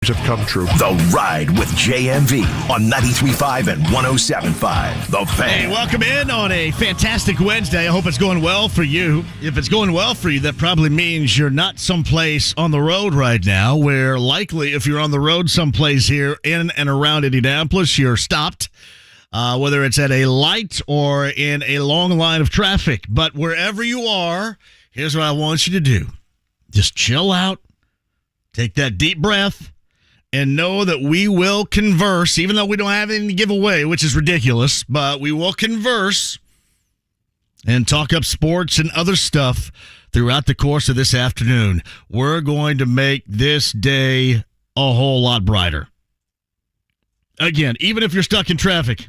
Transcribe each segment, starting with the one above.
have come true. The Ride with JMV on 93.5 and 107.5. The Fan. Hey, welcome in on a fantastic Wednesday. I hope it's going well for you. If it's going well for you, that probably means you're not someplace on the road right now, where likely if you're on the road someplace here in and around Indianapolis, you're stopped, whether it's at a light or in a long line of traffic. But wherever you are, here's what I want you to do. Just chill out, take that deep breath, and know that we will converse, even though we don't have anything to give away, which is ridiculous, but we will converse and talk up sports and other stuff throughout the course of this afternoon. We're going to make this day a whole lot brighter. Again, even if you're stuck in traffic,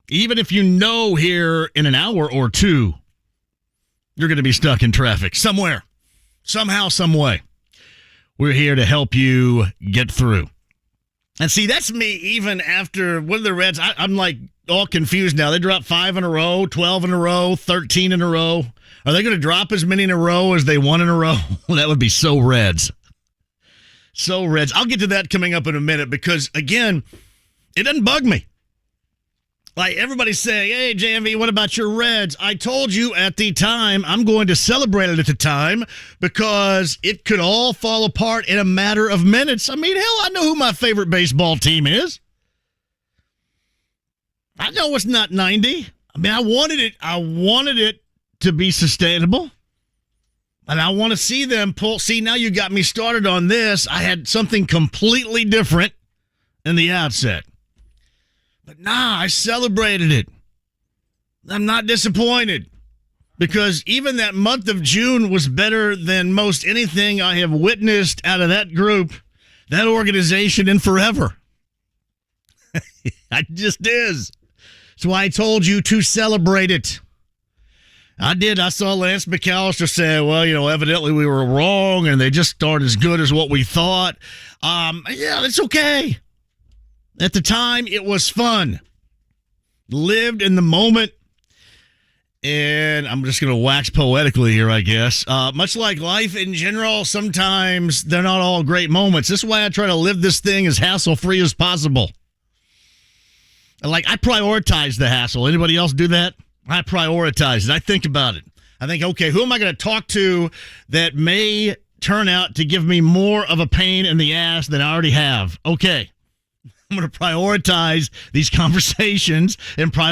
even if you know here in an hour or two, you're going to be stuck in traffic somewhere, somehow, some way. We're here to help you get through. And see, that's me even after, what are the Reds? I'm like all confused now. They dropped 5 in a row, 12 in a row, 13 in a row. Are they going to drop as many in a row as they won in a row? That would be so Reds. So Reds. I'll get to that coming up in a minute because, again, it doesn't bug me. Like, everybody's saying, hey, JMV, what about your Reds? I told you at the time I'm going to celebrate it at the time because it could all fall apart in a matter of minutes. I mean, hell, I know who my favorite baseball team is. I know it's not 90. I mean, I wanted it to be sustainable. And I want to see them pull. See, now you got me started on this. I had something completely different in the outset. But nah, I celebrated it. I'm not disappointed because even that month of June was better than most anything I have witnessed out of that group, that organization, in forever. It just is. That's why I told you to celebrate it. I did. I saw Lance McAllister say, well, evidently we were wrong and they just aren't as good as what we thought. Yeah, it's okay. At the time, it was fun. Lived in the moment. And I'm just going to wax poetically here, I guess. Much like life in general, sometimes they're not all great moments. This is why I try to live this thing as hassle-free as possible. Like, I prioritize the hassle. Anybody else do that? I prioritize it. I think about it. I think, okay, who am I going to talk to that may turn out to give me more of a pain in the ass than I already have? Okay. I'm going to prioritize these conversations and I'm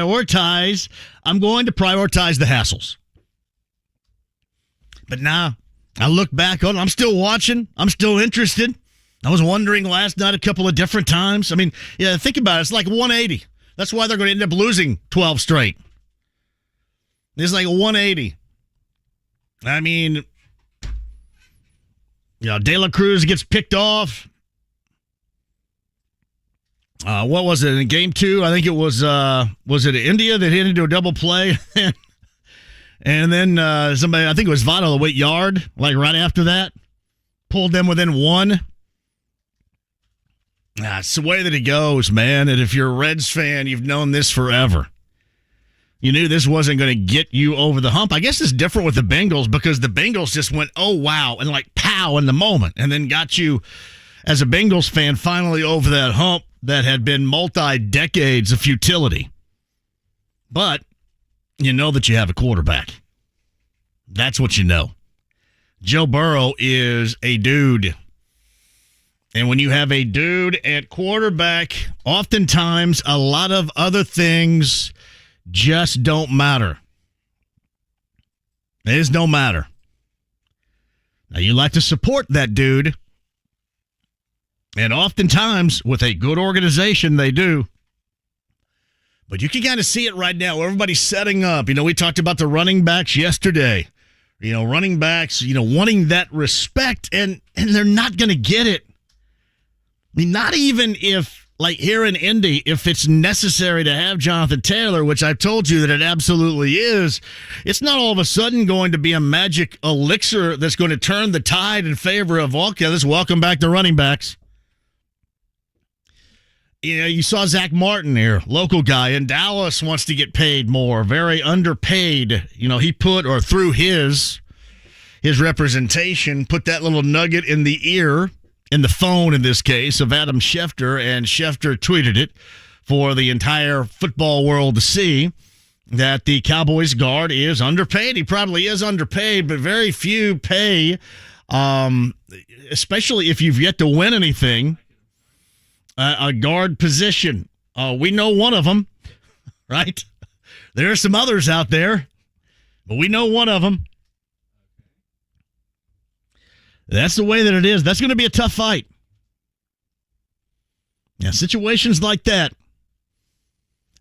going to prioritize the hassles. But now I look back on it. I'm still watching. I'm still interested. I was wondering last night a couple of different times. I mean, yeah, think about it. It's like 180. That's why they're going to end up losing 12 straight. It's like 180. I mean, De La Cruz gets picked off. What was it in game 2? I think it was it India that hit into a double play? And then somebody, I think it was Votto, the weight yard, like right after that, pulled them within 1. It's the way that it goes, man. And if you're a Reds fan, you've known this forever. You knew this wasn't going to get you over the hump. I guess it's different with the Bengals because the Bengals just went, oh, wow, and like pow in the moment, and then got you, as a Bengals fan, finally over that hump that had been multi-decades of futility. But you know that you have a quarterback. That's what you know. Joe Burrow is a dude. And when you have a dude at quarterback, oftentimes a lot of other things just don't matter. They just don't matter. Now, you like to support that dude. And oftentimes, with a good organization, they do. But you can kind of see it right now. Everybody's setting up. We talked about the running backs yesterday. Running backs, wanting that respect, and they're not going to get it. I mean, not even if, like here in Indy, if it's necessary to have Jonathan Taylor, which I've told you that it absolutely is, it's not all of a sudden going to be a magic elixir that's going to turn the tide in favor of, okay, let's welcome back the running backs. You saw Zach Martin here, local guy in Dallas, wants to get paid more, very underpaid. He put, or through his representation, put that little nugget in the ear in the phone in this case of Adam Schefter, and Schefter tweeted it for the entire football world to see that the Cowboys guard is underpaid. He probably is underpaid, but very few pay, especially if you've yet to win anything, a guard position. We know one of them, right? There are some others out there, but we know one of them. That's the way that it is. That's going to be a tough fight. Now, situations like that,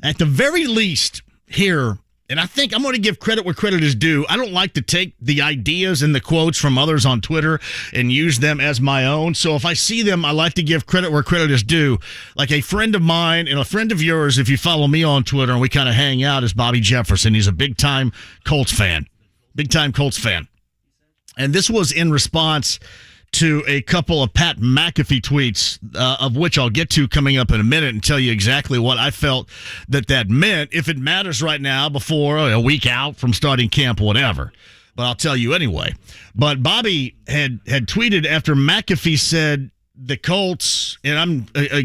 at the very least here, and I think I'm going to give credit where credit is due. I don't like to take the ideas and the quotes from others on Twitter and use them as my own. So if I see them, I like to give credit where credit is due. Like a friend of mine and a friend of yours, if you follow me on Twitter and we kind of hang out, is Bobby Jefferson. He's a big-time Colts fan. Big-time Colts fan. And this was in response to a couple of Pat McAfee tweets, of which I'll get to coming up in a minute and tell you exactly what I felt that meant, if it matters right now before a week out from starting camp, whatever. But I'll tell you anyway. But Bobby had tweeted after McAfee said the Colts, and he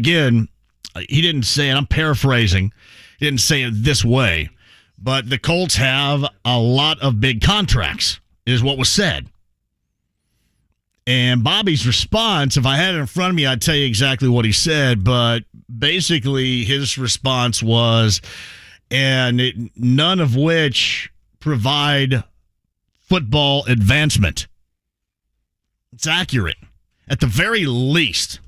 didn't say it, I'm paraphrasing, he didn't say it this way, but the Colts have a lot of big contracts, is what was said. And Bobby's response, if I had it in front of me, I'd tell you exactly what he said. But basically, his response was, none of which provide football advancement. It's accurate. At the very least,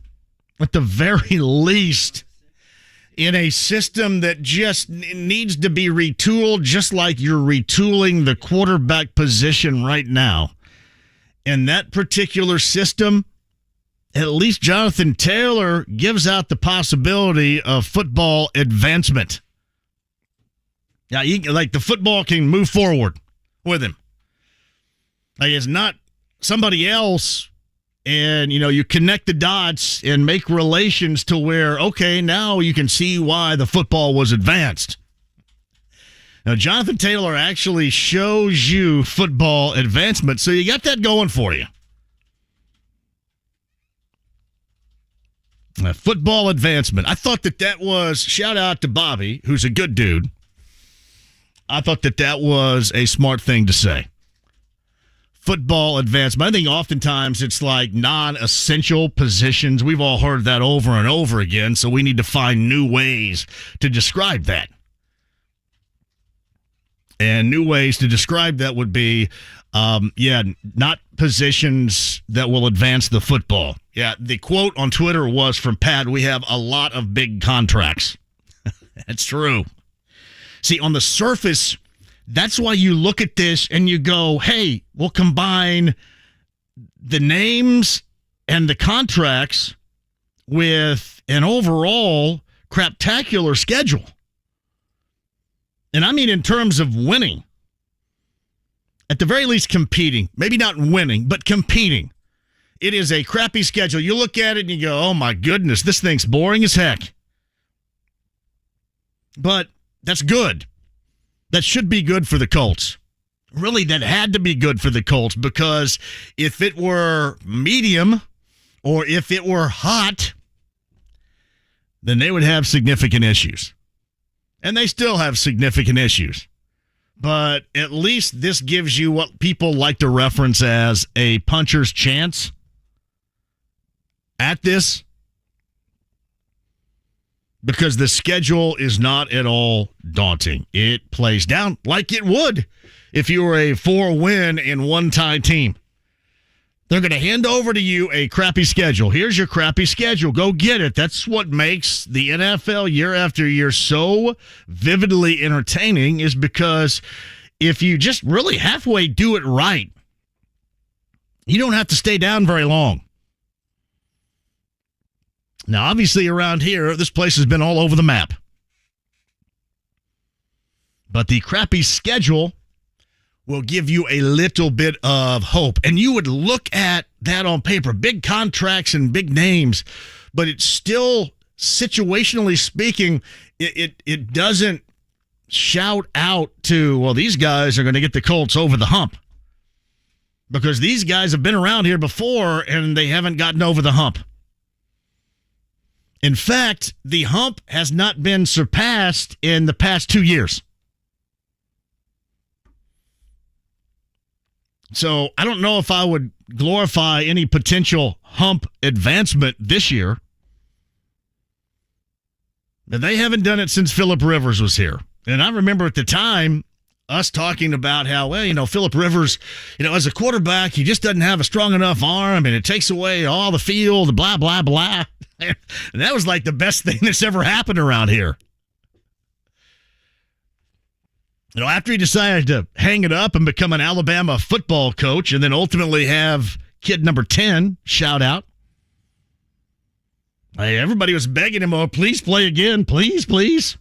in a system that just needs to be retooled, just like you're retooling the quarterback position right now. In that particular system, at least Jonathan Taylor gives out the possibility of football advancement. Now, the football can move forward with him. Like, it's not somebody else, and, you connect the dots and make relations to where, okay, now you can see why the football was advanced. Now, Jonathan Taylor actually shows you football advancement, so you got that going for you. Football advancement. I thought that was, shout out to Bobby, who's a good dude. I thought that was a smart thing to say. Football advancement. I think oftentimes it's like non-essential positions. We've all heard that over and over again, so we need to find new ways to describe that. And new ways to describe that would be, not positions that will advance the football. Yeah, the quote on Twitter was from Pat, we have a lot of big contracts. That's true. See, on the surface, that's why you look at this and you go, hey, we'll combine the names and the contracts with an overall craptacular schedule. And I mean in terms of winning. At the very least competing. Maybe not winning, but competing. It is a crappy schedule. You look at it and you go, oh my goodness, this thing's boring as heck. But that's good. That should be good for the Colts. Really, that had to be good for the Colts, because if it were medium or if it were hot, then they would have significant issues. And they still have significant issues. But at least this gives you what people like to reference as a puncher's chance at this. Because the schedule is not at all daunting. It plays down like it would if you were a 4-win and 1-tie team. They're going to hand over to you a crappy schedule. Here's your crappy schedule. Go get it. That's what makes the NFL year after year so vividly entertaining, is because if you just really halfway do it right, you don't have to stay down very long. Now, obviously around here, this place has been all over the map. But the crappy schedule will give you a little bit of hope. And you would look at that on paper, big contracts and big names, but it's still, situationally speaking, it doesn't shout out to, well, these guys are going to get the Colts over the hump. because these guys have been around here before and they haven't gotten over the hump. In fact, the hump has not been surpassed in the past 2 years. So I don't know if I would glorify any potential hump advancement this year. But they haven't done it since Phillip Rivers was here. And I remember at the time us talking about how, Phillip Rivers, as a quarterback, he just doesn't have a strong enough arm and it takes away all the field, blah, blah, blah. And that was like the best thing that's ever happened around here. After he decided to hang it up and become an Alabama football coach and then ultimately have kid number 10, shout out. Everybody was begging him, oh, please play again. Please, please.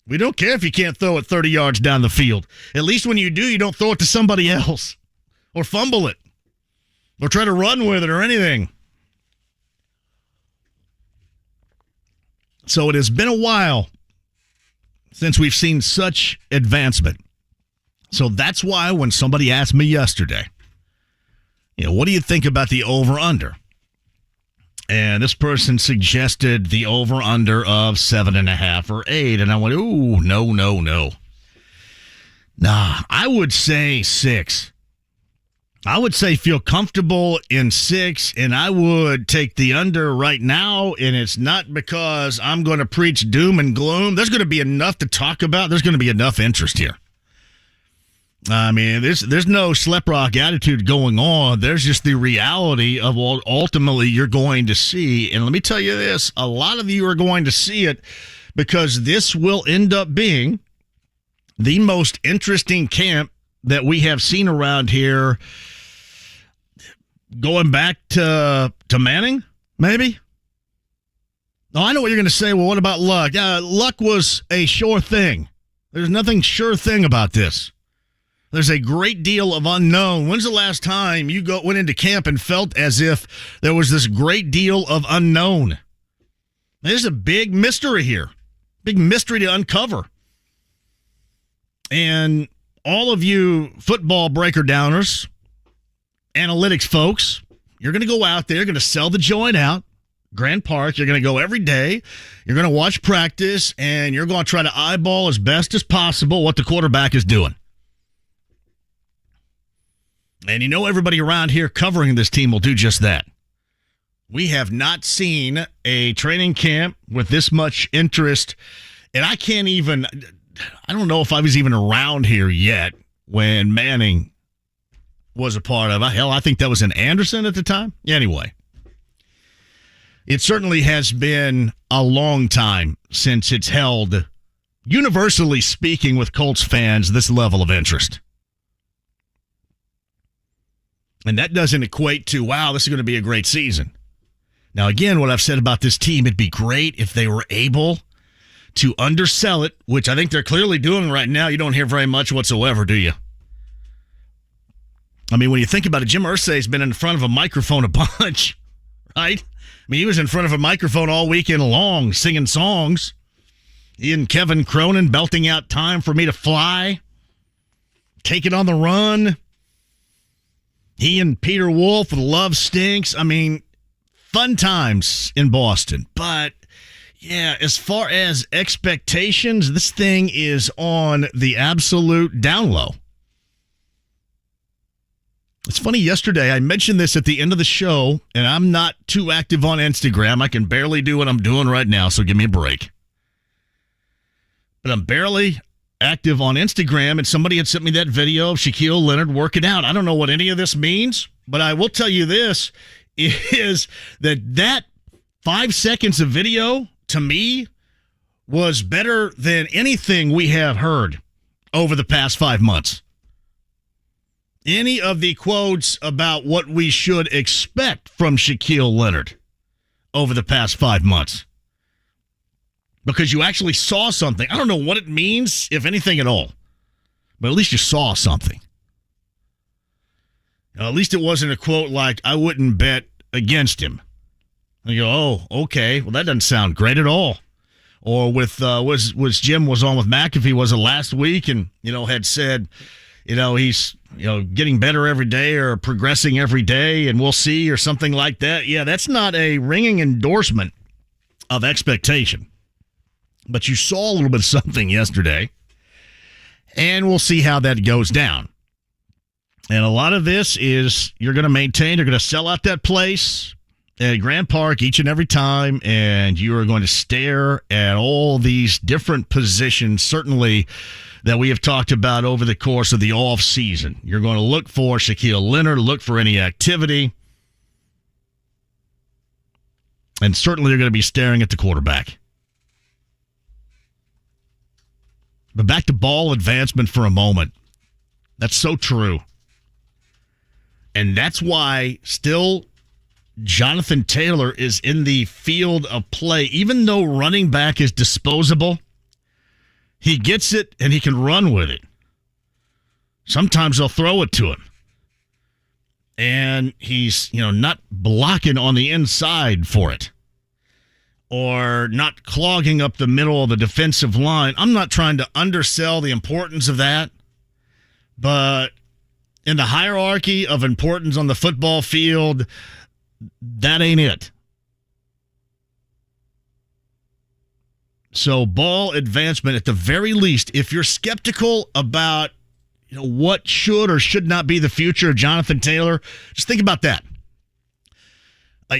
We don't care if you can't throw it 30 yards down the field. At least when you do, you don't throw it to somebody else or fumble it or try to run with it or anything. So it has been a while since we've seen such advancement. So that's why when somebody asked me yesterday, what do you think about the over-under? And this person suggested the over-under of 7.5 or 8. And I went, ooh, no. Nah, I would say 6. I would say feel comfortable in 6, and I would take the under right now, and it's not because I'm going to preach doom and gloom. There's going to be enough to talk about. There's going to be enough interest here. I mean, there's no sleprock attitude going on. There's just the reality of what ultimately you're going to see. And let me tell you this, a lot of you are going to see it because this will end up being the most interesting camp that we have seen around here going back to Manning, maybe? Oh, I know what you're going to say. Well, what about Luck? Luck was a sure thing. There's nothing sure thing about this. There's a great deal of unknown. When's the last time you went into camp and felt as if there was this great deal of unknown? There's a big mystery here. Big mystery to uncover. And all of you football breaker downers, analytics folks, you're going to go out there, you're going to sell the joint out, Grand Park, you're going to go every day, you're going to watch practice, and you're going to try to eyeball as best as possible what the quarterback is doing. And everybody around here covering this team will do just that. We have not seen a training camp with this much interest, and I don't know if I was even around here yet when Manning was a part of it. Hell, I think that was in Anderson at the time. Anyway, it certainly has been a long time since it's held, universally speaking with Colts fans, this level of interest. And that doesn't equate to, wow, this is going to be a great season. Now, again, what I've said about this team, it'd be great if they were able to undersell it, which I think they're clearly doing right now. You don't hear very much whatsoever, do you? I mean, when you think about it, Jim Irsay's been in front of a microphone a bunch, right? I mean, he was in front of a microphone all weekend long, singing songs. He and Kevin Cronin belting out Time for Me to Fly, Take It on the Run. He and Peter Wolf with Love Stinks. I mean, fun times in Boston. But, yeah, as far as expectations, this thing is on the absolute down low. It's funny, yesterday I mentioned this at the end of the show, and I'm not too active on Instagram. I can barely do what I'm doing right now, so give me a break. But I'm barely active on Instagram, and somebody had sent me that video of Shaquille Leonard working out. I don't know what any of this means, but I will tell you this, is that 5 seconds of video, to me, was better than anything we have heard over the past 5 months. Any of the quotes about what we should expect from Shaquille Leonard over the past 5 months. Because you actually saw something. I don't know what it means, if anything at all. But at least you saw something. Now, at least it wasn't a quote like, I wouldn't bet against him. And you go, oh, okay. Well, that doesn't sound great at all. Or with, Jim was on with McAfee, was it last week? And, had said, he's getting better every day or progressing every day, and we'll see, or something like that. Yeah, that's not a ringing endorsement of expectation. But you saw a little bit of something yesterday, and we'll see how that goes down. And a lot of this is you're going to maintain, you're going to sell out that place at Grand Park each and every time, and you are going to stare at all these different positions, certainly that we have talked about over the course of the offseason. You're going to look for Shaquille Leonard, look for any activity, and certainly you're going to be staring at the quarterback. But back to ball advancement for a moment. That's so true. And that's why still Jonathan Taylor is in the field of play. Even though running back is disposable, he gets it and he can run with it. Sometimes they'll throw it to him. And he's, not blocking on the inside for it, or not clogging up the middle of the defensive line. I'm not trying to undersell the importance of that, but in the hierarchy of importance on the football field, that ain't it. So ball advancement, at the very least, if you're skeptical about what should or should not be the future of Jonathan Taylor, just think about that.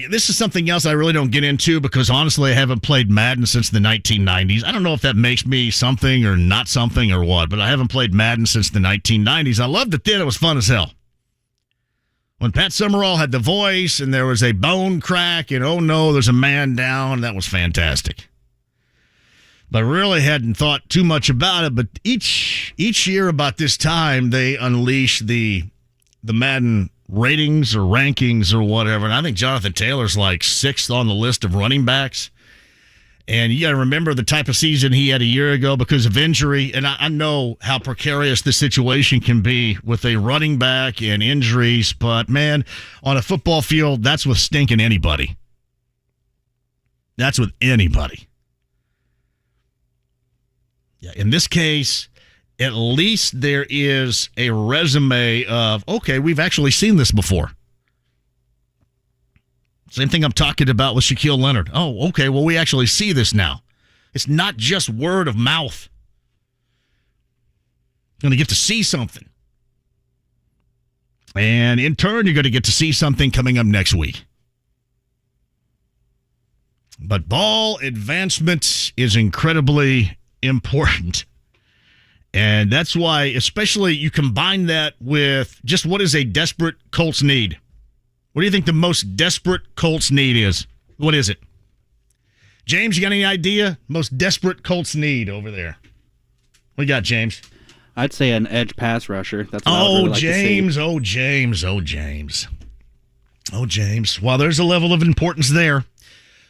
This is something else I really don't get into because, honestly, I haven't played Madden since the 1990s. I don't know if that makes me something or not something or what, but I haven't played Madden since the 1990s. I loved it then. It was fun as hell. When Pat Summerall had the voice and there was a bone crack and, oh, no, there's a man down, that was fantastic. But really hadn't thought too much about it. But each year about this time, they unleash the Madden ratings or rankings or whatever. And I think Jonathan Taylor's like 6th on the list of running backs. And you got to remember the type of season he had a year ago because of injury. And I know how precarious the situation can be with a running back and injuries. But, man, on a football field, that's with stinking anybody. That's with anybody. Yeah, in this case, at least there is a resume of, okay, we've actually seen this before. Same thing I'm talking about with Shaquille Leonard. Oh, okay, well, we actually see this now. It's not just word of mouth. You're going to get to see something. And in turn, you're going to get to see something coming up next week. But ball advancement is incredibly important. And that's why, especially, you combine that with just what is a desperate Colts need. What do you think the most desperate Colts need is? What is it? James, you got any idea? Most desperate Colts need over there. What you got, James? I'd say an edge pass rusher. That's what I would really like James, to see. oh, James, oh, James. Oh, James. Well, there's a level of importance there.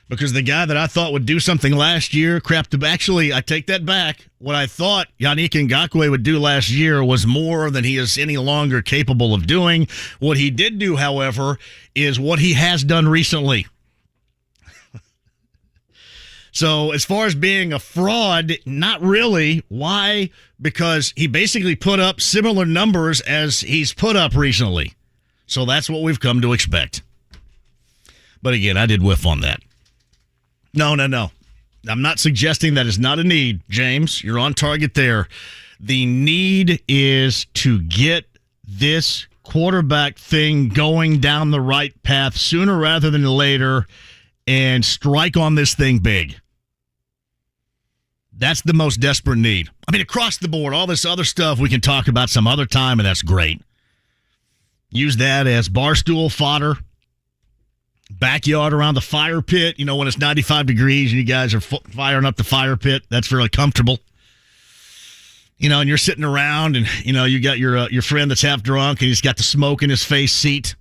Because the guy that I thought would do something last year, actually, I take that back. What I thought Yannick Ngakoue would do last year was more than he is any longer capable of doing. What he did do, however, is what he has done recently. So as far as being a fraud, not really. Why? Because he basically put up similar numbers as he's put up recently. So that's what we've come to expect. But again, I did whiff on that. No. I'm not suggesting that is not a need, James. You're on target there. The need is to get this quarterback thing going down the right path sooner rather than later and strike on this thing big. That's the most desperate need. I mean, across the board, all this other stuff we can talk about some other time, and that's great. Use that as barstool fodder. Backyard around the fire pit, when it's 95 degrees and you guys are firing up the fire pit. That's really comfortable. And you're sitting around and, you got your friend that's half drunk and he's got the smoke in his face seat.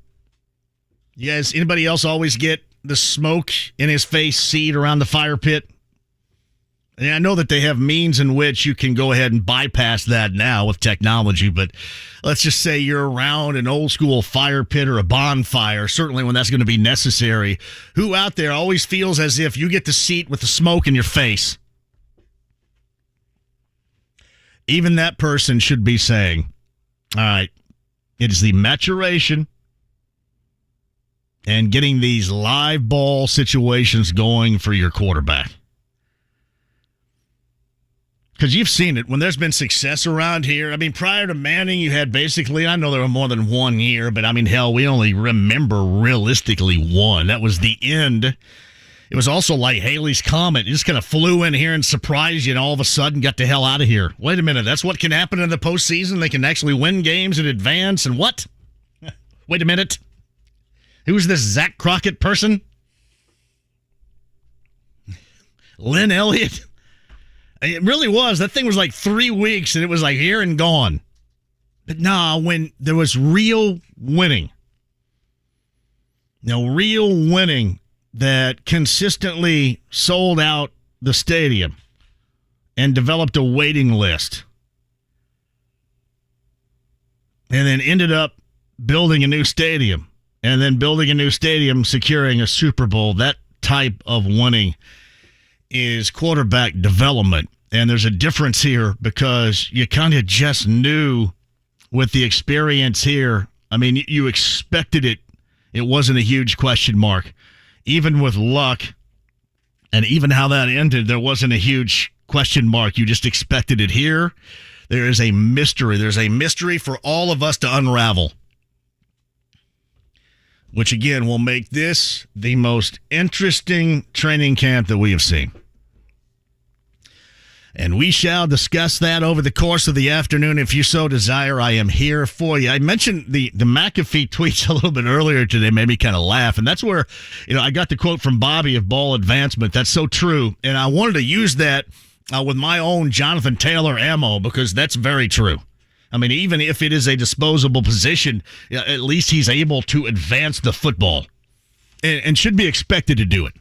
You guys, anybody else always get the smoke in his face seat around the fire pit? And I know that they have means in which you can go ahead and bypass that now with technology, but let's just say you're around an old school fire pit or a bonfire, certainly when that's going to be necessary. Who out there always feels as if you get the seat with the smoke in your face? Even that person should be saying, All right. It is the maturation and getting these live ball situations going for your quarterback. Because you've seen it when there's been success around here. I mean, prior to Manning, you had basically, I know there were more than 1 year, but I mean, hell, we only remember realistically one. That was the end. It was also like Haley's Comet. It just kind of flew in here and surprised you and all of a sudden got the hell out of here. Wait a minute. That's what can happen in the postseason? They can actually win games in advance and what? Wait a minute. Who's this Zach Crockett person? Lynn Elliott? It really was. That thing was like 3 weeks, and it was like here and gone. But nah, when there was real winning, real winning that consistently sold out the stadium and developed a waiting list and then ended up building a new stadium and then building a new stadium, securing a Super Bowl, that type of winning is quarterback development. And there's a difference here because you kind of just knew with the experience here. I mean, you expected it. It wasn't a huge question mark. Even with luck and even how that ended, there wasn't a huge question mark. You just expected it here. There is a mystery. There's a mystery for all of us to unravel, which, again, will make this the most interesting training camp that we have seen. And we shall discuss that over the course of the afternoon. If you so desire, I am here for you. I mentioned the McAfee tweets a little bit earlier today, made me kind of laugh. And that's where, I got the quote from Bobby of ball advancement. That's so true. And I wanted to use that with my own Jonathan Taylor ammo because that's very true. I mean, even if it is a disposable position, at least he's able to advance the football and should be expected to do it.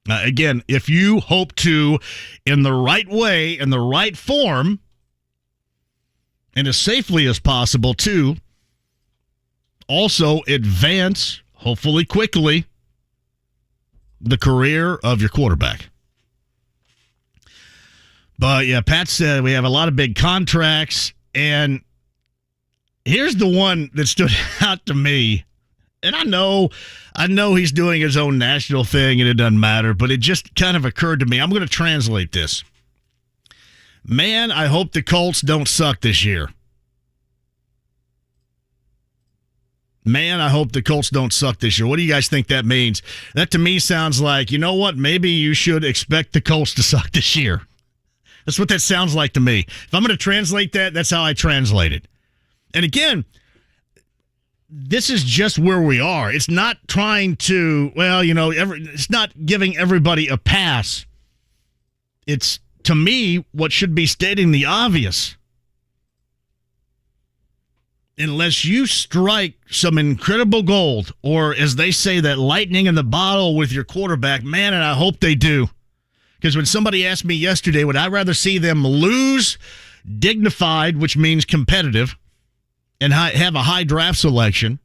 Again, if you hope to, in the right way, in the right form, and as safely as possible, too, also advance, hopefully quickly, the career of your quarterback. But, yeah, Pat said we have a lot of big contracts, and here's the one that stood out to me. And I know he's doing his own national thing and it doesn't matter, but it just kind of occurred to me. I'm going to translate this. Man, I hope the Colts don't suck this year. Man, I hope the Colts don't suck this year. What do you guys think that means? That to me sounds like, you know what? Maybe you should expect the Colts to suck this year. That's what that sounds like to me. If I'm going to translate that, that's how I translate it. And again, this is just where we are. It's not trying to, it's not giving everybody a pass. It's, to me, what should be stating the obvious. Unless you strike some incredible gold, or as they say, that lightning in the bottle with your quarterback, man, and I hope they do. Because when somebody asked me yesterday, would I rather see them lose dignified, which means competitive, and have a high draft selection,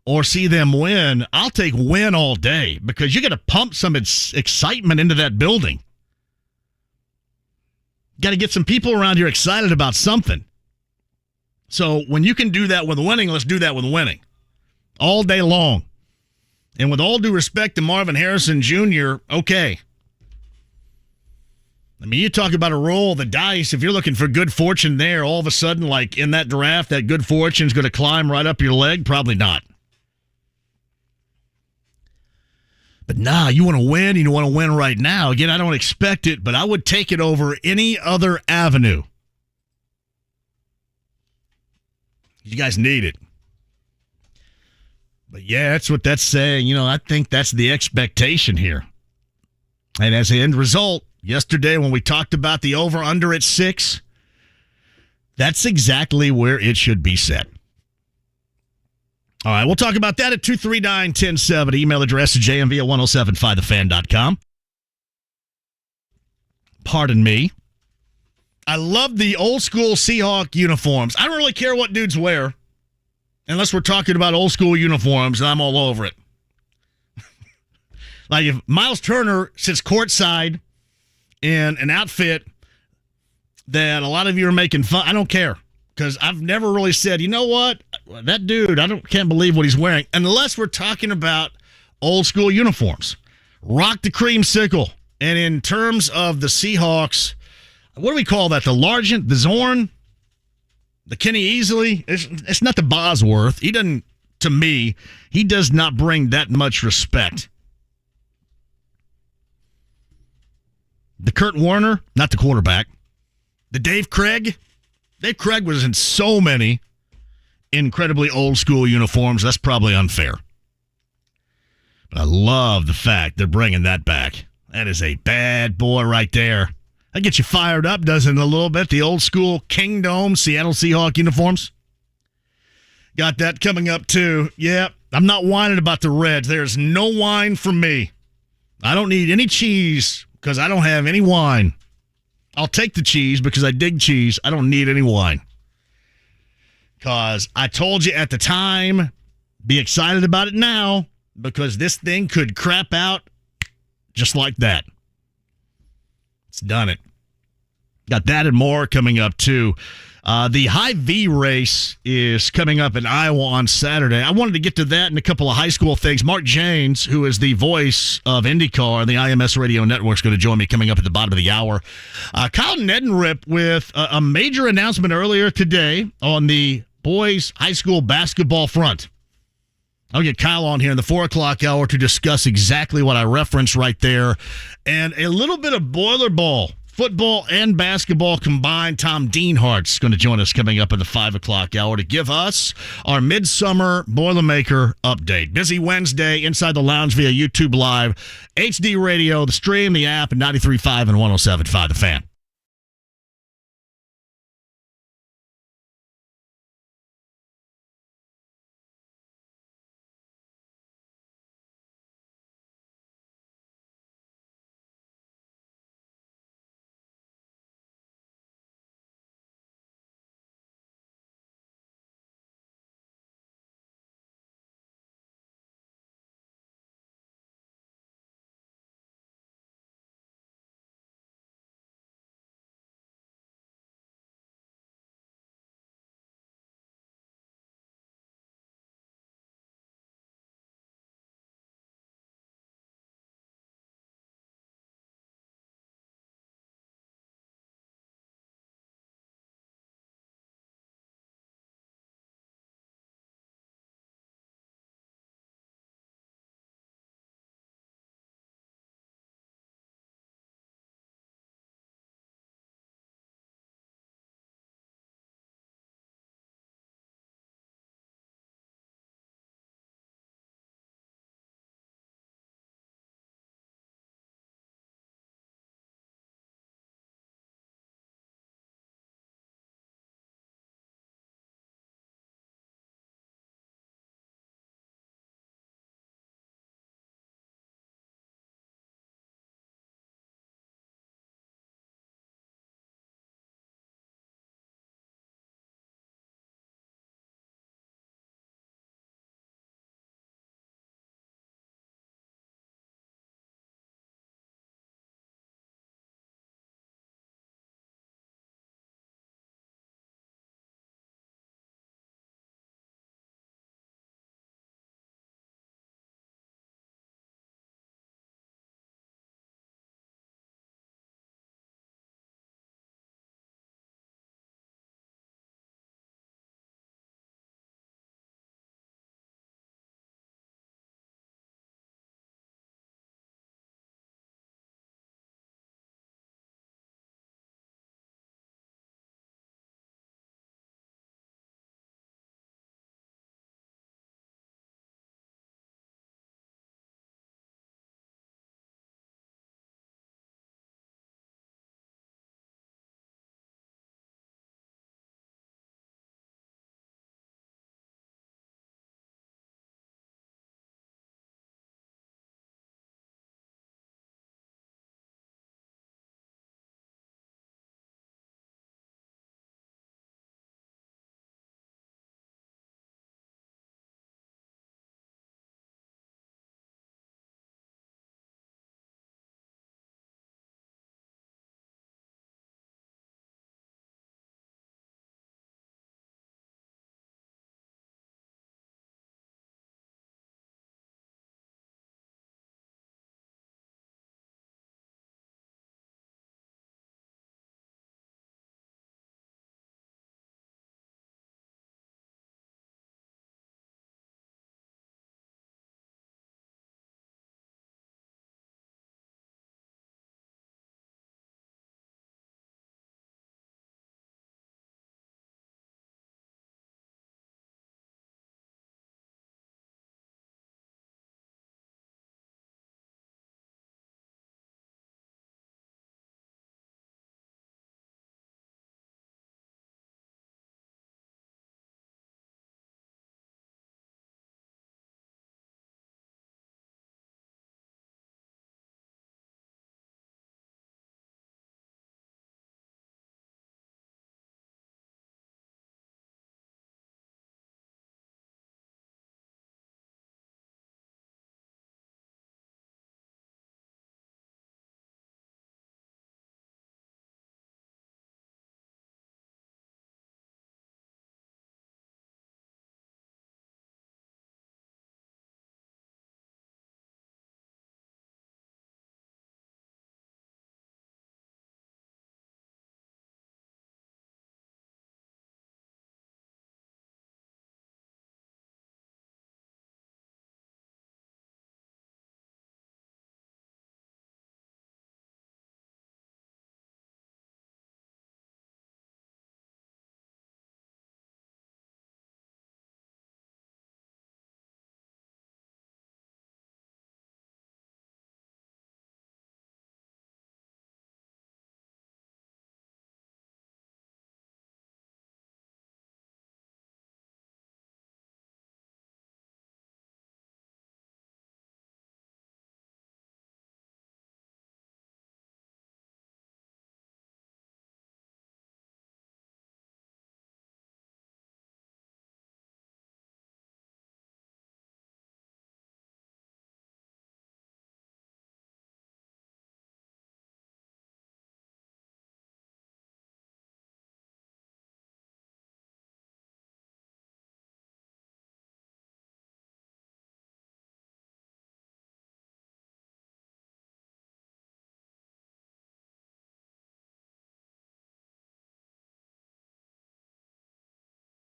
or see them win, I'll take win all day because you got to pump some excitement into that building. Got to get some people around here excited about something. So when you can do that with winning, let's do that with winning all day long. And with all due respect to Marvin Harrison Jr., okay. I mean, you talk about a roll of the dice. If you're looking for good fortune there, all of a sudden, like in that draft, that good fortune is going to climb right up your leg? Probably not. But you want to win, and you want to win right now. Again, I don't expect it, but I would take it over any other avenue. You guys need it. But yeah, that's what that's saying. I think that's the expectation here. And as an end result, yesterday, when we talked about the over-under at 6, that's exactly where it should be set. All right, we'll talk about that at 239-1070. Email address is jmv@1075thefan.com. Pardon me. I love the old-school Seahawk uniforms. I don't really care what dudes wear, unless we're talking about old-school uniforms, and I'm all over it. Like if Miles Turner sits courtside in an outfit that a lot of you are making fun, I don't care. because I've never really said, you know what, that dude, can't believe what he's wearing, unless we're talking about old school uniforms. Rock the creamsicle. And in terms of the Seahawks, what do we call that? The Largent, the Zorn, the Kenny Easley? It's not the Bosworth. He doesn't, to me, he does not bring that much respect. The Kurt Warner, not the quarterback. The Dave Craig. Dave Craig was in so many incredibly old school uniforms. That's probably unfair. But I love the fact they're bringing that back. That is a bad boy right there. That gets you fired up, doesn't it, a little bit? The old school Kingdom Seattle Seahawk uniforms. Got that coming up, too. Yeah, I'm not whining about the Reds. There's no wine from me. I don't need any cheese because I don't have any wine. I'll take the cheese because I dig cheese. I don't need any wine. Because I told you at the time, be excited about it now because this thing could crap out just like that. It's done it. Got that and more coming up, too. The Hy-Vee race is coming up in Iowa on Saturday. I wanted to get to that and a couple of high school things. Mark Jaynes, who is the voice of Indycar and the IMS Radio Network, is going to join me coming up at the bottom of the hour. Kyle Neddenriep with a major announcement earlier today on the boys' high school basketball front. I'll get Kyle on here in the 4 o'clock hour to discuss exactly what I referenced right there and a little bit of boiler ball. Football and basketball combined. Tom Dienhart's going to join us coming up in the 5 o'clock hour to give us our midsummer Boilermaker update. Busy Wednesday inside the lounge via YouTube Live, HD Radio, the stream, the app, and 93.5 and 107.5 The Fan.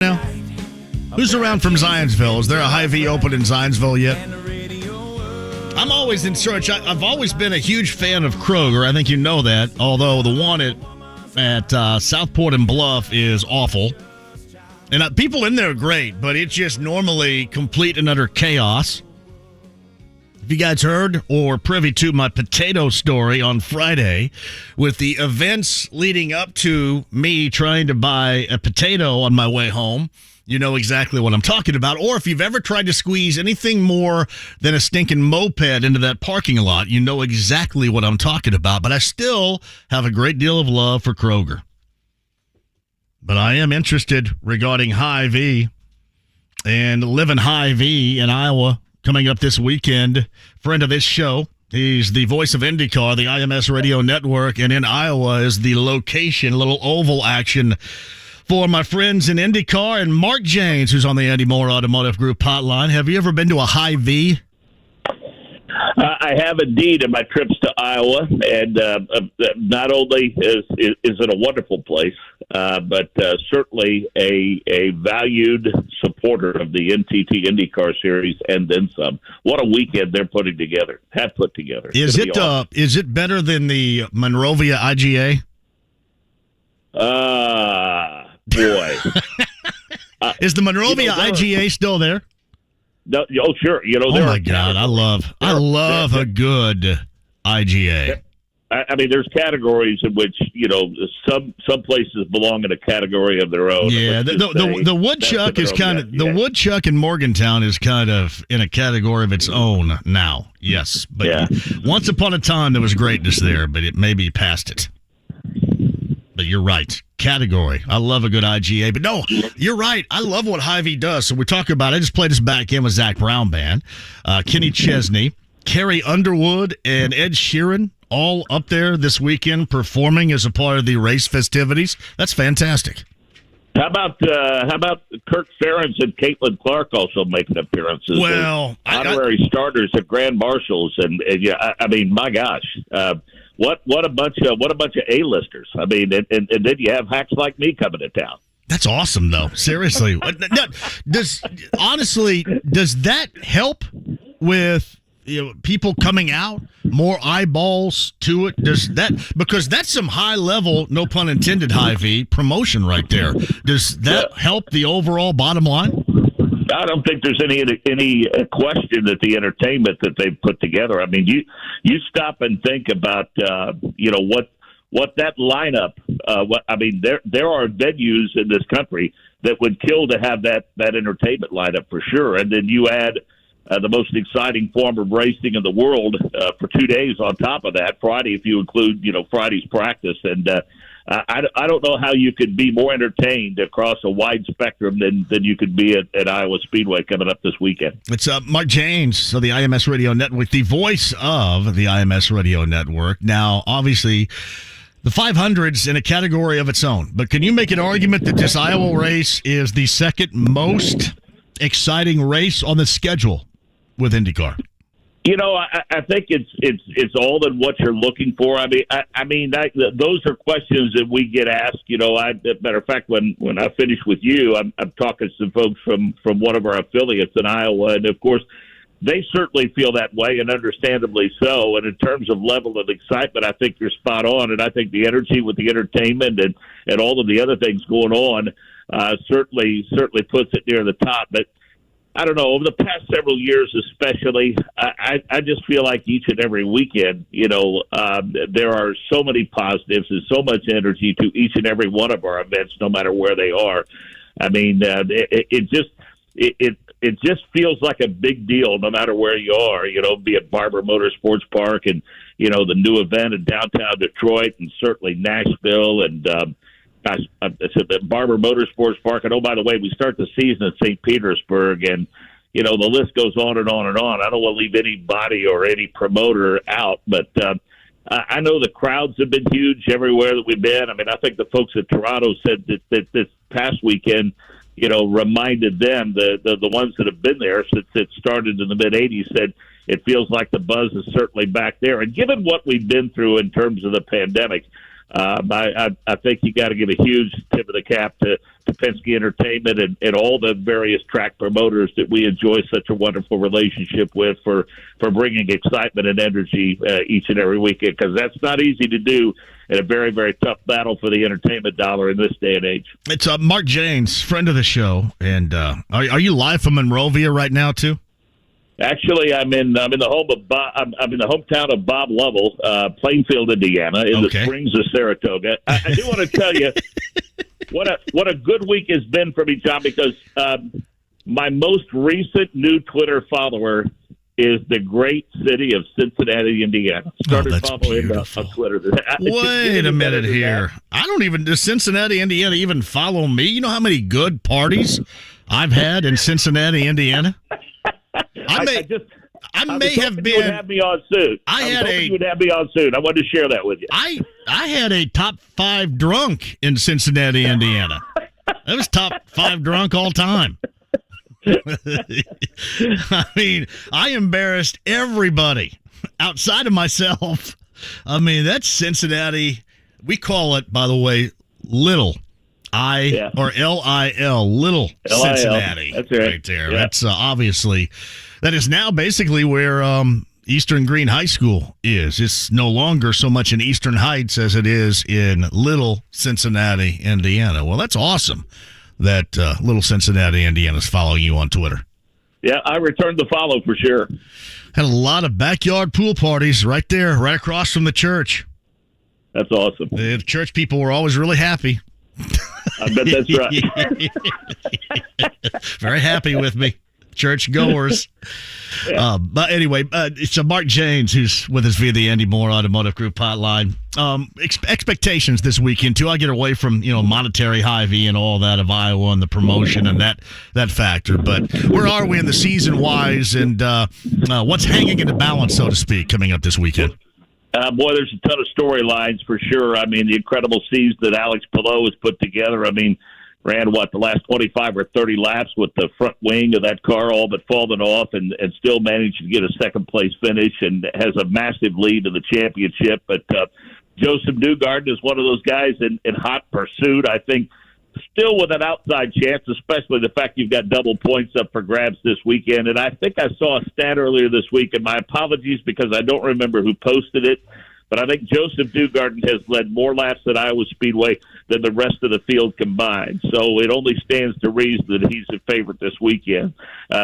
now? Who's around from Zionsville? Is there a Hy-Vee open in Zionsville yet? I'm always in search. I've always been a huge fan of Kroger. I think you know that. Although the one at Southport and Bluff is awful. And people in there are great, but it's just normally complete and utter chaos. If you guys heard or privy to my potato story on Friday with the events leading up to me trying to buy a potato on my way home, you know exactly what I'm talking about. Or if you've ever tried to squeeze anything more than a stinking moped into that parking lot, you know exactly what I'm talking about. But I still have a great deal of love for Kroger. But I am interested regarding Hy-Vee and living Hy-Vee in Iowa coming up this weekend. Friend of this show. He's the voice of Indycar, the IMS radio network. And in Iowa is the location, a little oval action for my friends in Indycar, and Mark Jaynes, who's on the Andy Moore Automotive Group hotline. Have you ever been to a Hy-Vee? I have indeed in my trips to Iowa, and not only is it a wonderful place, but certainly a valued supporter of the NTT IndyCar Series, and then some. What a weekend they're putting together, have put together. Is it better than the Monrovia IGA? Boy. Is the Monrovia IGA still there? No, oh, sure. Oh my God, I love a good IGA. I mean, there's categories in which some places belong in a category of their own. Yeah, the woodchuck is kind of the woodchuck in Morgantown is kind of in a category of its own now. Yes, but once upon a time there was greatness there, but it may be past it. But you're right. Category. I love a good IGA. But no, you're right. I love what Hy-Vee does. So we talk about, I just played this back in with Zach Brown Band, Kenny Chesney, Carrie Underwood, and Ed Sheeran all up there this weekend performing as a part of the race festivities. That's fantastic. How about Kirk Ferentz and Caitlin Clark also making appearances? Well, honorary starters at Grand Marshals, and I mean, my gosh. What a bunch of A-listers. I mean, and then you have hacks like me coming to town. That's awesome, though. Seriously, does that help with people coming out, more eyeballs to it? Because that's some high level, no pun intended, Hy-Vee promotion right there. Does that help the overall bottom line? I don't think there's any question that the entertainment that they've put together. I mean, you stop and think about what that lineup. I mean, there are venues in this country that would kill to have that entertainment lineup for sure, and then you add the most exciting form of racing in the world for 2 days on top of that. Friday, if you include Friday's practice, and I don't know how you could be more entertained across a wide spectrum than you could be at Iowa Speedway coming up this weekend. It's Mark Jaynes of the IMS Radio Network, the voice of the IMS Radio Network. Now, obviously, the 500's in a category of its own, but can you make an argument that this Iowa race is the second most exciting race on the schedule with IndyCar? I think it's all in what you're looking for. I mean, those are questions that we get asked. Matter of fact, when I finish with you, I'm talking to some folks from one of our affiliates in Iowa, and of course, they certainly feel that way, and understandably so. And in terms of level of excitement, I think you're spot on, and I think the energy with the entertainment and all of the other things going on certainly puts it near the top. But I don't know, over the past several years especially, I just feel like each and every weekend, there are so many positives and so much energy to each and every one of our events, no matter where they are. I mean, it just feels like a big deal no matter where you are, be it Barber Motorsports Park and, the new event in downtown Detroit, and certainly Nashville, and I said that Barber Motorsports Park. And, oh, by the way, we start the season at St. Petersburg, and, the list goes on and on and on. I don't want to leave anybody or any promoter out, but I know the crowds have been huge everywhere that we've been. I mean, I think the folks at Toronto said that this past weekend, reminded them, the ones that have been there since it started in the mid-'80s, said it feels like the buzz is certainly back there. And given what we've been through in terms of the pandemic, I think you got to give a huge tip of the cap to Penske Entertainment and all the various track promoters that we enjoy such a wonderful relationship with for bringing excitement and energy each and every weekend, because that's not easy to do in a very, very tough battle for the entertainment dollar in this day and age. It's Mark Jaynes, friend of the show, and are you live from Monrovia right now too? Actually, I'm in the home of I'm in the hometown of Bob Lovell, Plainfield, Indiana, in the Springs of Saratoga. I do want to tell you what a good week has been for me, John, because my most recent new Twitter follower is the great city of Cincinnati, Indiana. Started following him on Twitter. Wait a minute here. Does Cincinnati, Indiana even follow me? You know how many good parties I've had in Cincinnati, Indiana? I may have been. You would have me on soon. You would have me on soon. I wanted to share that with you. I had a top 5 drunk in Cincinnati, Indiana. That was top 5 drunk all time. I mean, I embarrassed everybody outside of myself. I mean, that's Cincinnati. We call it, by the way, Little. Or L-I-L, Little Cincinnati. That's right there. Yeah. That's obviously, that is now basically where Eastern Green High School is. It's no longer so much in Eastern Heights as it is in Little Cincinnati, Indiana. Well, that's awesome that Little Cincinnati, Indiana is following you on Twitter. Yeah, I returned the follow for sure. Had a lot of backyard pool parties right there, right across from the church. That's awesome. The church people were always really happy. I bet that's right. Very happy with me, church goers. Yeah. But anyway, it's Mark Jaynes who's with us via the Andy Moore Automotive Group hotline. Expectations this weekend too. I get away from monetary Hy-Vee and all that of Iowa and the promotion and that factor. But where are we in the season wise, and what's hanging in the balance, so to speak, coming up this weekend? Boy, there's a ton of storylines for sure. I mean, the incredible season that Alex Palou has put together. I mean, ran the last 25 or 30 laps with the front wing of that car all but falling off, and still managed to get a second place finish and has a massive lead to the championship. But Joseph Newgarden is one of those guys in hot pursuit. I think still with an outside chance, especially the fact you've got double points up for grabs this weekend. And I think I saw a stat earlier this week, and my apologies because I don't remember who posted it, but I think Joseph Newgarden has led more laps at Iowa Speedway than the rest of the field combined. So it only stands to reason that he's a favorite this weekend.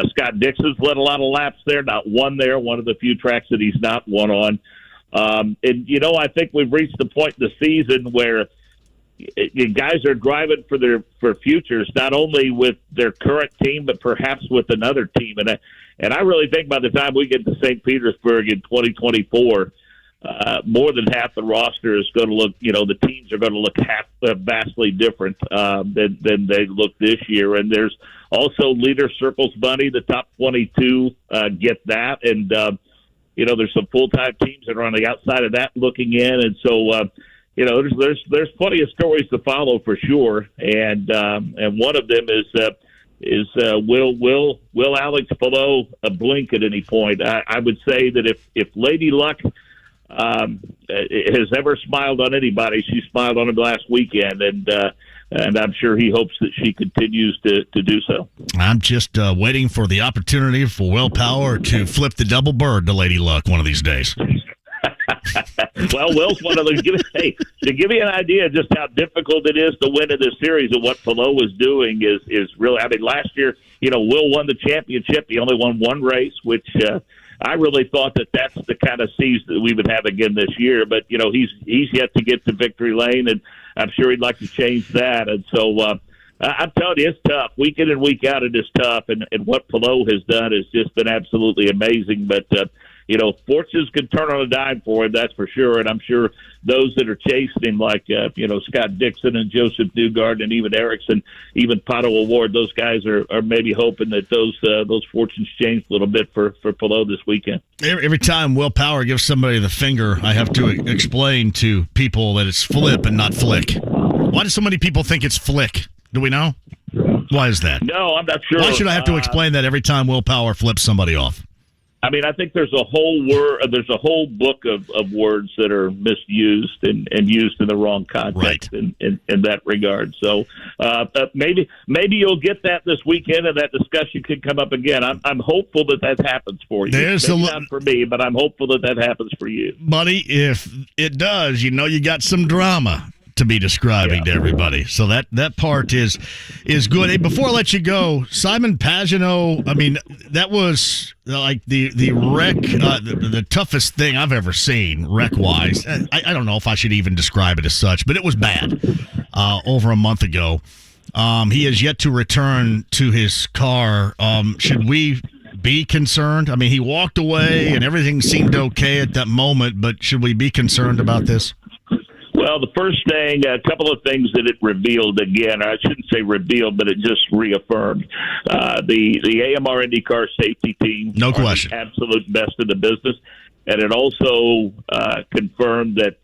Scott Dixon's led a lot of laps there, not one there, one of the few tracks that he's not won on. And, I think we've reached the point in the season where guys are driving for futures, not only with their current team, but perhaps with another team. And I really think by the time we get to St. Petersburg in 2024, more than half the roster is going to look, the teams are going to look vastly different than they look this year. And there's also leader circles money. The top 22 get that. And, there's some full-time teams that are on the outside of that looking in. And so, there's plenty of stories to follow for sure, and one of them is will Alex Palou blink at any point? I would say that if Lady Luck has ever smiled on anybody, she smiled on him last weekend, and I'm sure he hopes that she continues to do so. I'm just waiting for the opportunity for Will Power to flip the double bird to Lady Luck one of these days. Well, Will's one of those. Hey, to give you an idea of just how difficult it is to win in this series, and what Palou was doing is really. I mean, last year, Will won the championship. He only won one race, which I really thought that's the kind of season that we would have again this year. But he's yet to get to victory lane, and I'm sure he'd like to change that. And so I'm telling you, it's tough. Week in and week out, it is tough. And what Palou has done has just been absolutely amazing. But fortunes can turn on a dime for him, that's for sure. And I'm sure those that are chasing him, like, Scott Dixon and Joseph Newgarden and even Erickson, even Pato Award, those guys are maybe hoping that those fortunes change a little bit for Palou this weekend. Every time Will Power gives somebody the finger, I have to explain to people that it's flip and not flick. Why do so many people think it's flick? Do we know? Why is that? No, I'm not sure. Why should I have to explain that every time Will Power flips somebody off? I mean, I think there's a whole book of words that are misused and used in the wrong context in that regard. So maybe you'll get that this weekend, and that discussion could come up again. I'm hopeful that happens for you. Not for me, but I'm hopeful that happens for you, buddy. If it does, you got some drama to be describing to everybody. So that part is good. Hey, before I let you go, Simon Pagenaud, I mean, that was like the wreck, the toughest thing I've ever seen wreck-wise. I don't know if I should even describe it as such, but it was bad over a month ago. He has yet to return to his car. Should we be concerned? I mean, he walked away and everything seemed okay at that moment, but should we be concerned about this? Well, the first thing, a couple of things that it revealed again, I shouldn't say revealed, but it just reaffirmed. The AMR Indycar safety team, no question, the absolute best in the business. And it also confirmed that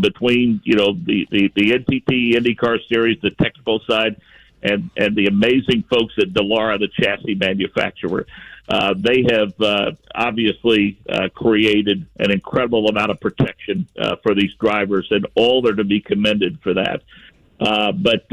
between, the NTT IndyCar series, the technical side, and the amazing folks at Dallara, the chassis manufacturer, they have obviously created an incredible amount of protection for these drivers, and all are to be commended for that. But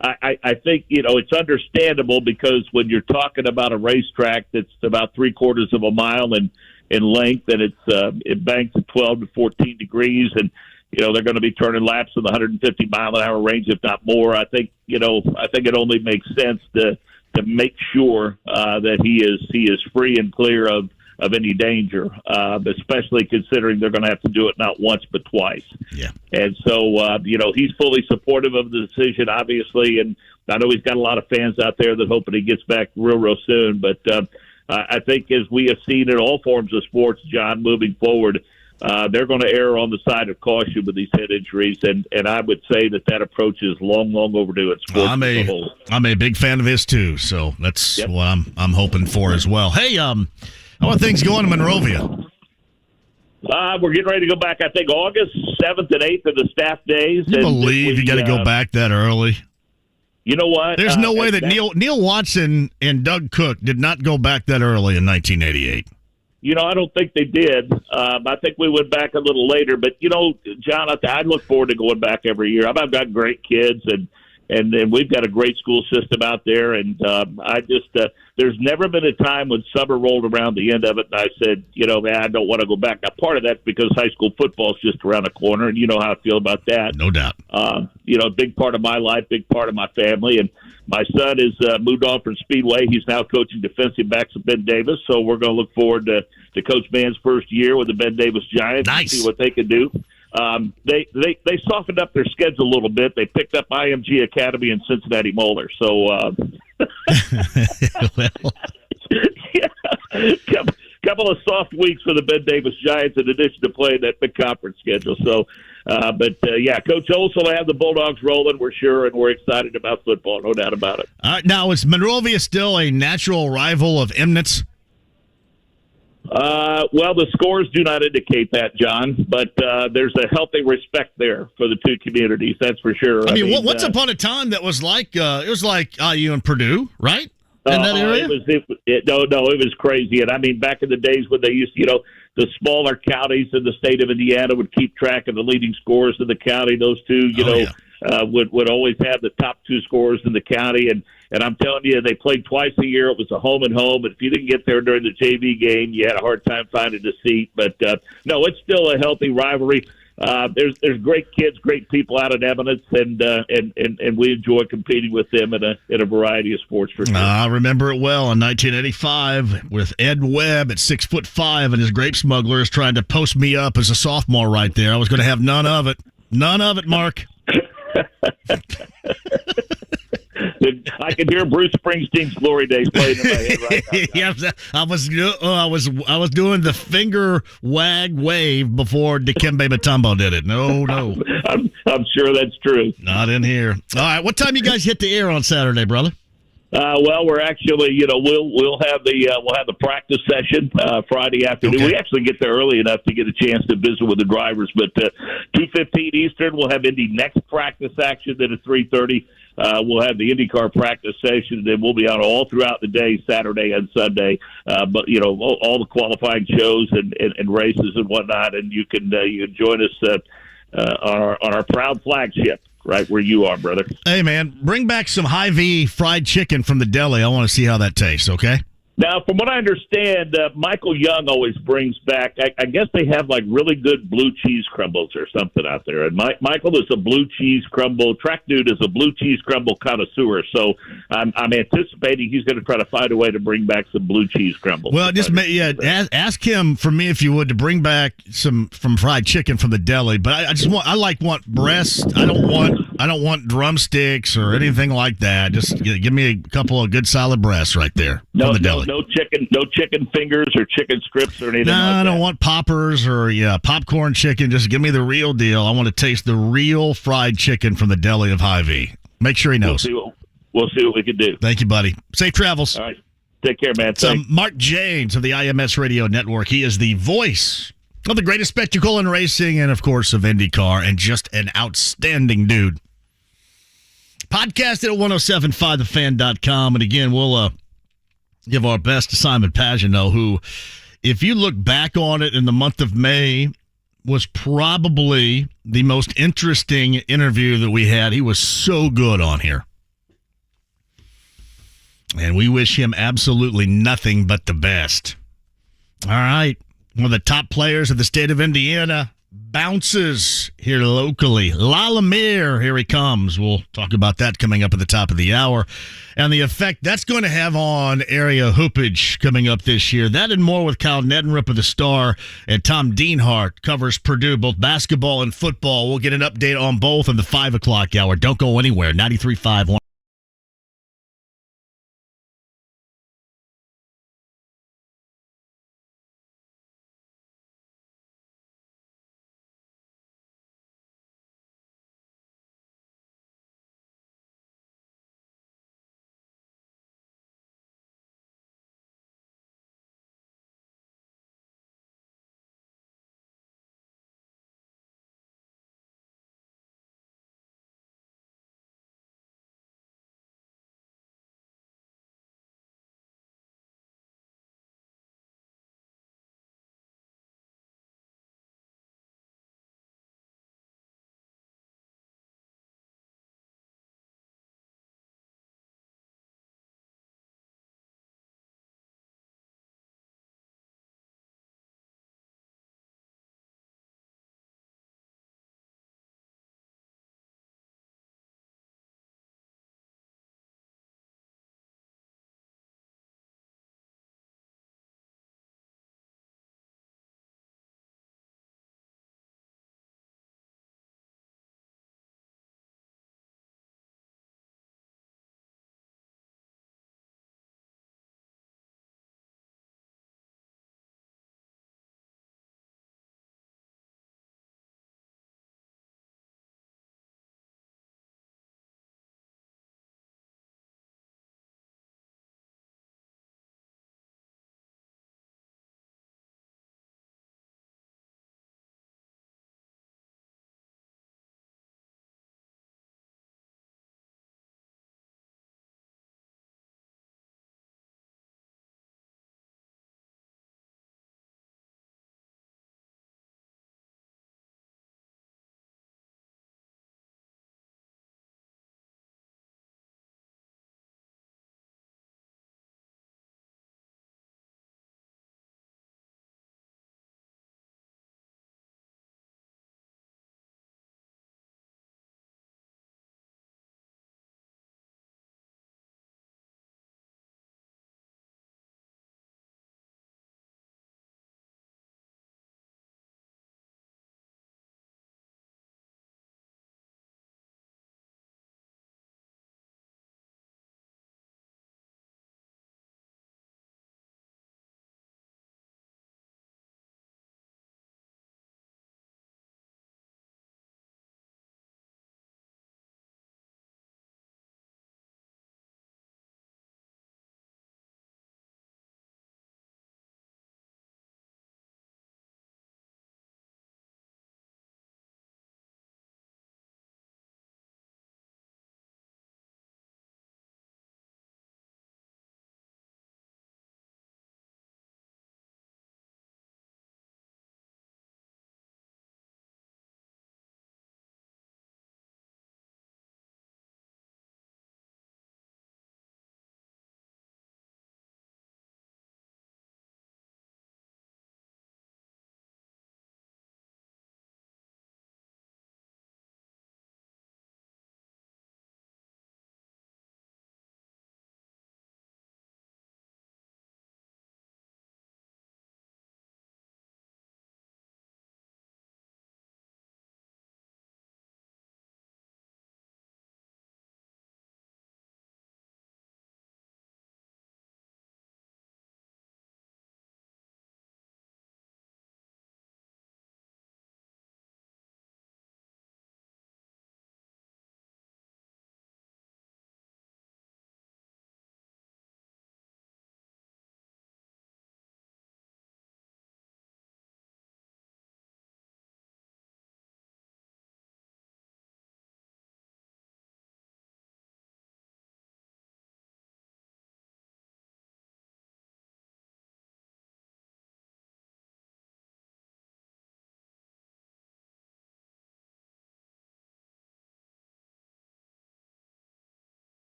I think, it's understandable, because when you're talking about a racetrack that's about 3/4 of a mile in length, and it banks at 12 to 14 degrees, and they're going to be turning laps in the 150 mile an hour range, if not more. I think it only makes sense to make sure that he is free and clear of any danger, especially considering they're going to have to do it not once but twice. Yeah. And so, he's fully supportive of the decision, obviously, and I know he's got a lot of fans out there that hoping he gets back real soon. But I think, as we have seen in all forms of sports, John, moving forward, they're going to err on the side of caution with these head injuries, and I would say that approach is long overdue at sports as a whole. I'm a big fan of his too, so that's what I'm hoping for as well. Hey, how are things going in Monrovia? We're getting ready to go back. I think August 7th and 8th are the staff days. You believe you got to go back that early? You know what? There's no way that Neil Watson and Doug Cook did not go back that early in 1988. I don't think they did. I think we went back a little later. But, John, I look forward to going back every year. I've got great kids, and we've got a great school system out there. And there's never been a time when summer rolled around the end of it and I said, man, I don't want to go back. Now, part of that's because high school football is just around the corner, and you know how I feel about that. No doubt. A big part of my life, big part of my family. And my son has moved on from Speedway. He's now coaching defensive backs at Ben Davis. So we're going to look forward to Coach Mann's first year with the Ben Davis Giants. Nice. And see what they can do. They softened up their schedule a little bit. They picked up IMG Academy and Cincinnati Moeller. So, couple of soft weeks for the Ben Davis Giants in addition to playing that big conference schedule. So, Coach Olson will have the Bulldogs rolling, we're sure, and we're excited about football, no doubt about it. Now, is Monrovia still a natural rival of Eminence? Well, the scores do not indicate that, John, but there's a healthy respect there for the two communities, that's for sure. I mean, once upon a time, that was like it was like IU and Purdue, right? In that area? It was crazy. And I mean, back in the days when they used, the smaller counties in the state of Indiana would keep track of the leading scorers in the county. Those two, would always have the top two scorers in the county. And I'm telling you, they played twice a year. It was a home and home. And if you didn't get there during the JV game, you had a hard time finding a seat. But no, it's still a healthy rivalry. There's great kids, great people out at Eminence, and we enjoy competing with them in a variety of sports for sure. I remember it well in 1985 with Ed Webb at 6'5" and his grape smugglers trying to post me up as a sophomore right there. I was going to have none of it. None of it, Mark. I can hear Bruce Springsteen's Glory Days playing in my head right now. Yeah, I was doing the finger wave before Dikembe Mutombo did it. No. I'm sure that's true. Not in here. All right, what time you guys hit the air on Saturday, brother? Well, we're actually, we'll have the practice session Friday afternoon. Okay. We actually get there early enough to get a chance to visit with the drivers. But 2:15 Eastern, we'll have Indy next practice action. Then at 3:30, We'll have the Indycar practice session, and we'll be out all throughout the day, Saturday and Sunday. But all the qualifying shows and races and whatnot, and you can join us on our proud flagship right where you are, brother. Hey, man, bring back some Hy-Vee fried chicken from the deli. I want to see how that tastes, okay? Now, from what I understand, Michael Young always brings back, I guess they have like really good blue cheese crumbles or something out there. And Michael is a blue cheese crumble, track dude is a blue cheese crumble connoisseur. So I'm anticipating he's going to try to find a way to bring back some blue chease crumbles. Well, ask him for me, if you would, to bring back some from fried chicken from the deli. But I want breast. I don't want drumsticks or anything like that. Just give me a couple of good solid breasts right there from the deli. No chicken fingers or chicken strips or anything like that. I don't want poppers or popcorn chicken. Just give me the real deal. I want to taste the real fried chicken from the deli of Hy-Vee. Make sure he knows. We'll see what we can do. Thank you, buddy. Safe travels. All right. Take care, man. So Mark Jaynes of the IMS Radio Network. He is the voice of the greatest spectacle in racing and, of course, of Indycar, and just an outstanding dude. Podcast at 1075thefan.com. And again, we'll give our best to Simon Pagenaud, who, if you look back on it in the month of May, was probably the most interesting interview that we had. He was so good on here. And we wish him absolutely nothing but the best. All right. One of the top players of the state of Indiana bounces here locally. Lalamere, here he comes. We'll talk about that coming up at the top of the hour and the effect that's going to have on area hoopage coming up this year. That and more with Kyle Neddenriep of the Star, and Tom Dienhart covers Purdue, both basketball and football. We'll get an update on both in the 5 o'clock hour. Don't go anywhere. 93.5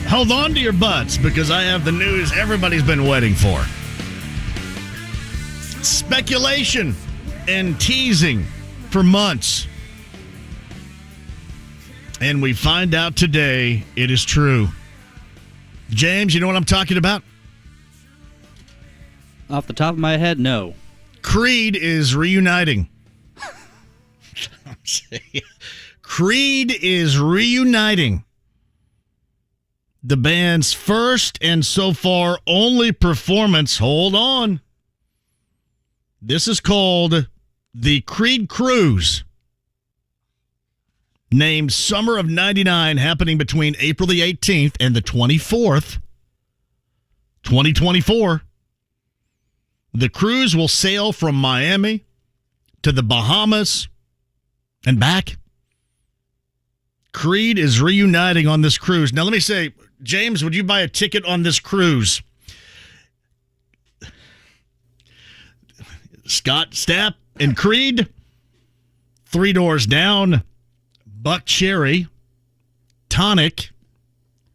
Hold on to your butts because I have the news everybody's been waiting for. Speculation and teasing for months. And we find out today it is true. James, you know what I'm talking about? Off the top of my head, no. Creed is reuniting. Creed is reuniting. The band's first and so far only performance. Hold on. This is called the Creed Cruise. Named Summer of 99, happening between April the 18th and the 24th, 2024. The cruise will sail from Miami to the Bahamas and back. Creed is reuniting on this cruise. Now, let me say, James, would you buy a ticket on this cruise? Scott Stapp and Creed, Three Doors Down, Buck Cherry, Tonic,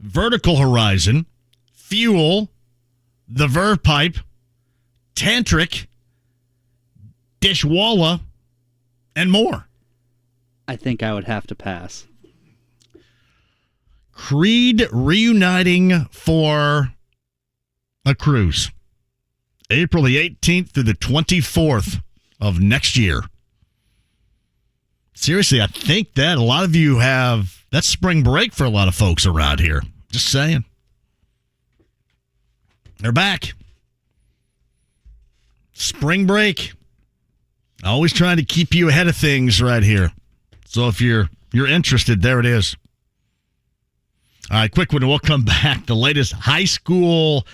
Vertical Horizon, Fuel, The Verve Pipe, Tantric, Dishwalla, and more. I think I would have to pass. Creed reuniting for a cruise. April the 18th through the 24th of next year. Seriously, I think that a lot of you have, that's spring break for a lot of folks around here. Just saying. They're back. Spring break. Always trying to keep you ahead of things right here. So if you're interested, there it is. All right, quick one. We'll come back. The latest high school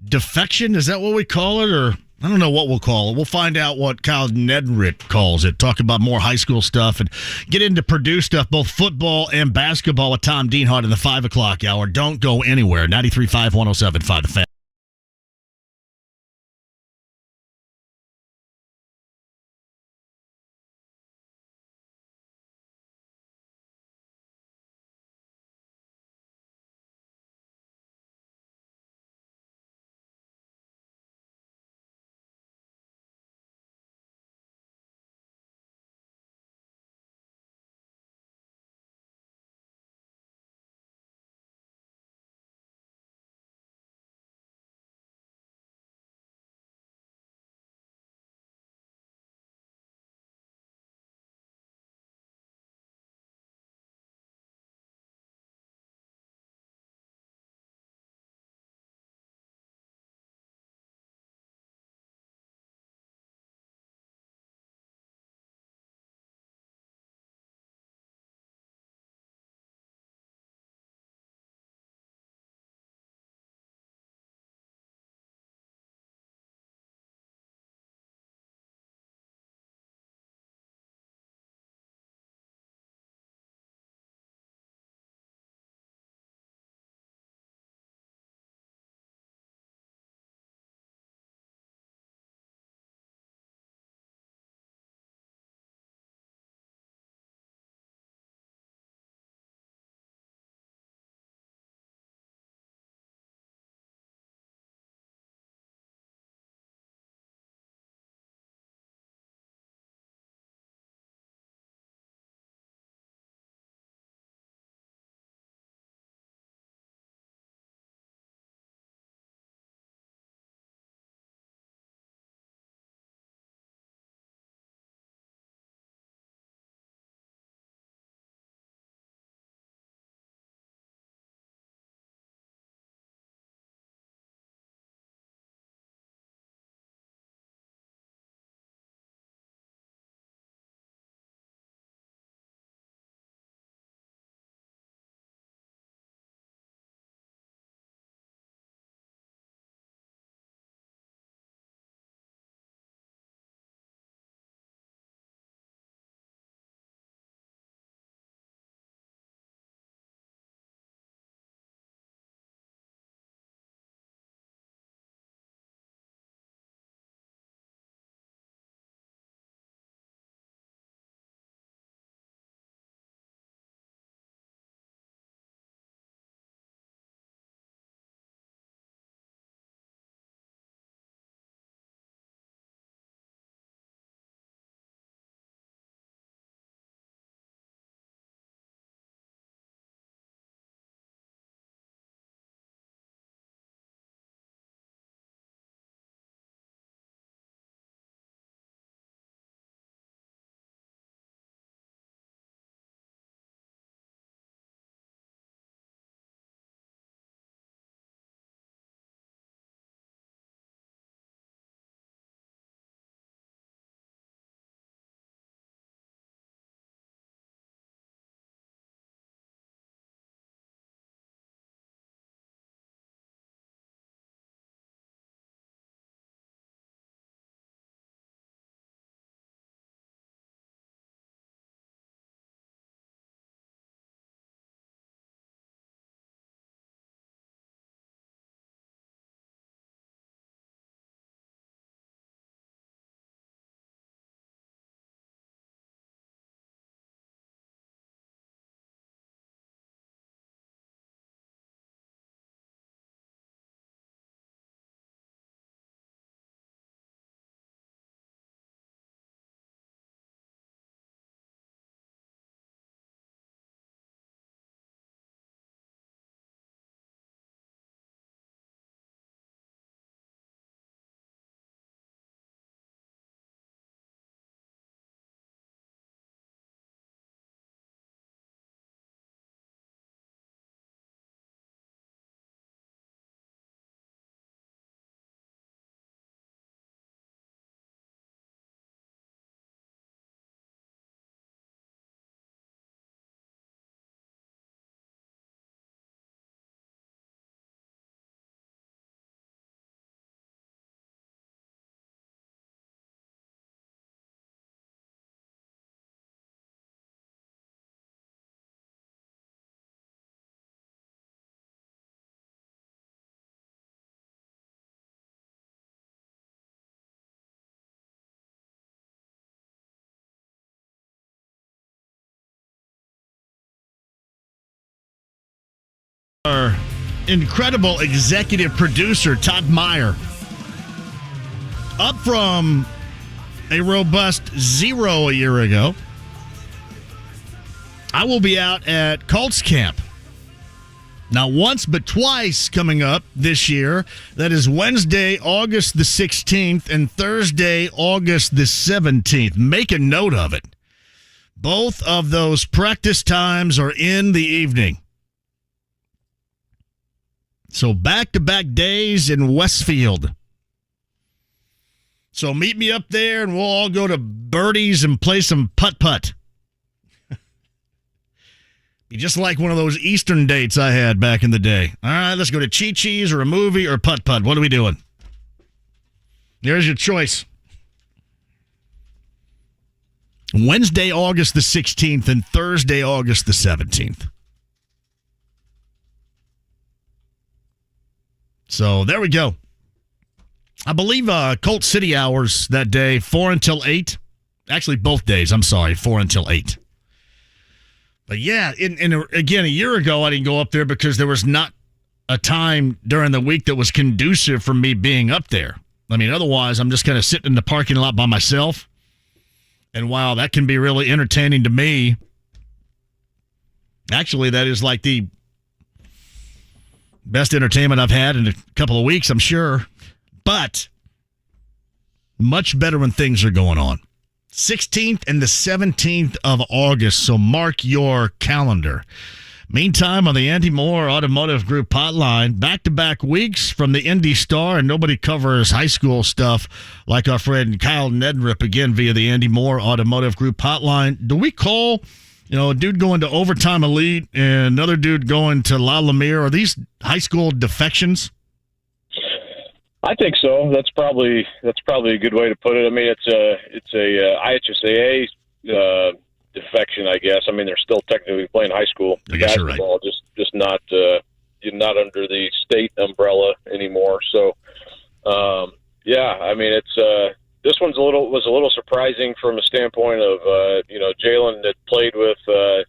defection, is that what we call it? Or I don't know what we'll call it. We'll find out what Kyle Neddenriep calls it. Talk about more high school stuff and get into Purdue stuff, both football and basketball with Tom Dienhart in the 5 o'clock hour. Don't go anywhere. 93.5, 107.5 The Fan. incredible executive producer, Todd Meyer. Up from a robust 0 a year ago, I will be out at Colts camp. Not once, but twice coming up this year. That is Wednesday, August the 16th, and Thursday, August the 17th. Make a note of it. Both of those practice times are in the evening. So back-to-back days in Westfield. So meet me up there, and we'll all go to Birdie's and play some putt-putt. Be just like one of those Eastern dates I had back in the day. All right, let's go to Chi-Chi's or a movie or putt-putt. What are we doing? There's your choice. Wednesday, August the 16th, and Thursday, August the 17th. So there we go. I believe Colt City hours that day, 4 until 8. Actually, both days, 4 until 8. But yeah, again, a year ago, I didn't go up there because there was not a time during the week that was conducive for me being up there. I mean, otherwise, I'm just kind of sitting in the parking lot by myself. And while that can be really entertaining to me, actually, that is like the best entertainment I've had in a couple of weeks, I'm sure. But much better when things are going on. 16th and the 17th of August, so mark your calendar. Meantime, on the Andy Moore Automotive Group hotline, back-to-back weeks from the Indy Star, and nobody covers high school stuff like our friend Kyle Neddenriep, again, via the Andy Moore Automotive Group hotline. Do we call, a dude going to Overtime Elite and another dude going to La Lumiere? Are these high school defections? I think so. That's probably a good way to put it. I mean, it's a IHSAA defection, I guess. I mean, they're still technically playing high school basketball, right. just not not under the state umbrella anymore. So, yeah, I mean, it's this one's was a little surprising from a standpoint of Jalen had played with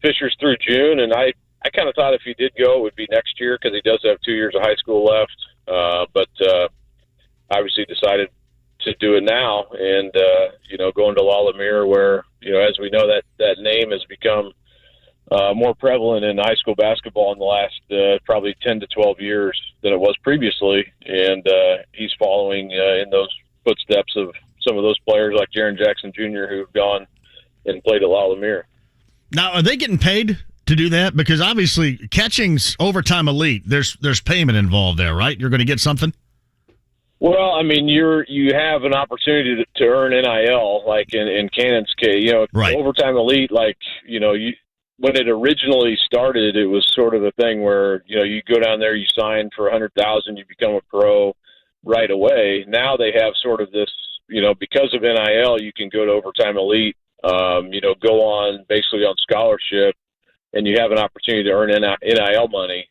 Fishers through June, and I kind of thought if he did go, it would be next year because he does have 2 years of high school left. But obviously decided to do it now, and going to La Lumiere, where as we know that name has become more prevalent in high school basketball in the last probably 10 to 12 years than it was previously, and he's following in those footsteps of some of those players like Jaren Jackson Jr. who've gone and played at La Lumiere. Now, are they getting paid to do that? Because obviously Catchings Overtime Elite, there's payment involved there, right? You're going to get something? Well, I mean, you have an opportunity to earn NIL, like in Kanon's case, right. Overtime Elite, like, when it originally started, it was sort of a thing where, you go down there, you sign for $100,000, you become a pro right away. Now they have sort of this, because of NIL, you can go to Overtime Elite, go on basically on scholarship, and you have an opportunity to earn NIL money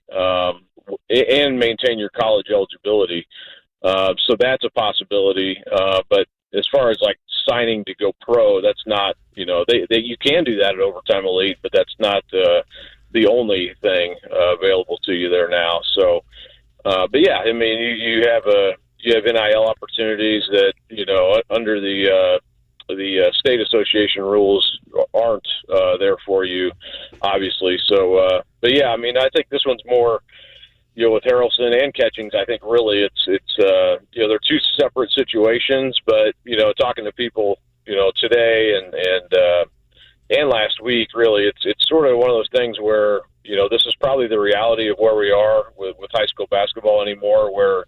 and maintain your college eligibility. So that's a possibility. But as far as like signing to go pro, that's not, you can do that at Overtime Elite, but that's not the only thing available to you there now. So, but yeah, I mean, you have NIL opportunities that, under the state association rules aren't there for you, obviously. So, but yeah, I mean, I think this one's more, with Harrelson and Catchings, I think really it's they're two separate situations. But talking to people, today and last week, really, it's sort of one of those things where this is probably the reality of where we are with high school basketball anymore. Where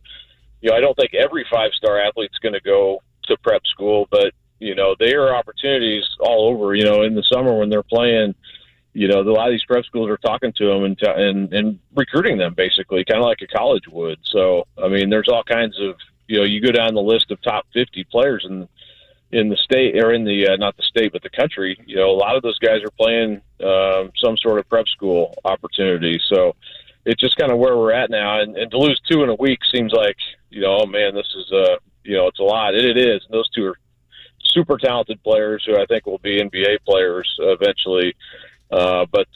I don't think every 5-star athlete's going to go to prep school, but there are opportunities all over. In the summer when they're playing, a lot of these prep schools are talking to them and recruiting them basically, kind of like a college would. So, I mean, there's all kinds of, you go down the list of top 50 players in the state, or in the not the state but the country. A lot of those guys are playing some sort of prep school opportunity. So it's just kind of where we're at now. And to lose 2 in a week seems like, oh man, this is it's a lot. It is. And those two are super talented players who I think will be NBA players eventually. But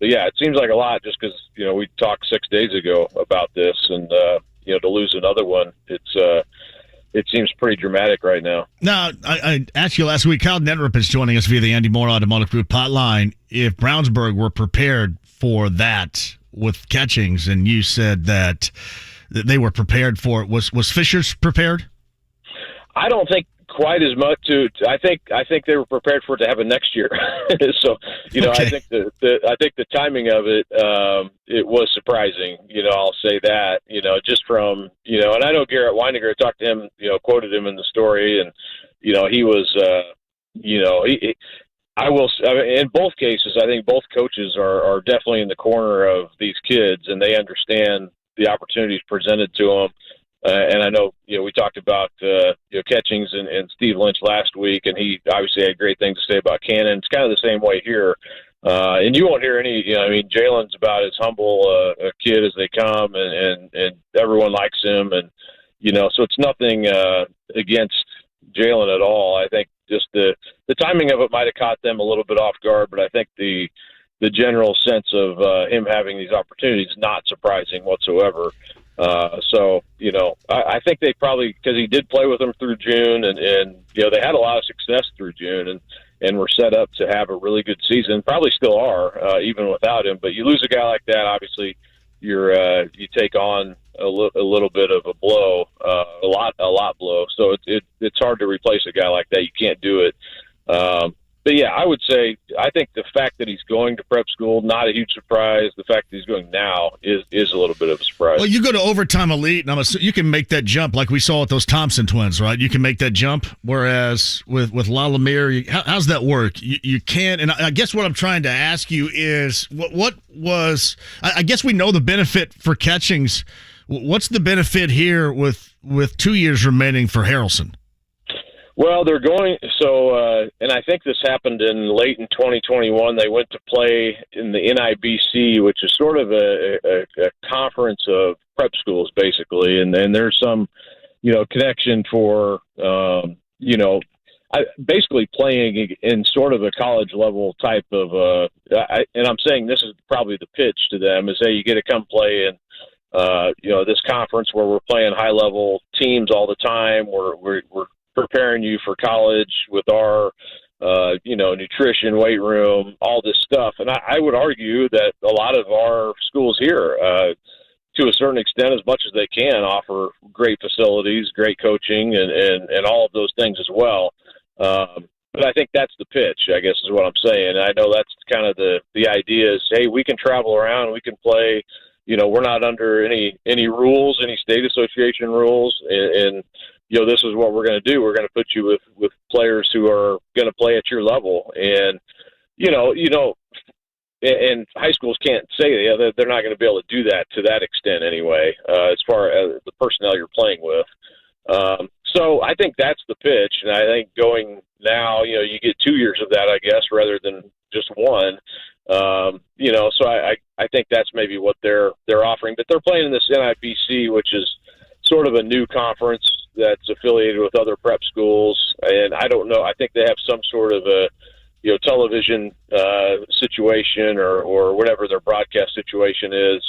yeah, it seems like a lot just because, we talked 6 days ago about this, and, to lose another one, it seems pretty dramatic right now. Now, I asked you last week, Kyle Neddenriep is joining us via the Andy Moore Automotive Group hotline, if Brownsburg were prepared for that with Catchings, and you said that they were prepared for it. Was Fisher's prepared? I don't think quite as much. I think they were prepared for it to happen next year. So, Okay. I think I think the timing of it, it was surprising. I'll say that. Just from and I know Garrett Weininger, I talked to him. Quoted him in the story, and he was, I will. In both cases, I think both coaches are definitely in the corner of these kids, and they understand the opportunities presented to them. And I know, we talked about, Catchings and Steve Lynch last week, and he obviously had great things to say about Kanon. It's kind of the same way here. And you won't hear any, Jalen's about as humble a kid as they come, and everyone likes him. And, so it's nothing against Jalen at all. I think just the timing of it might have caught them a little bit off guard, but I think the general sense of him having these opportunities is not surprising whatsoever. So, I think they probably, because he did play with them through June, and they had a lot of success through June, and were set up to have a really good season. Probably still are, even without him. But you lose a guy like that, obviously, you take on a little bit of a blow, a lot blow. So it's hard to replace a guy like that. You can't do it. But yeah, I would say I think the fact that he's going to prep school, not a huge surprise. The fact that he's going now is a little bit of a surprise. Well, you go to overtime elite, and you can make that jump like we saw with those Thompson twins, right? You can make that jump, whereas with Lalamere, how's that work? You can't. And I guess what I'm trying to ask you is what was – I guess we know the benefit for Catchings. What's the benefit here with 2 years remaining for Harrelson? Well, they're going so, and I think this happened late in 2021. They went to play in the NIBC, which is sort of a conference of prep schools, basically. And there's some, connection for, basically playing in sort of a college level type of. And I'm saying this is probably the pitch to them is, hey, you get to come play in, this conference where we're playing high level teams all the time. We're preparing you for college with our, nutrition, weight room, all this stuff. And I would argue that a lot of our schools here, to a certain extent, as much as they can, offer great facilities, great coaching, and all of those things as well. But I think that's the pitch, I guess, is what I'm saying. And I know that's kind of the idea is, hey, we can travel around, we can play. We're not under any rules, any state association rules, and this is what we're going to do. We're going to put you with players who are going to play at your level. And, and high schools can't say they're not going to be able to do that to that extent anyway, as far as the personnel you're playing with. So I think that's the pitch. And I think going now, you get 2 years of that, I guess, rather than just one. So I think that's maybe what they're offering. But they're playing in this NIBC, which is sort of a new conference that's affiliated with other prep schools, and I don't know. I think they have some sort of a television situation or whatever their broadcast situation is,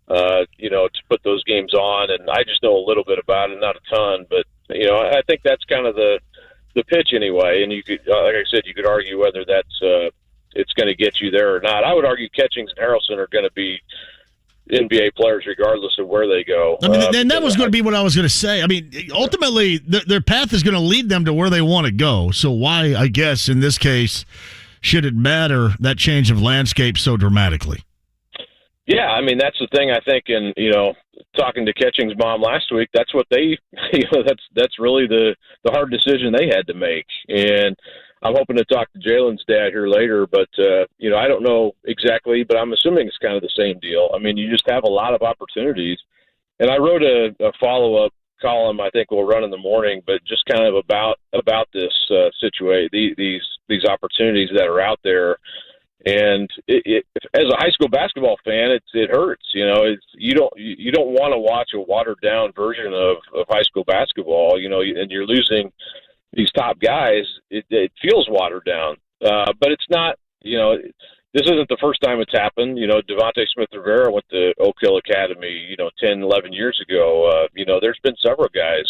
to put those games on. And I just know a little bit about it, not a ton, but I think that's kind of the pitch anyway. And you could, like I said, you could argue whether that's it's going to get you there or not. I would argue Catchings and Harrelson are going to be NBA players regardless of where they go. I mean, and that was going to be what I was going to say. I mean, ultimately, their path is going to lead them to where they want to go. So why, I guess, in this case, should it matter that change of landscape so dramatically? Yeah, I mean, that's the thing, I think, and, talking to Catchings' mom last week, that's what they, that's really the hard decision they had to make. And I'm hoping to talk to Jalen's dad here later, but, I don't know exactly, but I'm assuming it's kind of the same deal. I mean, you just have a lot of opportunities. And I wrote a follow-up column I think we'll run in the morning, but just kind of about this situation, these opportunities that are out there. And as a high school basketball fan, it hurts. You don't want to watch a watered down version of high school basketball. And you're losing these top guys. It feels watered down, but it's not. this isn't the first time it's happened. Devontae Smith-Rivera went to Oak Hill Academy, 10, 11 years ago. There's been several guys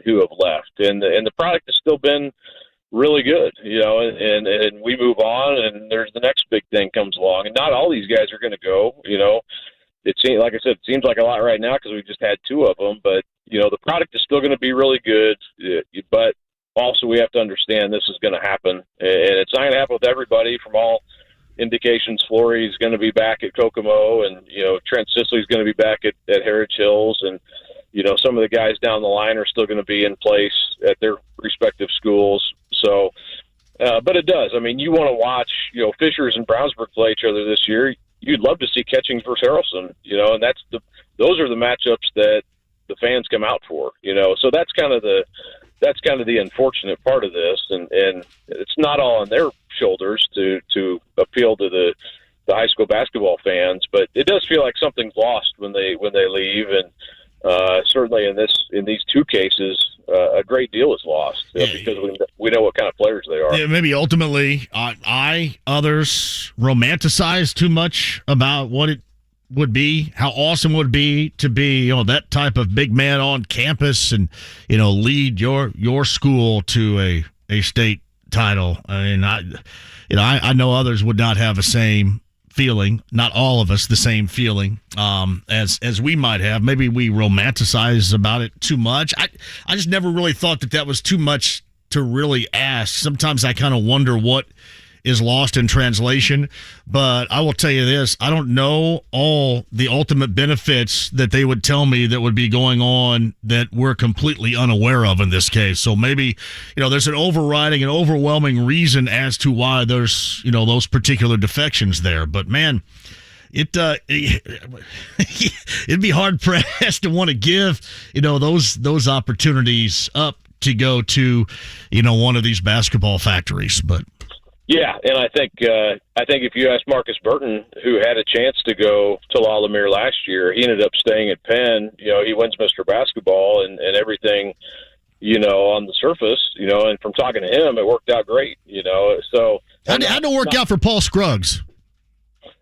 who have left, and the product has still been really good, and we move on, and there's the next big thing comes along, and not all these guys are going to go. It seems, like I said, it seems like a lot right now because we just had two of them, but the product is still going to be really good, but also we have to understand this is going to happen, and it's not going to happen with everybody. From all indications, Flory's going to be back at Kokomo, and Trent Sisley's going to be back at Heritage Hills, and some of the guys down the line are still going to be in place at their respective schools. So, but it does. I mean, you want to watch, Fishers and Brownsburg play each other this year. You'd love to see Catchings versus Harrelson, and those are the matchups that the fans come out for, So that's kind of the unfortunate part of this, and it's not all on their shoulders to appeal to the high school basketball fans, but it does feel like something's lost when they leave, and certainly in these two cases, a great deal is lost because we know what kind of players they are. Yeah, maybe ultimately, others romanticize too much about what it would be, how awesome it would be to be, that type of big man on campus and, lead your school to a state title. I mean, I know others would not have the same feeling, not all of us the same feeling as we might have. Maybe we romanticize about it too much. I just never really thought that was too much to really ask. Sometimes I kind of wonder what is lost in translation, but I will tell you this, I don't know all the ultimate benefits that they would tell me that would be going on that we're completely unaware of in this case. So maybe, there's an overriding and overwhelming reason as to why there's, those particular defections there. But man, it'd be hard pressed to want to give, those opportunities up to go to, one of these basketball factories. But yeah, and I think if you ask Marcus Burton, who had a chance to go to La-La-Mir last year, he ended up staying at Penn. He wins Mr. Basketball and everything, on the surface, and from talking to him, it worked out great, So how'd it work out for Paul Scruggs?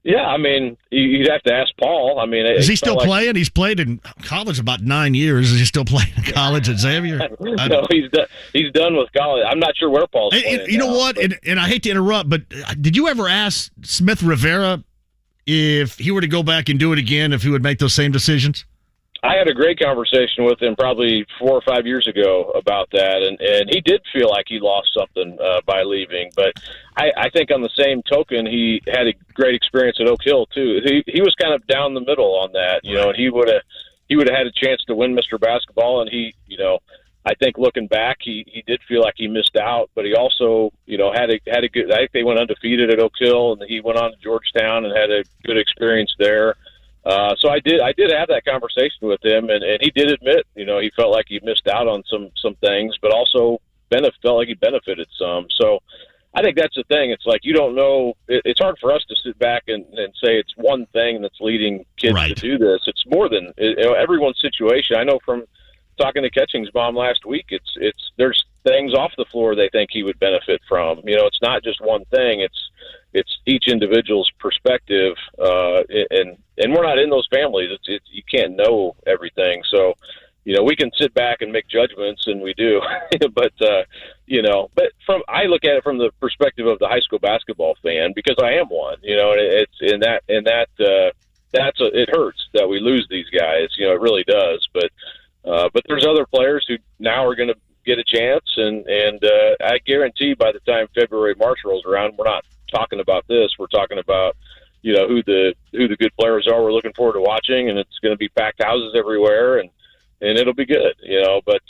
Yeah, I mean, you'd have to ask Paul. I mean, is he still playing? He's played in college about 9 years. Is he still playing in college at Xavier? No, he's done with college. I'm not sure where Paul's playing. You know what? And I hate to interrupt, but did you ever ask Smith Rivera if he were to go back and do it again, if he would make those same decisions? I had a great conversation with him probably 4 or 5 years ago about that, and he did feel like he lost something by leaving. But I think on the same token, he had a great experience at Oak Hill too. He was kind of down the middle on that, and he would have had a chance to win Mr. Basketball, and I think looking back, he did feel like he missed out, but he also had a good. I think they went undefeated at Oak Hill, and he went on to Georgetown and had a good experience there. So I did have that conversation with him, and he did admit, he felt like he missed out on some things, but also felt like he benefited some. So I think that's the thing. It's like you don't know. It's hard for us to sit back and say it's one thing that's leading kids to do this. It's more than everyone's situation. I know from talking to Catchings' mom last week, it's there's things off the floor they think he would benefit from. It's not just one thing. It's each individual's perspective, and we're not in those families. You can't know everything, so we can sit back and make judgments, and we do. but I look at it from the perspective of the high school basketball fan because I am one. It hurts that we lose these guys. It really does. But there's other players who now are going to get a chance, and I guarantee by the time February, March rolls around, we're not talking about this. We're talking about who the good players are. We're looking forward to watching, and it's going to be packed houses everywhere, and it'll be good. But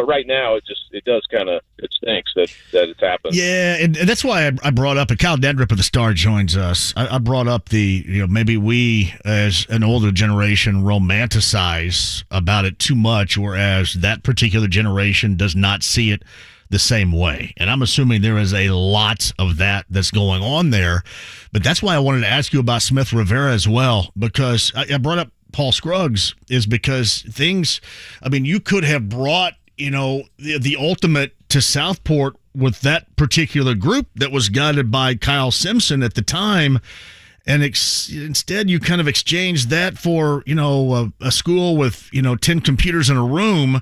right now it stinks that it's happened. Yeah, and that's why I brought up, and Kyle Neddenriep of the Star joins us. I brought up maybe we as an older generation romanticize about it too much, whereas that particular generation does not see it the same way. And I'm assuming there is a lot of that's going on there. But that's why I wanted to ask you about Smith Rivera as well, because I brought up Paul Scruggs is because you could have brought, the ultimate to Southport with that particular group that was guided by Kyle Simpson at the time. And instead, you kind of exchanged that for, a school with, 10 computers in a room.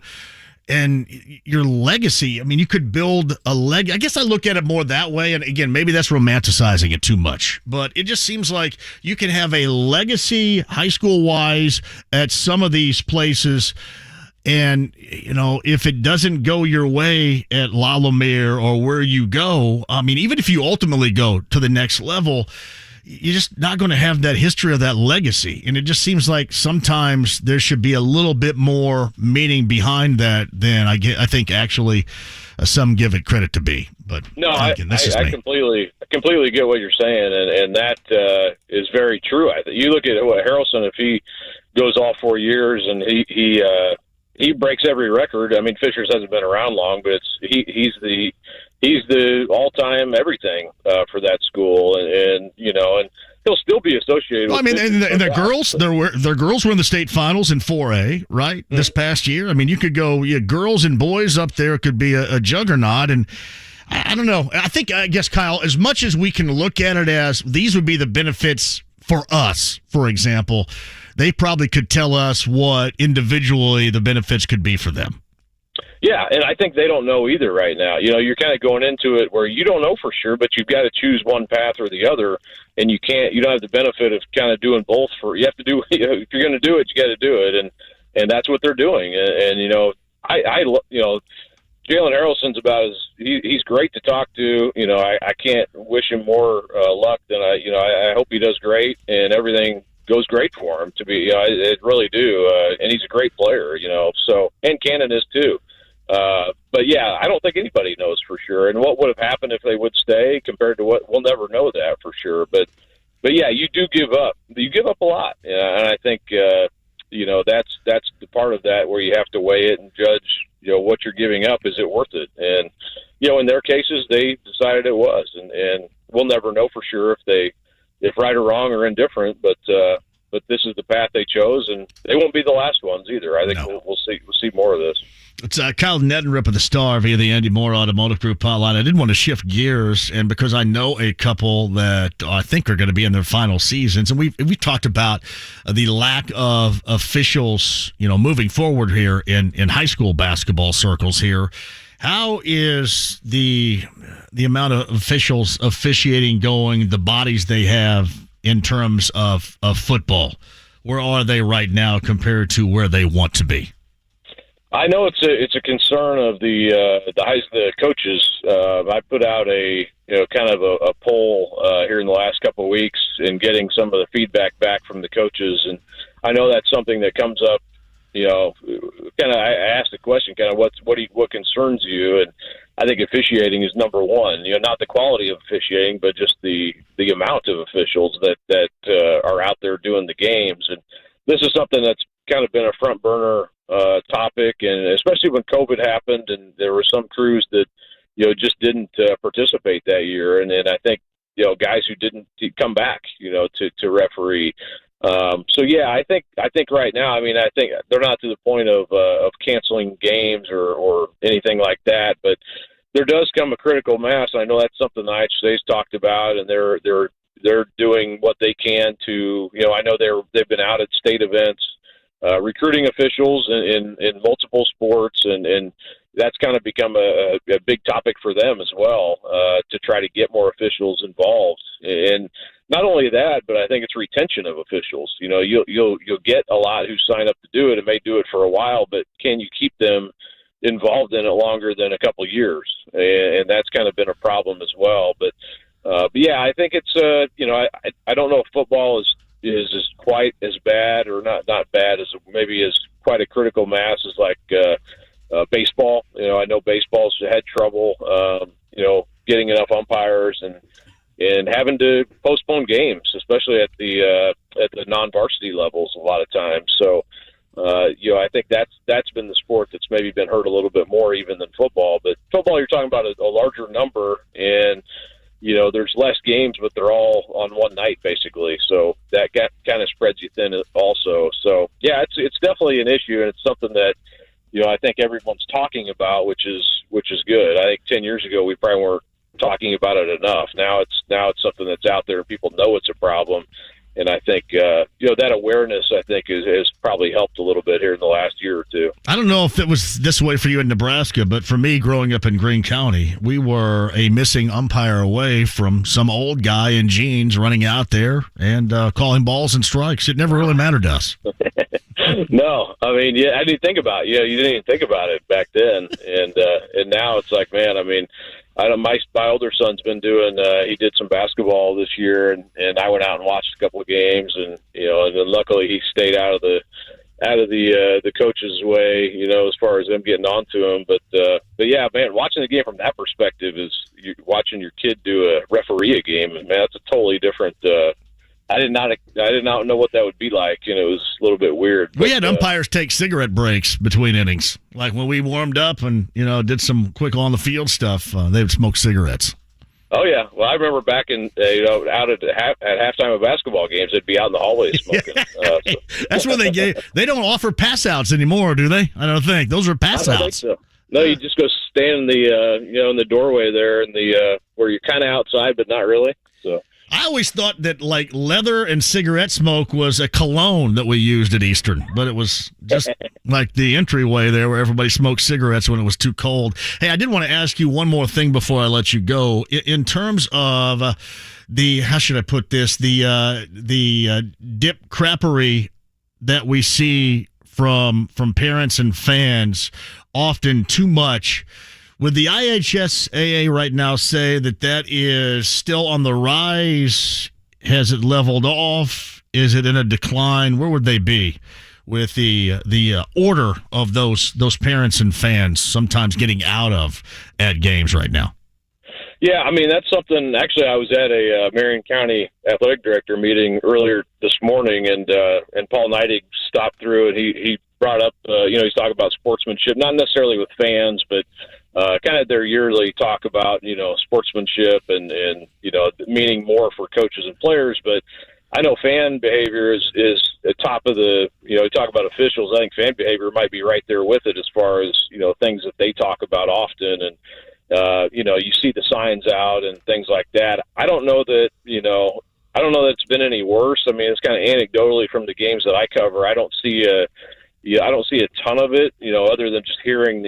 And your legacy, I mean, you could build a leg. I guess I look at it more that way. And again, maybe that's romanticizing it too much. But it just seems like you can have a legacy high school-wise at some of these places. And, if it doesn't go your way at La Lumiere or where you go, I mean, even if you ultimately go to the next level, you're just not going to have that history of that legacy. And it just seems like sometimes there should be a little bit more meaning behind that than I think actually some give it credit to be. But no, again, I completely get what you're saying, and that is very true. You look at Harrelson, if he goes all 4 years and he breaks every record. I mean, Fishers hasn't been around long, but he's the all-time everything for that school, and he'll still be associated. Well, with and the girls, their girls were in the state finals in 4A, right? Mm-hmm. This past year. I mean, you could go girls and boys up there could be a juggernaut, and I don't know. I guess Kyle, as much as we can look at it as these would be the benefits for us, for example, they probably could tell us what individually the benefits could be for them. Yeah, and I think they don't know either right now. You're kind of going into it where you don't know for sure, but you've got to choose one path or the other, and you don't have the benefit of kind of doing both. You have to do, if you're going to do it, you got to do it, and that's what they're doing. And Jalen Harrelson's he's great to talk to. I can't wish him more luck than I hope he does great and everything goes great for him. I really do, and he's a great player. So, and Kanon is too. But yeah, I don't think anybody knows for sure. And what would have happened if they would stay compared to what, we'll never know that for sure. But yeah, you do give up. You give up a lot, and I think that's the part of that where you have to weigh it and judge. What you're giving up, is it worth it? And in their cases, they decided it was, and we'll never know for sure if right or wrong or indifferent. But this is the path they chose, and they won't be the last ones either. I think we'll see more of this. It's Kyle Neddenriep of the Star via the Andy Moore Automotive Group hotline. I did want to shift gears, and because I know a couple that I think are going to be in their final seasons, and we've talked about the lack of officials, moving forward here in high school basketball circles here. How is the amount of officials officiating going, the bodies they have in terms of football? Where are they right now compared to where they want to be? I know it's a concern of the coaches. I put out a poll here in the last couple of weeks and getting some of the feedback back from the coaches, and I know that's something that comes up. I asked the question, what concerns you, and I think officiating is number one. Not the quality of officiating, but just the amount of officials that are out there doing the games, and this is something that's kind of been a front burner topic, and especially when COVID happened, and there were some crews that just didn't participate that year, and I think guys who didn't come back to referee. So yeah, I think right now, I think they're not to the point of canceling games or anything like that, but there does come a critical mass. I know that's something the IHSA's talked about, and they're doing what they can to I know they've been out at state events. Recruiting officials in multiple sports, and that's kind of become a big topic for them as well, to try to get more officials involved. And not only that, but I think it's retention of officials. You'll get a lot who sign up to do it and may do it for a while, but can you keep them involved in it longer than a couple of years? And that's kind of been a problem as well. But yeah, I think it's I don't know if football is quite as bad, or not bad, as maybe as quite a critical mass as like baseball. I know baseball's had trouble getting enough umpires and having to postpone games, especially at the non-varsity levels a lot of times. So I think that's been the sport that's maybe been hurt a little bit more even than football. But football, you're talking about a larger number, and there's less games, but they're all on one night basically. So that kind of spreads you thin also. So yeah, it's definitely an issue, and it's something that, I think everyone's talking about, which is good. I think 10 years ago we probably weren't talking about it enough. Now it's something that's out there. People know it's a problem. And I think, that awareness, I think, has probably helped a little bit here in the last year or two. I don't know if it was this way for you in Nebraska, but for me, growing up in Greene County, we were a missing umpire away from some old guy in jeans running out there and calling balls and strikes. It never really mattered to us. No, I mean, I didn't think about it. You didn't even think about it back then. And now it's like, man, I mean, my older son's been doing. He did some basketball this year, and I went out and watched a couple of games, and and then luckily he stayed out of the coach's way, as far as them getting onto him. But yeah, man, watching the game from that perspective is watching your kid do a referee a game, and man, that's a totally different. I did not know what that would be like, and it was a little bit weird. We had umpires take cigarette breaks between innings. Like when we warmed up and, did some quick on-the-field stuff, they would smoke cigarettes. Oh, yeah. Well, I remember back in, out at halftime of basketball games, they'd be out in the hallways smoking. That's when they don't offer pass-outs anymore, do they? I don't think. Those are pass-outs. I don't think so. No, you just go stand in the, in the doorway there in the where you're kind of outside, but not really. So. I always thought that like leather and cigarette smoke was a cologne that we used at Eastern, but it was just like the entryway there where everybody smoked cigarettes when it was too cold. Hey, I did want to ask you one more thing before I let you go. In terms of how should I put this, the dip crappery that we see from parents and fans, often too much. Would the IHSAA right now say that is still on the rise? Has it leveled off? Is it in a decline? Where would they be with the order of those parents and fans sometimes getting out of at games right now? Yeah, I mean, that's something. Actually, I was at a Marion County athletic director meeting earlier this morning, and Paul Neidig stopped through, and he brought up, he's talking about sportsmanship, not necessarily with fans, but kind of their yearly talk about, sportsmanship and meaning more for coaches and players. But I know fan behavior is at top of the, talk about officials. I think fan behavior might be right there with it as far as, things that they talk about often. And, you see the signs out and things like that. I don't know that it's been any worse. I mean, it's kind of anecdotally from the games that I cover. I don't see a ton of it, other than just hearing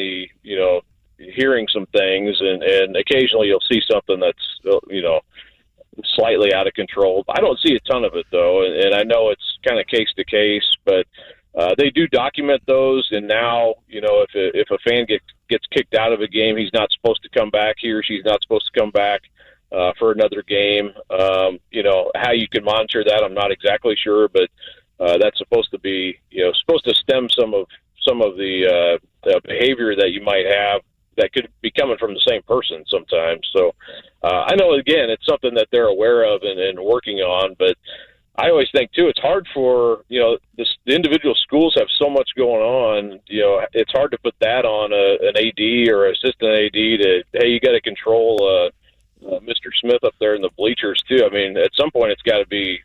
some things, and occasionally you'll see something that's, slightly out of control. I don't see a ton of it though. And I know it's kind of case to case, but, they do document those. And now, if a fan gets kicked out of a game, he's not supposed to come back. He or she's not supposed to come back, for another game. How you can monitor that, I'm not exactly sure, but, that's supposed to be, supposed to stem some of the behavior that you might have that could be coming from the same person sometimes. So I know, again, it's something that they're aware of and working on, but I always think, too, it's hard for, the individual schools have so much going on, it's hard to put that on an AD or assistant AD to, hey, you got to control Mr. Smith up there in the bleachers, too. I mean, at some point it's got to be,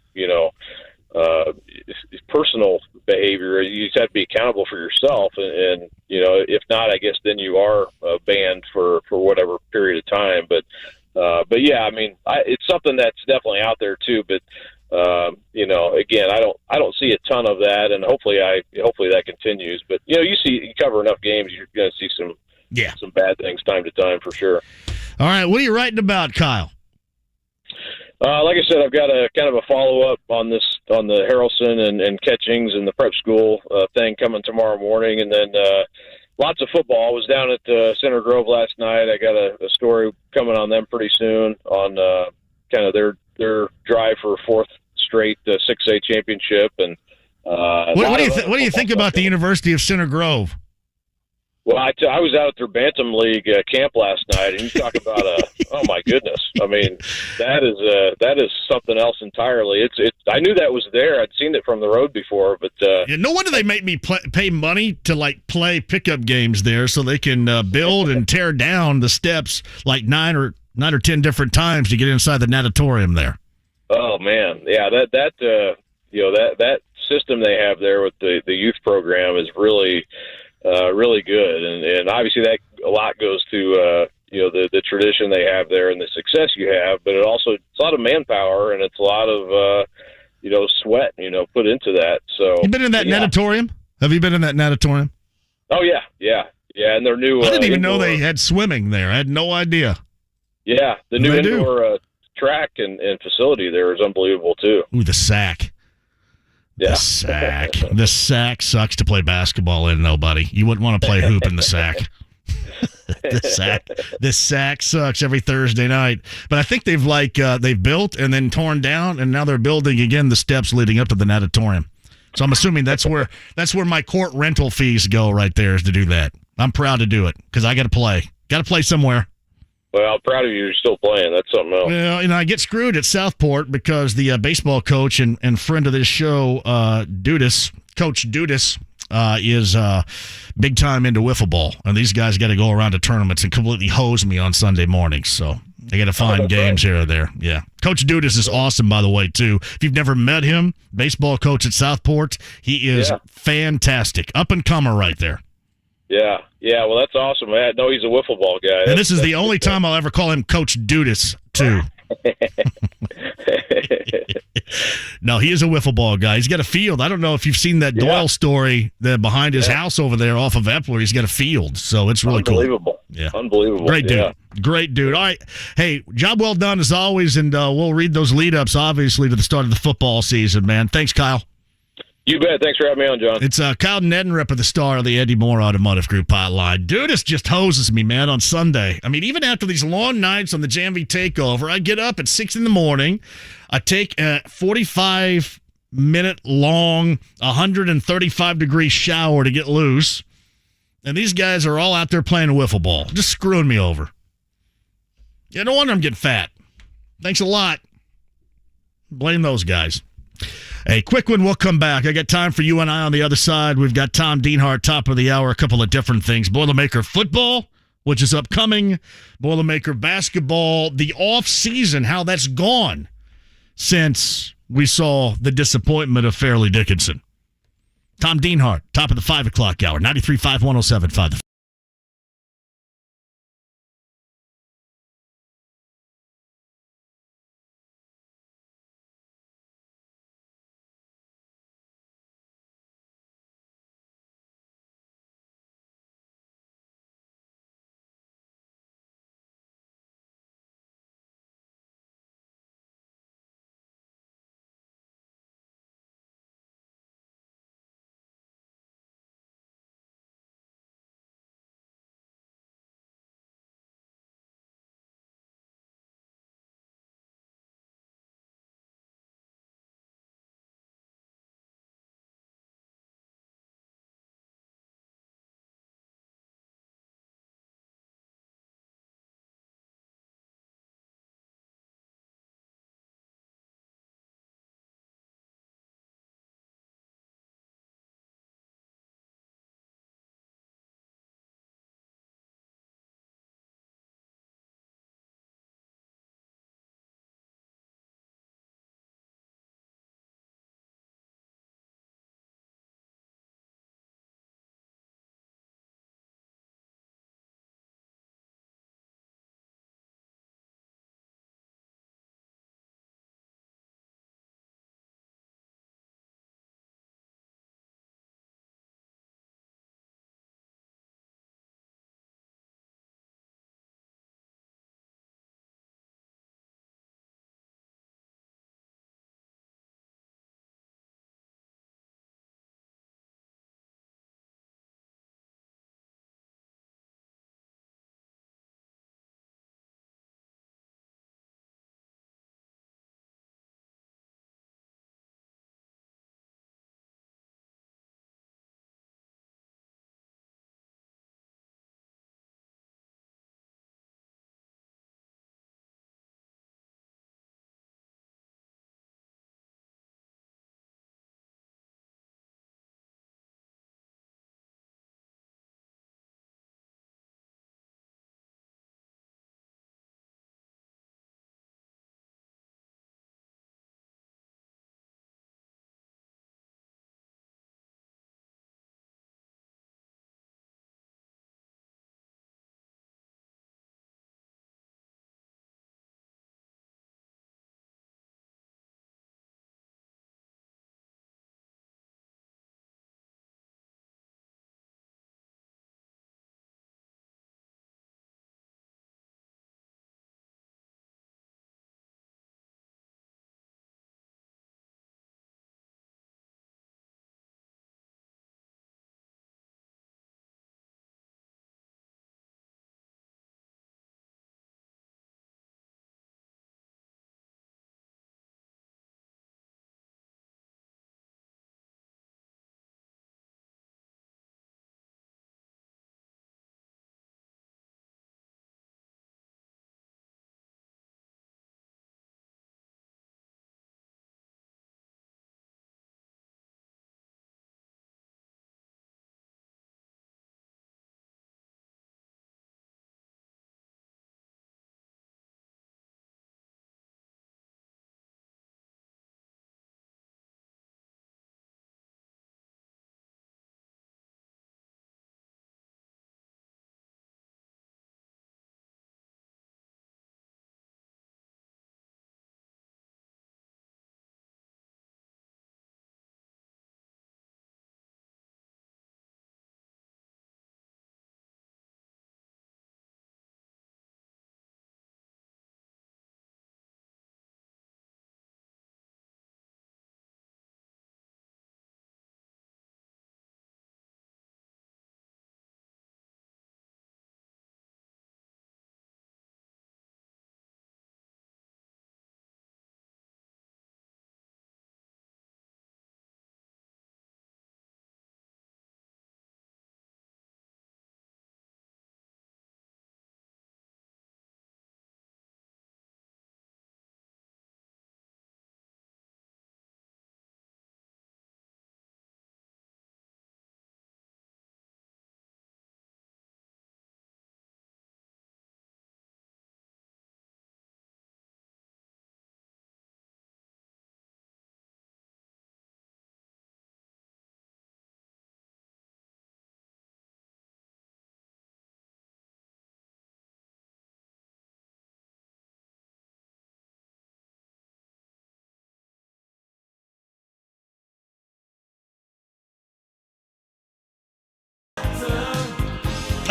personal behavior. You just have to be accountable for yourself, and if not, I guess then you are banned for whatever period of time. But yeah, I mean, it's something that's definitely out there too. But again, I don't see a ton of that, and hopefully that continues. But you cover enough games, you're going to see some bad things time to time for sure. All right, what are you writing about, Kyle? Like I said, I've got a kind of a follow-up on the Harrelson and Catchings and the prep school thing coming tomorrow morning. And then lots of football. I was down at Center Grove last night. I got a story coming on them pretty soon on kind of their drive for a fourth straight 6A championship. And what do you think about the University of Center Grove? Well, I was out at their Bantam League camp last night, and you talk about oh my goodness! I mean, that is something else entirely. I knew that was there. I'd seen it from the road before, but no wonder they make me pay money to play pickup games there, so they can build and tear down the steps like 9 or 10 different times to get inside the natatorium there. Oh man, yeah, that system they have there with the youth program is really. really good. And obviously that a lot goes to, the tradition they have there and the success you have, but it's a lot of manpower and it's a lot of, sweat, put into that. So you've been in that natatorium? Have you been in that natatorium? Oh yeah. And their new, I didn't even know indoor, they had swimming there. I had no idea. Yeah. The new indoor track and facility there is unbelievable too. Ooh, the sack. Yeah. The sack. The sack sucks to play basketball in, though, buddy. You wouldn't want to play hoop in the sack. The sack sucks every Thursday night. But I think they've built and then torn down, and now they're building again the steps leading up to the natatorium. So I'm assuming that's where my court rental fees go right there, is to do that. I'm proud to do it because I got to play. Got to play somewhere. Well, I'm proud of you. You're still playing. That's something else. Well, I get screwed at Southport because the baseball coach and friend of this show, Coach Dudas, is big time into wiffle ball. And these guys got to go around to tournaments and completely hose me on Sunday mornings. So they got to find games here or there. Yeah. Coach Dudas is awesome, by the way, too. If you've never met him, baseball coach at Southport, he is fantastic. Up and comer right there. Yeah, well, that's awesome. I know he's a wiffle ball guy. And this is the only time I'll ever call him Coach Dudas, too. No, he is a wiffle ball guy. He's got a field. I don't know if you've seen that Doyle story behind his house over there off of Epler. He's got a field, so it's really unbelievable. Cool. Yeah, unbelievable. Great dude. Great dude. All right. Hey, job well done as always, and we'll read those lead-ups, obviously, to the start of the football season, man. Thanks, Kyle. You bet. Thanks for having me on, John. It's Kyle Neddenriep of the Star of the Eddie Moore Automotive Group hotline. Dude, this just hoses me, man, on Sunday. I mean, even after these long nights on the JMV Takeover, I get up at 6 in the morning. I take a 45-minute long, 135-degree shower to get loose. And these guys are all out there playing wiffle ball, just screwing me over. Yeah, no wonder I'm getting fat. Thanks a lot. Blame those guys. Hey, quick one, we'll come back. I got time for you and I on the other side. We've got Tom Dienhart, top of the hour, a couple of different things. Boilermaker football, which is upcoming. Boilermaker basketball, the off-season, how that's gone since we saw the disappointment of Fairleigh Dickinson. Tom Dienhart, top of the 5 o'clock hour, 93.5, 107.5.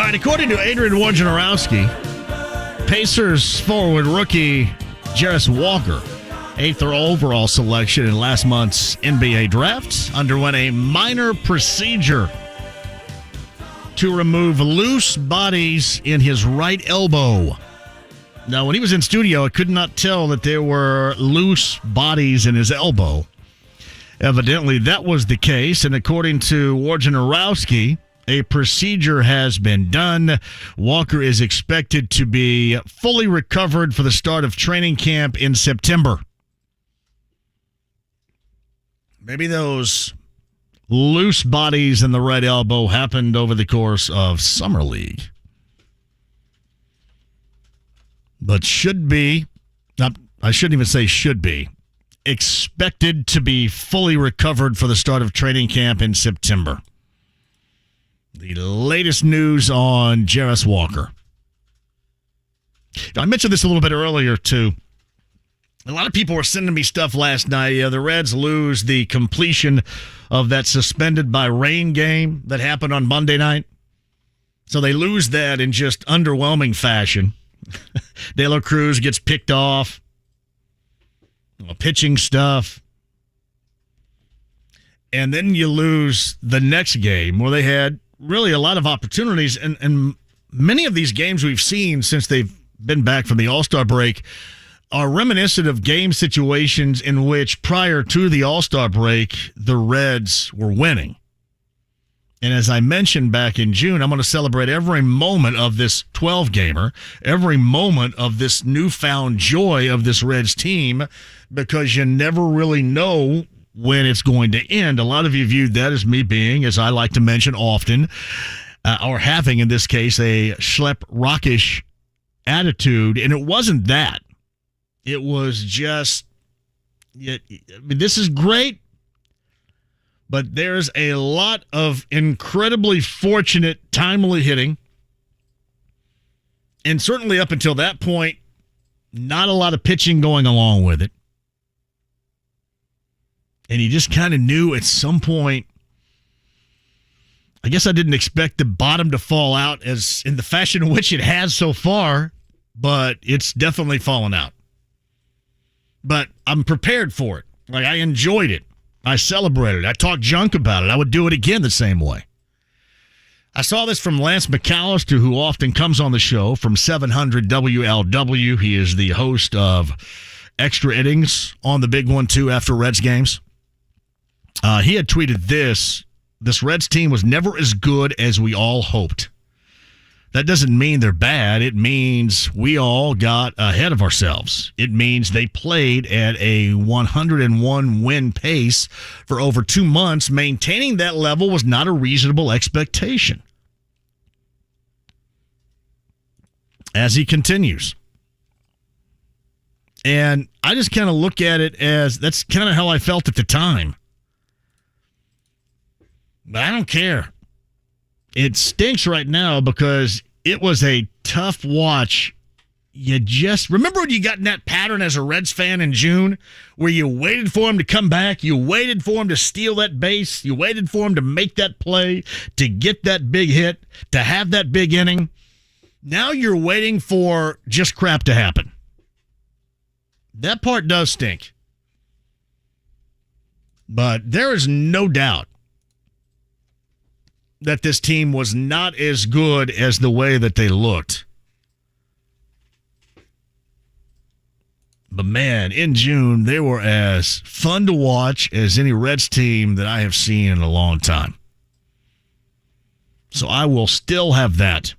All right, according to Adrian Wojnarowski, Pacers forward rookie Jarace Walker, 8th overall selection in last month's NBA draft, underwent a minor procedure to remove loose bodies in his right elbow. Now, when he was in studio, I could not tell that there were loose bodies in his elbow. Evidently, that was the case, and according to Wojnarowski, a procedure has been done. Walker is expected to be fully recovered for the start of training camp in September. Maybe those loose bodies in the right elbow happened over the course of Summer League. But should be, I shouldn't even say should be, expected to be fully recovered for the start of training camp in September. The latest news on Jarace Walker. I mentioned this a little bit earlier, too. A lot of people were sending me stuff last night. The Reds lose the completion of that suspended by rain game that happened on Monday night. So they lose that in just underwhelming fashion. De La Cruz gets picked off. Pitching stuff. And then you lose the next game where they had really a lot of opportunities. And many of these games we've seen since they've been back from the All-Star break are reminiscent of game situations in which prior to the All-Star break, the Reds were winning. And as I mentioned back in June, I'm going to celebrate every moment of this 12-gamer, every moment of this newfound joy of this Reds team, because you never really know when it's going to end. A lot of you viewed that as me being, as I like to mention often, or having, in this case, a schlep-rockish attitude, and it wasn't that. It was just, this is great, but there's a lot of incredibly fortunate, timely hitting. And certainly up until that point, not a lot of pitching going along with it. And you just kind of knew at some point, I guess I didn't expect the bottom to fall out as in the fashion in which it has so far, but it's definitely fallen out. But I'm prepared for it. Like, I enjoyed it. I celebrated it. I talked junk about it. I would do it again the same way. I saw this from Lance McAllister, who often comes on the show from 700 WLW. He is the host of Extra Innings on the Big One, too, after Reds games. He had tweeted this Reds team was never as good as we all hoped. That doesn't mean they're bad. It means we all got ahead of ourselves. It means they played at a 101 win pace for over 2 months. Maintaining that level was not a reasonable expectation. As he continues. And I just kind of look at it as that's kind of how I felt at the time. But I don't care. It stinks right now because it was a tough watch. You just remember when you got in that pattern as a Reds fan in June where you waited for him to come back, you waited for him to steal that base, you waited for him to make that play, to get that big hit, to have that big inning. Now you're waiting for just crap to happen. That part does stink. But there is no doubt that this team was not as good as the way that they looked. But man, in June, they were as fun to watch as any Reds team that I have seen in a long time. So I will still have that.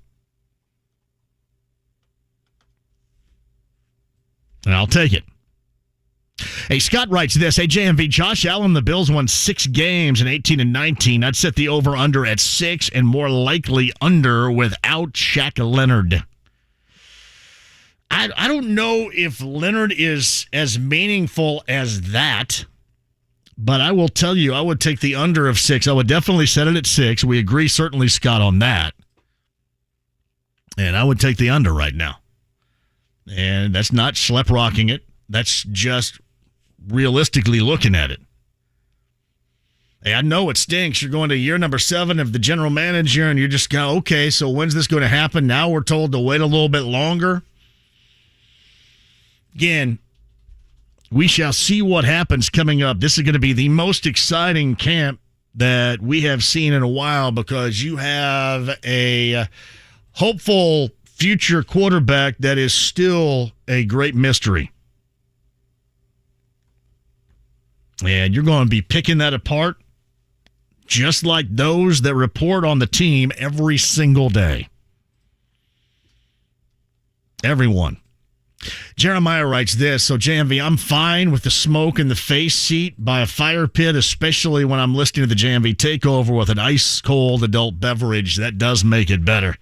And I'll take it. Hey, Scott writes this. Hey, JMV, Josh Allen, the Bills won 6 games in 18 and 19. I'd set the over-under at 6 and more likely under without Shaq Leonard. I don't know if Leonard is as meaningful as that, but I will tell you, I would take the under of 6. I would definitely set it at 6. We agree, certainly, Scott, on that. And I would take the under right now. And that's not schlep rocking it. That's just realistically looking at it. Hey, I know it stinks. You're going to year number 7 of the general manager, and you're just going, okay, so when's this going to happen? Now we're told to wait a little bit longer. Again, we shall see what happens coming up. This is going to be the most exciting camp that we have seen in a while because you have a hopeful future quarterback that is still a great mystery. And you're going to be picking that apart just like those that report on the team every single day. Everyone. Jeremiah writes this, so JMV, I'm fine with the smoke in the face seat by a fire pit, especially when I'm listening to the JMV takeover with an ice-cold adult beverage. That does make it better.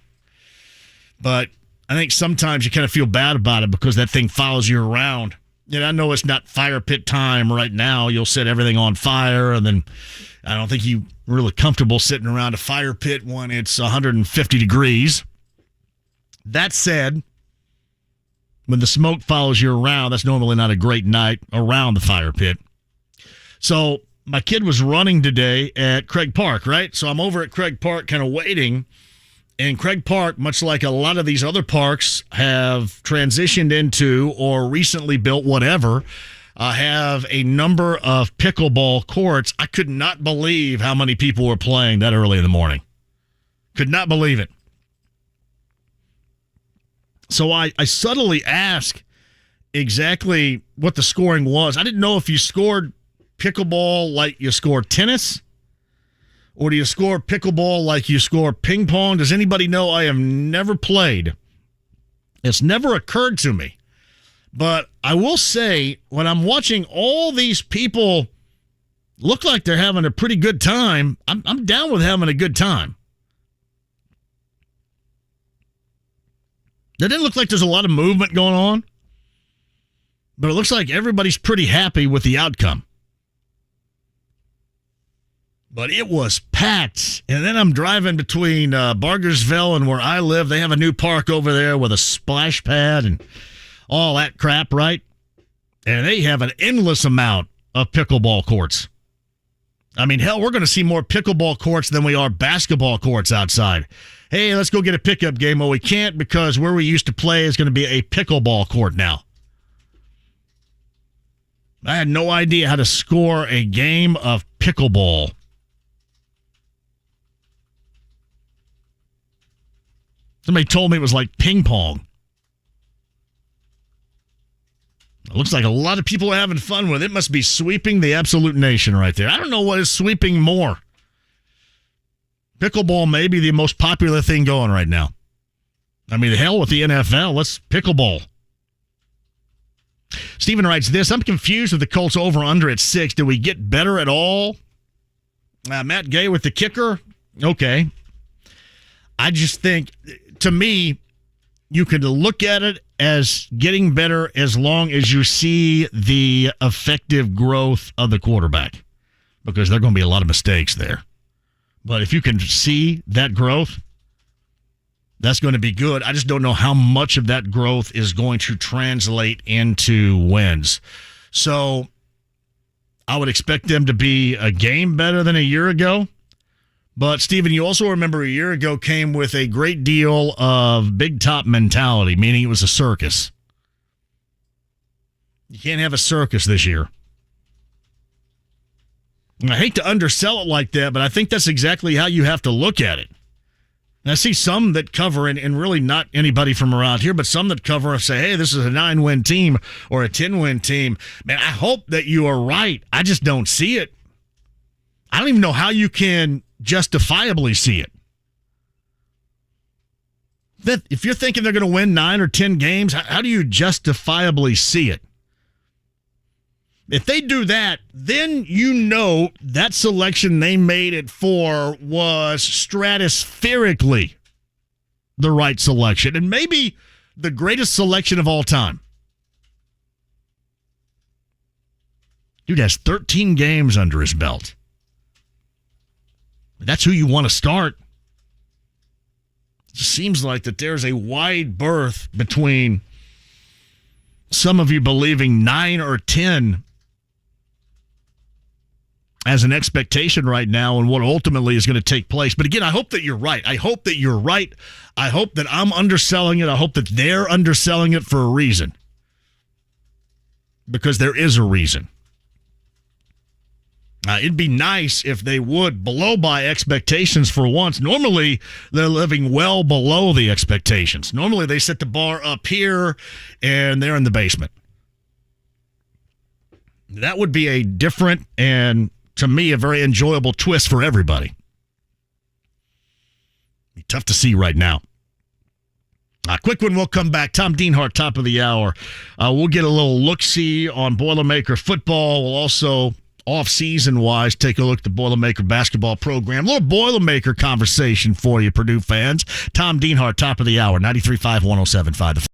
But I think sometimes you kind of feel bad about it because that thing follows you around. And I know it's not fire pit time right now. You'll set everything on fire, and then I don't think you're really comfortable sitting around a fire pit when it's 150 degrees. That said, when the smoke follows you around, that's normally not a great night around the fire pit. So my kid was running today at Craig Park, right? So I'm over at Craig Park kind of waiting. And Craig Park, much like a lot of these other parks have transitioned into or recently built whatever, have a number of pickleball courts. I could not believe how many people were playing that early in the morning. Could not believe it. So I subtly asked exactly what the scoring was. I didn't know if you scored pickleball like you scored tennis, or do you score pickleball like you score ping pong? Does anybody know? I have never played. It's never occurred to me. But I will say, when I'm watching all these people look like they're having a pretty good time, I'm down with having a good time. It didn't look like there's a lot of movement going on, but it looks like everybody's pretty happy with the outcome. But it was packed. And then I'm driving between Bargersville and where I live. They have a new park over there with a splash pad and all that crap, right? And they have an endless amount of pickleball courts. I mean, hell, we're going to see more pickleball courts than we are basketball courts outside. Hey, let's go get a pickup game. Well, we can't because where we used to play is going to be a pickleball court now. I had no idea how to score a game of pickleball. Somebody told me it was like ping pong. It looks like a lot of people are having fun with it. It must be sweeping the absolute nation right there. I don't know what is sweeping more. Pickleball may be the most popular thing going right now. I mean, the hell with the NFL. Let's pickleball. Steven writes this. I'm confused with the Colts over-under at 6. Do we get better at all? Matt Gay with the kicker. Okay. I just think, to me, you could look at it as getting better as long as you see the effective growth of the quarterback, because there are going to be a lot of mistakes there. But if you can see that growth, that's going to be good. I just don't know how much of that growth is going to translate into wins. So I would expect them to be a game better than a year ago. But, Stephen, you also remember a year ago came with a great deal of big top mentality, meaning it was a circus. You can't have a circus this year. And I hate to undersell it like that, but I think that's exactly how you have to look at it. And I see some that cover, and really not anybody from around here, but some that cover and say, hey, this is a 9-win team or a 10-win team. Man, I hope that you are right. I just don't see it. I don't even know how you can justifiably see it. That if you're thinking they're going to win 9 or 10 games, how do you justifiably see it? If they do that, then you know that selection they made it for was stratospherically the right selection, and maybe the greatest selection of all time. Dude has 13 games under his belt. That's who you want to start. It seems like that there's a wide berth between some of you believing 9 or 10 as an expectation right now and what ultimately is going to take place. But again, I hope that you're right. I hope that you're right. I hope that I'm underselling it. I hope that they're underselling it for a reason. Because there is a reason. It'd be nice if they would blow by expectations for once. Normally, they're living well below the expectations. Normally, they set the bar up here, and they're in the basement. That would be a different and, to me, a very enjoyable twist for everybody. Be tough to see right now. Quick one, we'll come back. Tom Dienhart, top of the hour. We'll get a little look-see on Boilermaker football. We'll also, off-season-wise, take a look at the Boilermaker basketball program. A little Boilermaker conversation for you, Purdue fans. Tom Dienhart, top of the hour, 93.5, 107.5.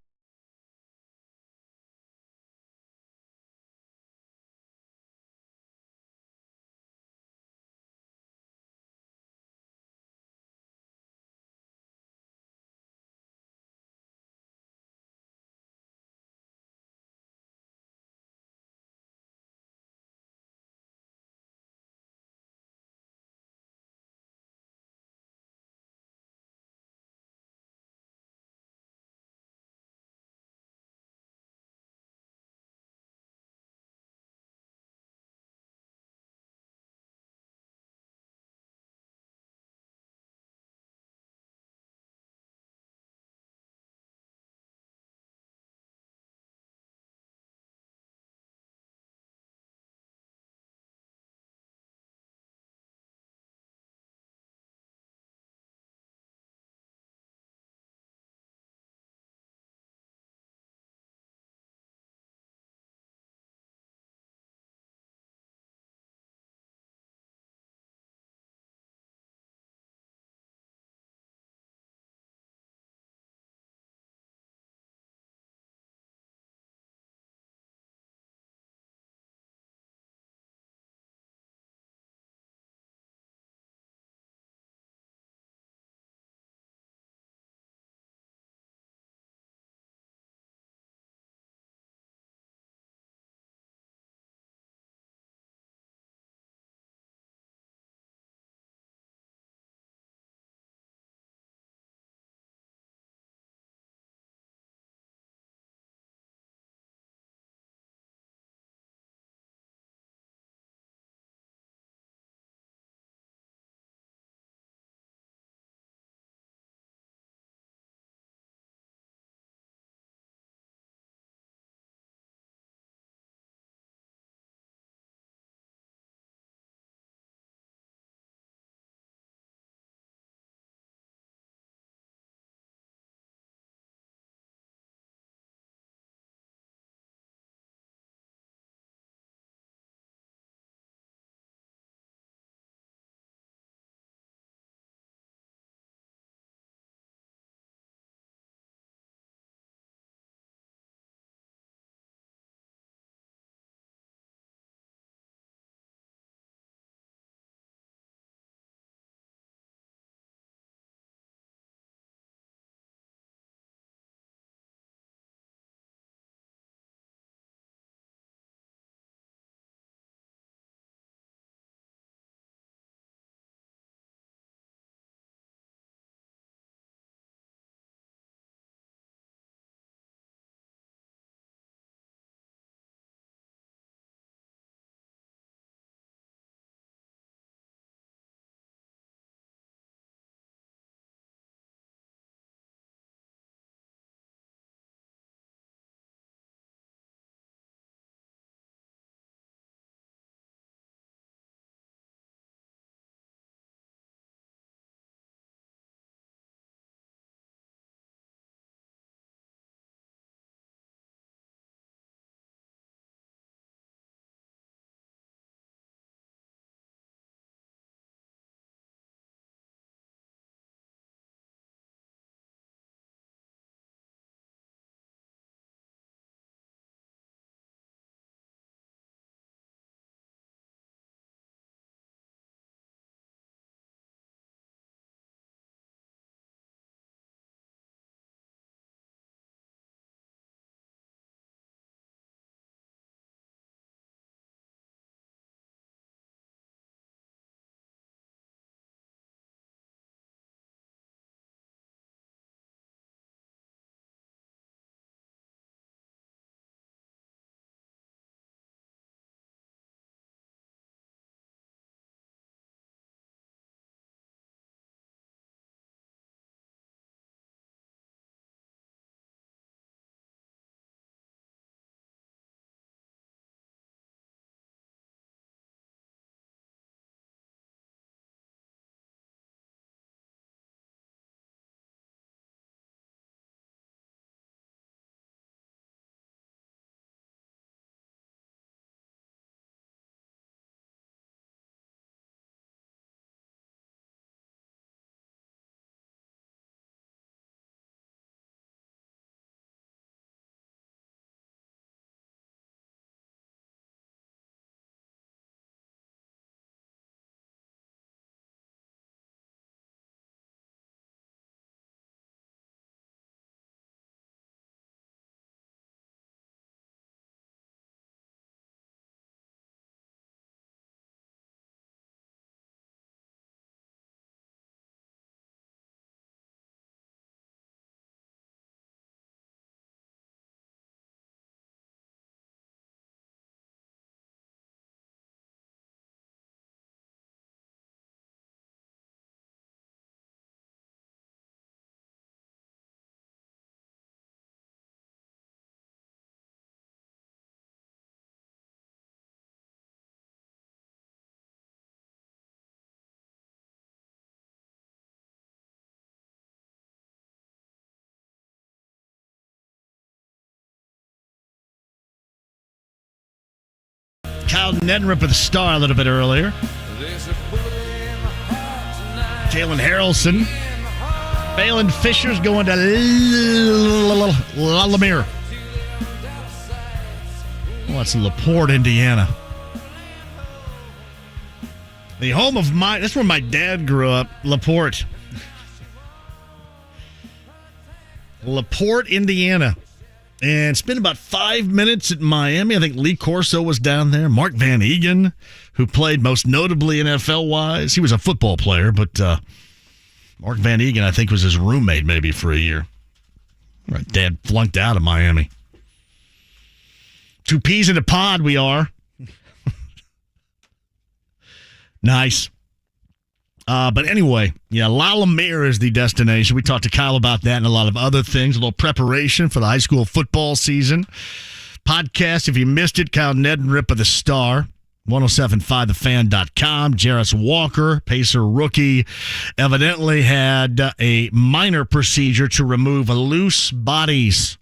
Kyle Neddenriep of the Star a little bit earlier. Jalen Harrelson. Balin Fisher's going to Lamere. Well, that's LaPorte, Indiana. The home of that's where my dad grew up, LaPorte. LaPorte, Indiana. And spent about 5 minutes at Miami. I think Lee Corso was down there. Mark Van Egan, who played most notably NFL-wise. He was a football player, but Mark Van Egan, I think, was his roommate maybe for a year. My dad flunked out of Miami. 2 peas in a pod we are. Nice. But anyway, yeah, La Lamere is the destination. We talked to Kyle about that and a lot of other things. A little preparation for the high school football season. Podcast, if you missed it, Kyle Neddenriep of the Star, 1075thefan.com. Jarace Walker, Pacer rookie, evidently had a minor procedure to remove loose bodies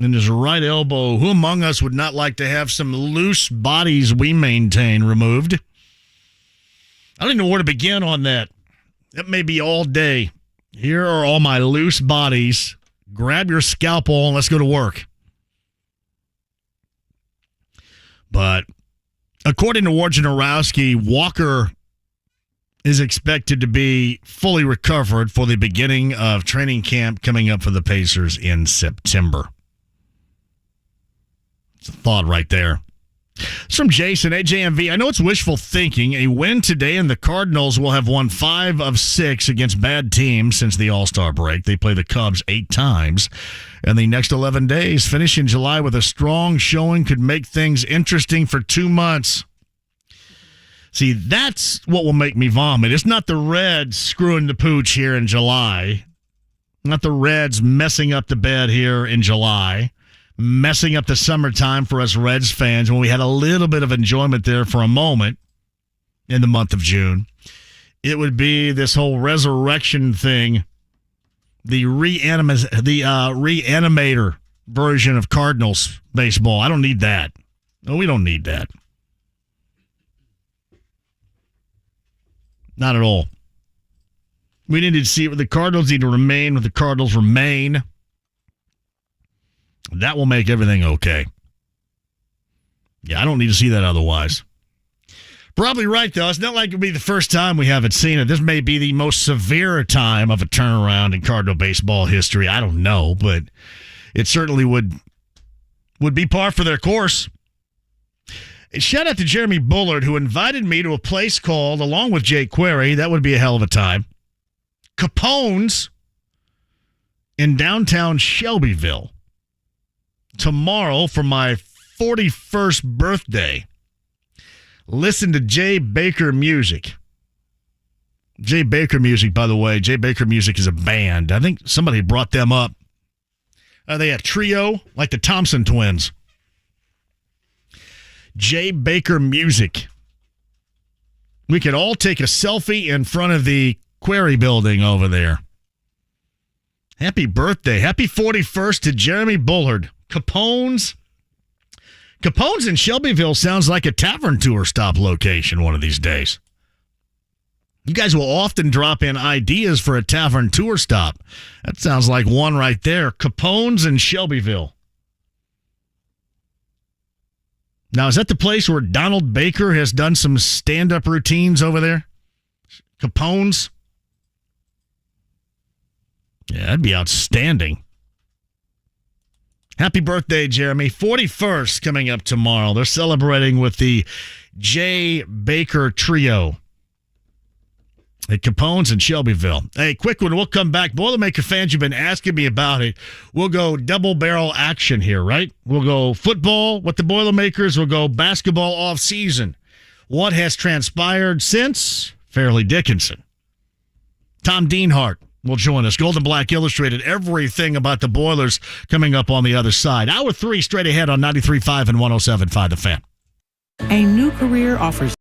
in his right elbow. Who among us would not like to have some loose bodies we maintain removed? I don't even know where to begin on that. That may be all day. Here are all my loose bodies. Grab your scalpel and let's go to work. But according to Wojnarowski, Walker is expected to be fully recovered for the beginning of training camp coming up for the Pacers in September. It's a thought right there. It's from Jason at JMV. I know it's wishful thinking. A win today, and the Cardinals will have won 5 of 6 against bad teams since the All-Star break. They play the Cubs 8 times. And the next 11 days, finish in July with a strong showing could make things interesting for 2 months. See, that's what will make me vomit. It's not the Reds screwing the pooch here in July. Not the Reds messing up the bed here in July. Messing up the summertime for us Reds fans when we had a little bit of enjoyment there for a moment in the month of June. It would be this whole resurrection thing, the reanimator version of Cardinals baseball. I don't need that. No, we don't need that. Not at all. We need to see what the Cardinals need to remain what the Cardinals remain. That will make everything okay. Yeah, I don't need to see that otherwise. Probably right, though. It's not like it'll be the first time we haven't seen it. This may be the most severe time of a turnaround in Cardinal baseball history. I don't know, but it certainly would be par for their course. And shout out to Jeremy Bullard, who invited me to a place called, along with Jake Query, that would be a hell of a time, Capone's in downtown Shelbyville. Tomorrow for my 41st birthday. Listen to Jay Baker Music. Jay Baker Music, by the way. Jay Baker Music is a band. I think somebody brought them up. Are they a trio like the Thompson Twins? Jay Baker Music. We could all take a selfie in front of the Quarry building over there. Happy birthday. Happy 41st to Jeremy Bullard. Capone's in Shelbyville sounds like a tavern tour stop location one of these days. You guys will often drop in ideas for a tavern tour stop. That sounds like one right there. Capone's in Shelbyville. Now, is that the place where Donald Baker has done some stand-up routines over there? Capone's? Yeah, that'd be outstanding. Happy birthday, Jeremy. 41st coming up tomorrow. They're celebrating with the Jay Baker Trio at Capone's in Shelbyville. Hey, quick one. We'll come back. Boilermaker fans, you've been asking me about it. We'll go double barrel action here, right? We'll go football with the Boilermakers. We'll go basketball off season. What has transpired since? Fairleigh Dickinson. Tom Dienhart will join us. Gold and Black Illustrated. Everything about the Boilers coming up on the other side. Hour 3 straight ahead on 93.5 and 107.5 The Fan. A new career offers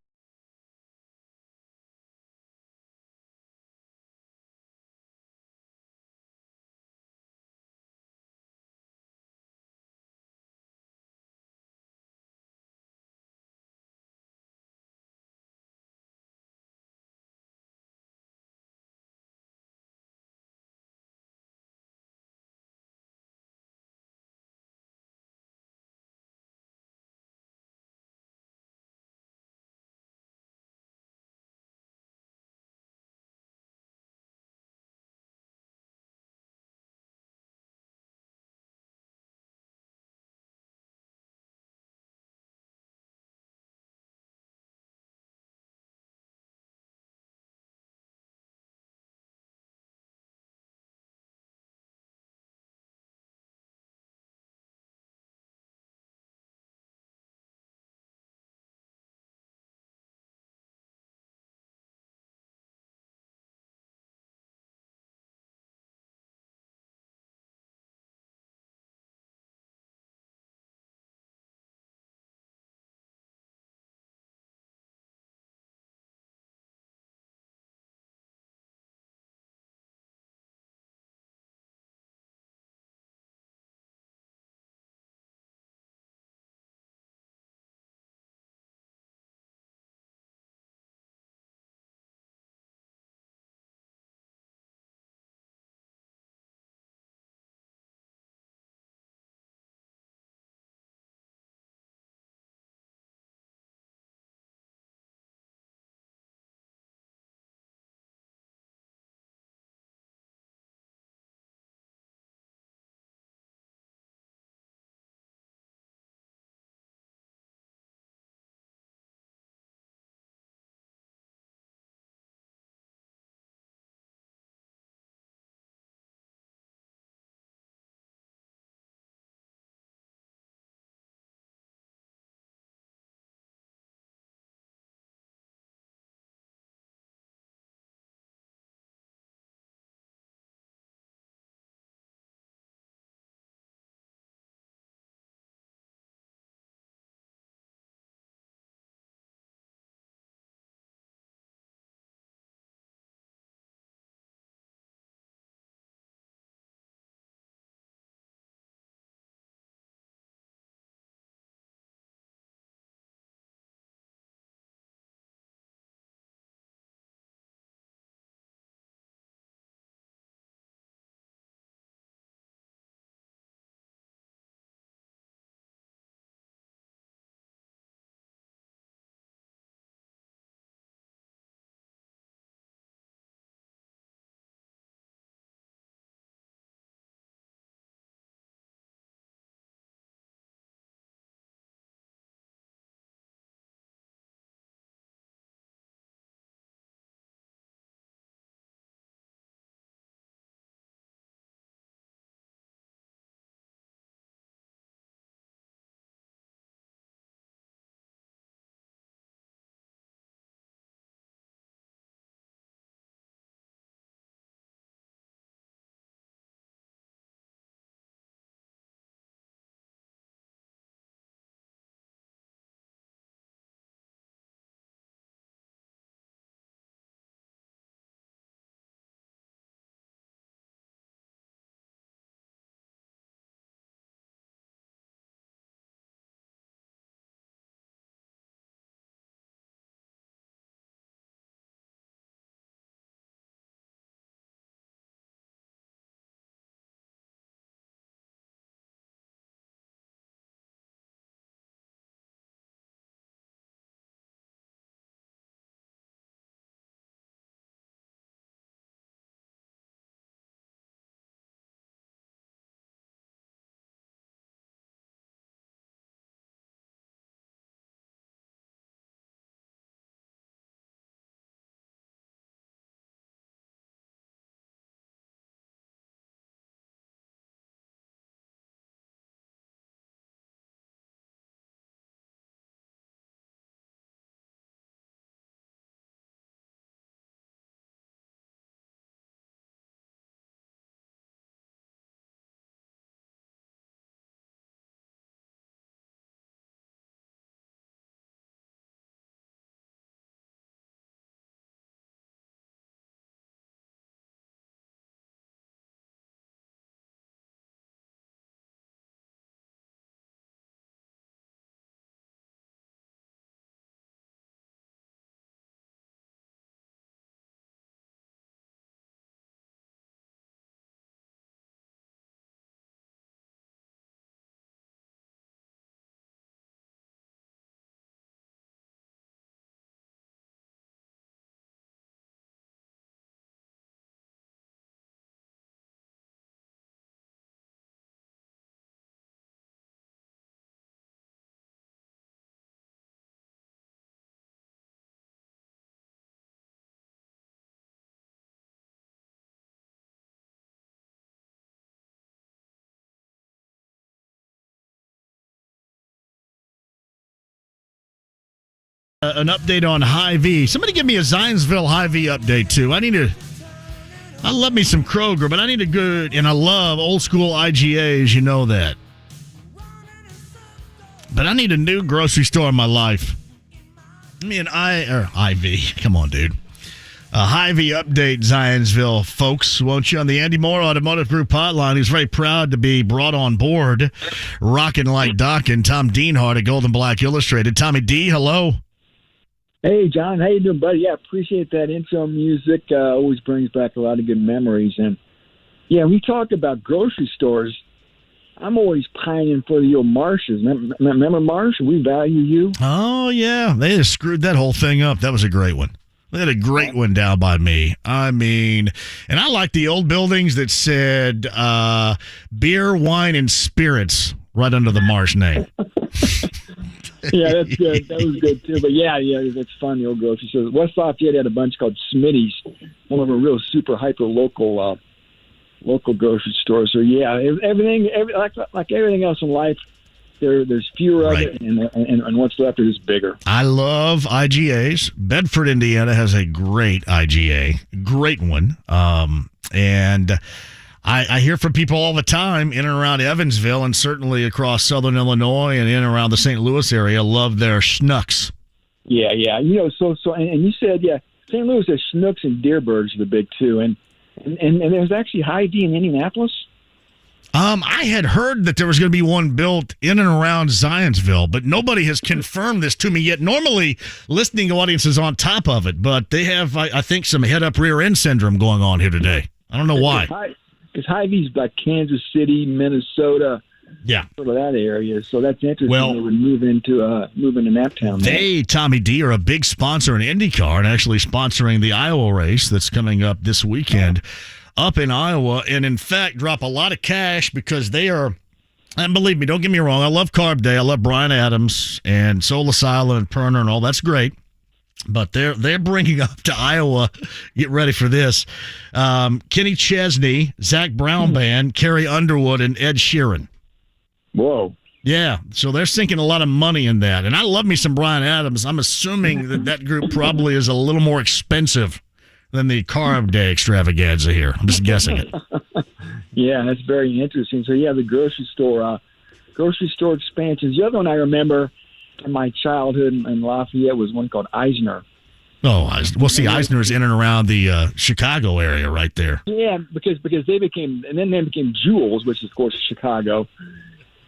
An update on Hy-Vee. Somebody give me a Zionsville Hy-Vee update, too. I love me some Kroger, but I need a good, and I love old school IGAs, you know that. But I need a new grocery store in my life. Hy-Vee. Come on, dude. Hy-Vee update, Zionsville folks, won't you? On the Andy Moore Automotive Group hotline, he's very proud to be brought on board, rocking like docking, Tom Dienhart at Gold and Black Illustrated. Tommy D, hello. Hey, John. How you doing, buddy? Yeah, appreciate that intro music. Always brings back a lot of good memories. And, yeah, we talk about grocery stores. I'm always pining for the old Marshes. Remember Marsh? We value you. Oh, yeah. They just screwed that whole thing up. That was a great one. They had a great one down by me. I mean, and I like the old buildings that said beer, wine, and spirits right under the Marsh name. Yeah, that's good. That was good, too. But, yeah, that's fun, the old grocery store. West Lafayette had a bunch called Smitty's, one of a real super hyper local grocery stores. So, yeah, everything like everything else in life, there's fewer of it, and what's left is bigger. I love IGAs. Bedford, Indiana has a great IGA, great one. And I hear from people all the time in and around Evansville and certainly across southern Illinois and in and around the St. Louis area love their Schnucks. Yeah. And you said, St. Louis has Schnucks and Deerbergs are the big two. And there's actually Hy-Vee in Indianapolis. I had heard that there was going to be one built in and around Zionsville, but nobody has confirmed this to me yet. Normally, listening audience is on top of it, but they have, I think, some head-up rear-end syndrome going on here today. I don't know why. Because Hy-Vee's like Kansas City, Minnesota, sort of that area. So that's interesting. Well, they would move into Naptown. They, Tommy D, are a big sponsor in IndyCar and actually sponsoring the Iowa race that's coming up this weekend. Up in Iowa, and in fact drop a lot of cash because they are, and believe me, don't get me wrong, I love Carb Day, I love Brian Adams and Sola Sila and Perner and all, that's great, but they're bringing up to Iowa, get ready for this, Kenny Chesney, Zach Brown Band, Carrie Underwood, and Ed Sheeran. Whoa. Yeah, so they're sinking a lot of money in that, and I love me some Brian Adams. I'm assuming that group probably is a little more expensive than the Carb Day extravaganza here. I'm just guessing it. Yeah, that's very interesting. So, the grocery store expansions. The other one I remember in my childhood in Lafayette was one called Eisner. Oh, well, see, Eisner is in and around the Chicago area right there. Yeah, because they became Jewels, which is, of course, Chicago.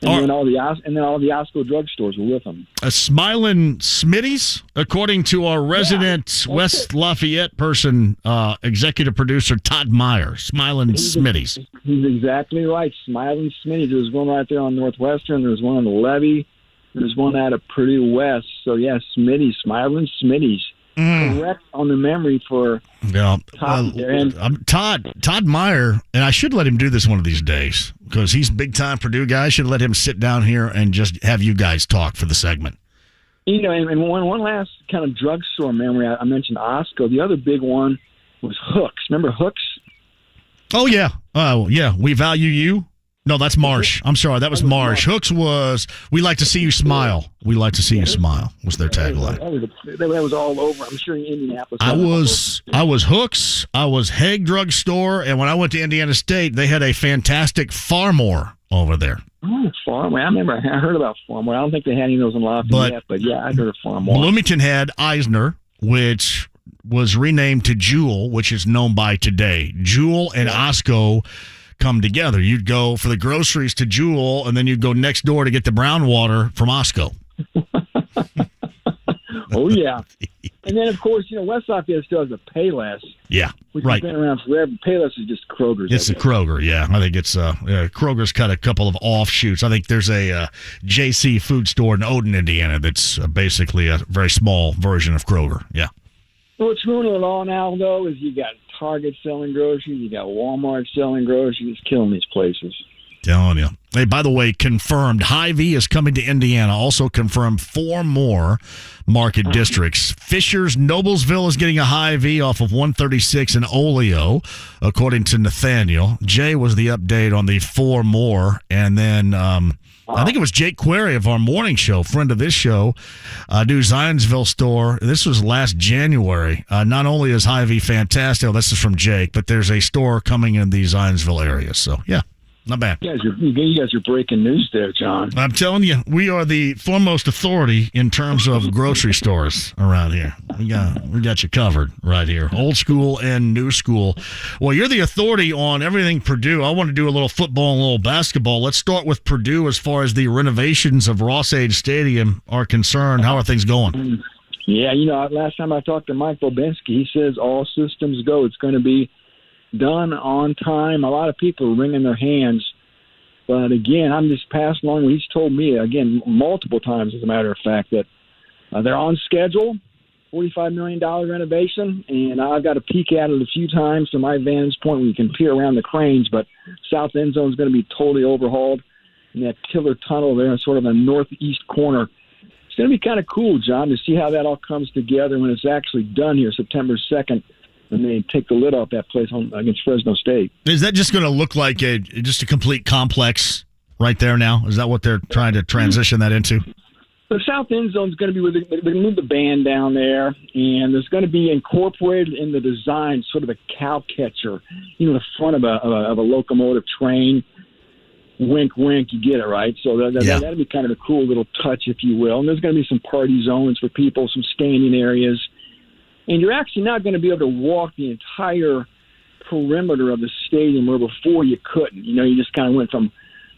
And then all the Osco drugstores were with them. A Smiling Smitty's, according to our resident West Lafayette person, executive producer Todd Meyer. Smiling Smitty's. He's exactly right. Smiling Smitty's. There's one right there on Northwestern. There's one on the Levee. There's one out of Purdue West. So, Smitty's. Smiling Smitty's. Correct on the memory for Todd Meyer, and I should let him do this one of these days because he's big-time Purdue guy. I should let him sit down here and just have you guys talk for the segment. And one last kind of drugstore memory. I mentioned Osco. The other big one was Hooks. Remember Hooks? Oh, yeah. We value you. No, that's Marsh. I'm sorry, that was Marsh. Hooks was, we like to see you smile. We like to see you smile was their tagline. That was all over. I'm sure in Indianapolis. I was Hooks. I was Haig Drug Store. And when I went to Indiana State, they had a fantastic Farmore over there. Oh, Farmore. I heard about Farmore. I don't think they had any of those in Lafayette, but I heard of Farmore. Bloomington had Eisner, which was renamed to Jewel, which is known by today. Jewel and Osco come together. You'd go for the groceries to Jewel, and then you'd go next door to get the brown water from Osco. Oh, yeah. And then, of course, West Lafayette still has a Payless. Yeah, which has been around forever. Payless is just Kroger's. It's a Kroger, yeah. I think it's Kroger's got a couple of offshoots. I think there's a JC food store in Odin, Indiana that's basically a very small version of Kroger, yeah. What's ruining it all now, though, is you got Target selling groceries, you got Walmart selling groceries. It's killing these places. Telling you. Hey, by the way, confirmed, Hy-Vee is coming to Indiana. Also confirmed 4 more market districts. Fishers, Noblesville is getting a Hy-Vee off of 136 and Oleo, according to Nathaniel. Jay was the update on the 4 more. And then I think it was Jake Query of our morning show, friend of this show, new Zionsville store. This was last January. Not only is Hy-Vee fantastic, this is from Jake, but there's a store coming in the Zionsville area. So, yeah. Not bad. You guys are breaking news there, John. I'm telling you, we are the foremost authority in terms of grocery stores around here. We got you covered right here. Old school and new school. Well, you're the authority on everything Purdue. I want to do a little football and a little basketball. Let's start with Purdue as far as the renovations of Ross-Ade Stadium are concerned. How are things going? Yeah, last time I talked to Mike Bobinski, he says all systems go. It's going to be done on time. A lot of people are wringing their hands. But again, I'm just passing along what he's told me, again, multiple times, as a matter of fact, that they're on schedule, $45 million renovation, and I've got to peek at it a few times from my vantage point where you can peer around the cranes, but south end zone is going to be totally overhauled, and that Tiller Tunnel there in sort of a northeast corner. It's going to be kind of cool, John, to see how that all comes together when it's actually done here September 2nd. And they take the lid off that place against Fresno State. Is that just going to look like just a complete complex right there now? Is that what they're trying to transition that into? The south end zone is going to be where they're going to move the band down there, and there's going to be incorporated in the design sort of a cow catcher, the front of a locomotive train. Wink, wink, you get it, right? So that'll be kind of a cool little touch, if you will. And there's going to be some party zones for people, some standing areas. And you're actually not going to be able to walk the entire perimeter of the stadium where before you couldn't. You just kind of went from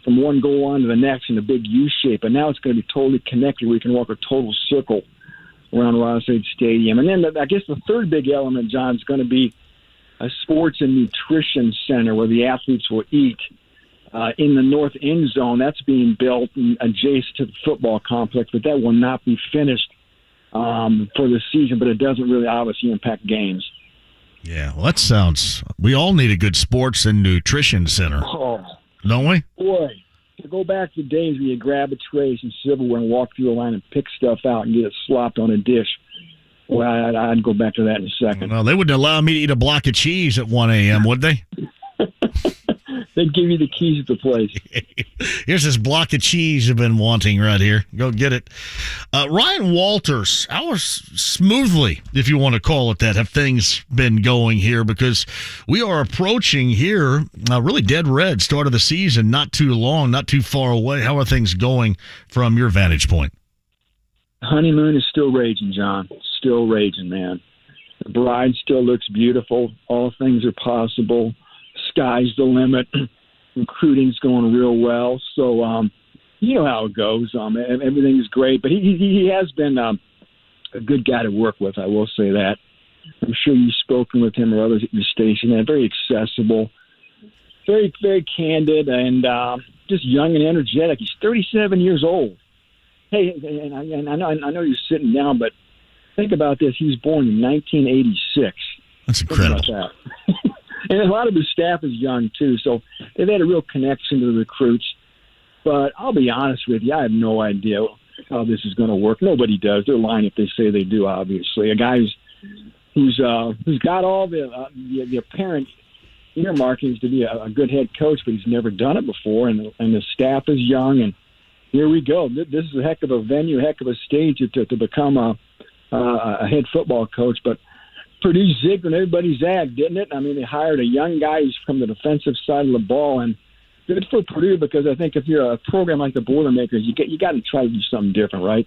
one goal line to the next in a big U shape. And now it's going to be totally connected where you can walk a total circle around Ross-Ade Stadium. And then I guess the third big element, John, is going to be a sports and nutrition center where the athletes will eat. In the north end zone, that's being built adjacent to the football complex, but that will not be finished for the season, but it doesn't really obviously impact games. Yeah, well, that sounds. We all need a good sports and nutrition center, don't we? Boy, to go back to the days when you grab a tray and silverware and walk through a line and pick stuff out and get it slopped on a dish. Well, I'd go back to that in a second. Well, they wouldn't allow me to eat a block of cheese at 1 a.m., would they? They'd give you the keys to the place. Here's this block of cheese you've been wanting right here. Go get it. Ryan Walters, how smoothly, if you want to call it that, have things been going here? Because we are approaching here really dead red start of the season, not too long, not too far away. How are things going from your vantage point? Honeymoon is still raging, John. Still raging, man. The bride still looks beautiful. All things are possible. Sky's the limit. Recruiting's going real well. So, you know how it goes. Everything's great. But he has been a good guy to work with, I will say that. I'm sure you've spoken with him or others at your station. They're very accessible, very, very candid, and just young and energetic. He's 37 years old. Hey, and I know you're sitting down, but think about this. He was born in 1986. That's incredible. Think about that. And a lot of his staff is young, too, so they've had a real connection to the recruits. But I'll be honest with you, I have no idea how this is going to work. Nobody does. They're lying if they say they do, obviously. A guy who's got all the apparent earmarkings to be a good head coach, but he's never done it before, and the staff is young, and here we go. This is a heck of a venue, a heck of a stage to become a head football coach, but Purdue zigged when everybody zagged, didn't it? I mean, they hired a young guy who's from the defensive side of the ball, and good for Purdue because I think if you're a program like the Boilermakers, you got to try to do something different, right?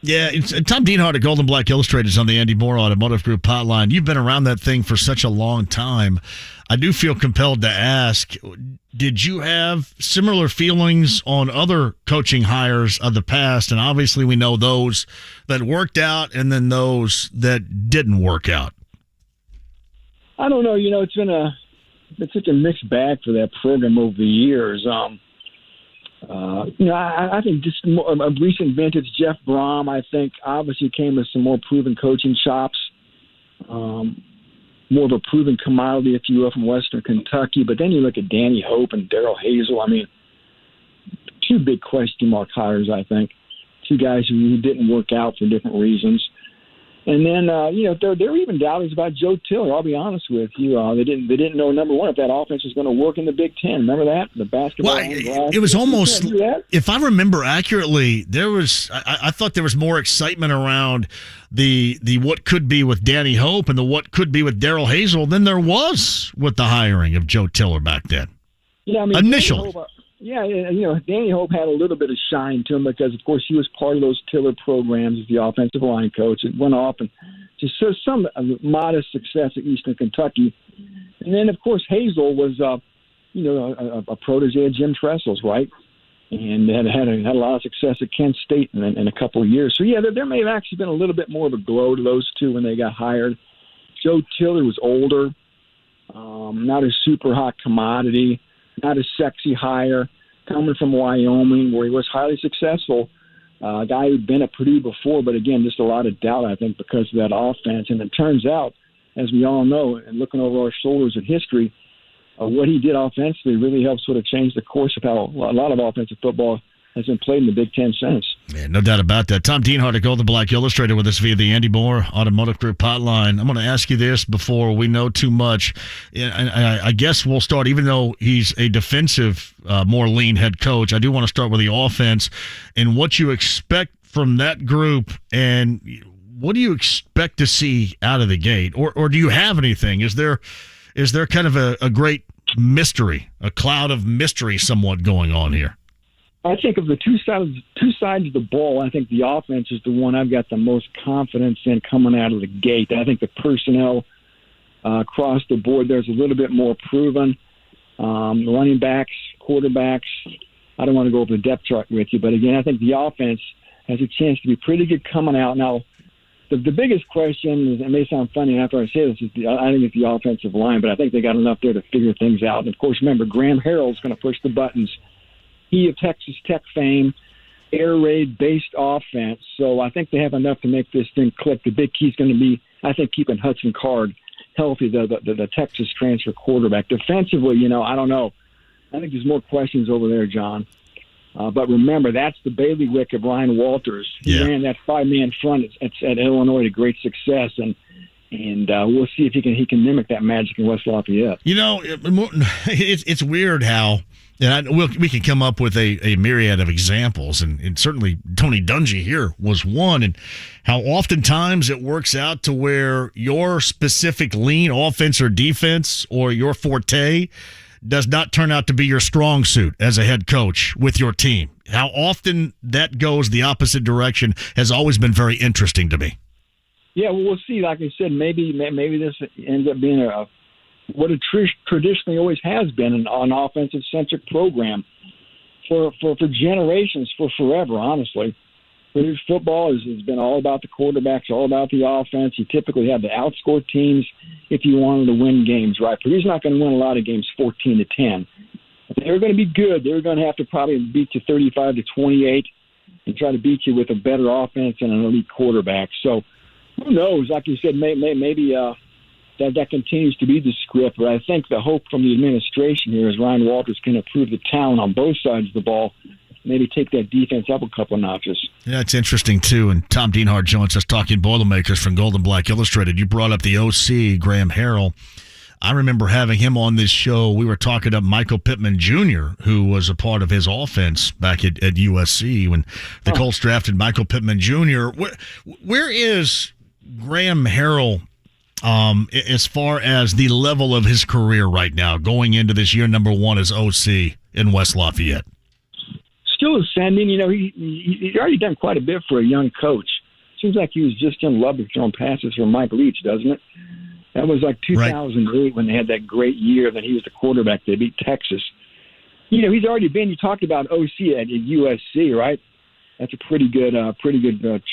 Yeah, Tom Dienhart at Golden Black Illustrated is on the Andy Moore Automotive Group hotline. You've been around that thing for such a long time. I do feel compelled to ask, did you have similar feelings on other coaching hires of the past? And obviously we know those that worked out and then those that didn't work out. I don't know. It's been such a mixed bag for that program over the years. I think just a recent vintage, Jeff Brom, I think, obviously came with some more proven coaching chops. more of a proven commodity, if you will, from Western Kentucky. But then you look at Danny Hope and Darrell Hazel. I mean, two big question mark hires, I think. Two guys who didn't work out for different reasons. And then, there were even doubters about Joe Tiller. I'll be honest with you. They didn't know, number one, if that offense was going to work in the Big Ten. Remember that? The basketball. Well, it was almost, if I remember accurately, I thought there was more excitement around the what could be with Danny Hope and the what could be with Darrell Hazel than there was with the hiring of Joe Tiller back then. Yeah, I mean, initially. Danny Hope had a little bit of shine to him because, of course, he was part of those Tiller programs as the offensive line coach. It went off and just some modest success at Eastern Kentucky. And then, of course, Hazel was, a protege of Jim Tressel's, right? And had a lot of success at Kent State in a couple of years. So, yeah, there may have actually been a little bit more of a glow to those two when they got hired. Joe Tiller was older, not a super hot commodity, not a sexy hire, coming from Wyoming, where he was highly successful. A guy who'd been at Purdue before, but again, just a lot of doubt, I think, because of that offense. And it turns out, as we all know, and looking over our shoulders at history, what he did offensively really helped sort of change the course of how a lot of offensive football has been played in the Big Ten since. Man, no doubt about that. Tom Dienhart at Golden Black Illustrated with us via the Andy Moore Automotive Group hotline. I'm going to ask you this before we know too much. I guess we'll start, even though he's a defensive, more lean head coach, I do want to start with the offense and what you expect from that group, and what do you expect to see out of the gate? Or do you have anything? Is there kind of a great mystery, a cloud of mystery somewhat going on here? I think of the two sides of the ball, I think the offense is the one I've got the most confidence in coming out of the gate. I think the personnel across the board there's a little bit more proven. Running backs, quarterbacks, I don't want to go over the depth chart with you, but again, I think the offense has a chance to be pretty good coming out. Now, the biggest question, is, it may sound funny after I say this, I think it's the offensive line, but I think they got enough there to figure things out. And, of course, remember, Graham Harrell's going to push the buttons. He of Texas Tech fame, air raid-based offense. So I think they have enough to make this thing click. The big key is going to be, I think, keeping Hudson Card healthy, the Texas transfer quarterback. Defensively, I don't know. I think there's more questions over there, John. But remember, that's the bailiwick of Ryan Walters. He ran that five-man front at Illinois to great success, and we'll see if he can mimic that magic in West Lafayette. It's weird how. And we can come up with a myriad of examples, and certainly Tony Dungy here was one, and how oftentimes it works out to where your specific lean offense or defense or your forte does not turn out to be your strong suit as a head coach with your team. How often that goes the opposite direction has always been very interesting to me. Yeah, well, we'll see. Like I said, maybe this ends up being what it traditionally always has been an offensive-centric program for generations, for forever, honestly. Purdue's football has been all about the quarterbacks, all about the offense. You typically had to outscore teams if you wanted to win games, right? Purdue's not going to win a lot of games 14-10. If they were going to be good, they were going to have to probably beat you 35-28 and try to beat you with a better offense and an elite quarterback. So who knows? Like you said, maybe that continues to be the script. But I think the hope from the administration here is Ryan Walters can improve the talent on both sides of the ball, maybe take that defense up a couple of notches. Yeah, it's interesting, too. And Tom Dienhart joins us talking Boilermakers from Golden Black Illustrated. You brought up the OC, Graham Harrell. I remember having him on this show. We were talking to Michael Pittman Jr., who was a part of his offense back at USC when the Colts drafted Michael Pittman Jr. Where is Graham Harrell as far as the level of his career right now, going into this year number one as OC in West Lafayette? Still ascending. He's already done quite a bit for a young coach. Seems like he was just in love with throwing passes for Mike Leach, doesn't it? That was like 2008 when they had that great year. Then he was the quarterback. They beat Texas. He's already been. You talked about OC at USC, right? That's a pretty good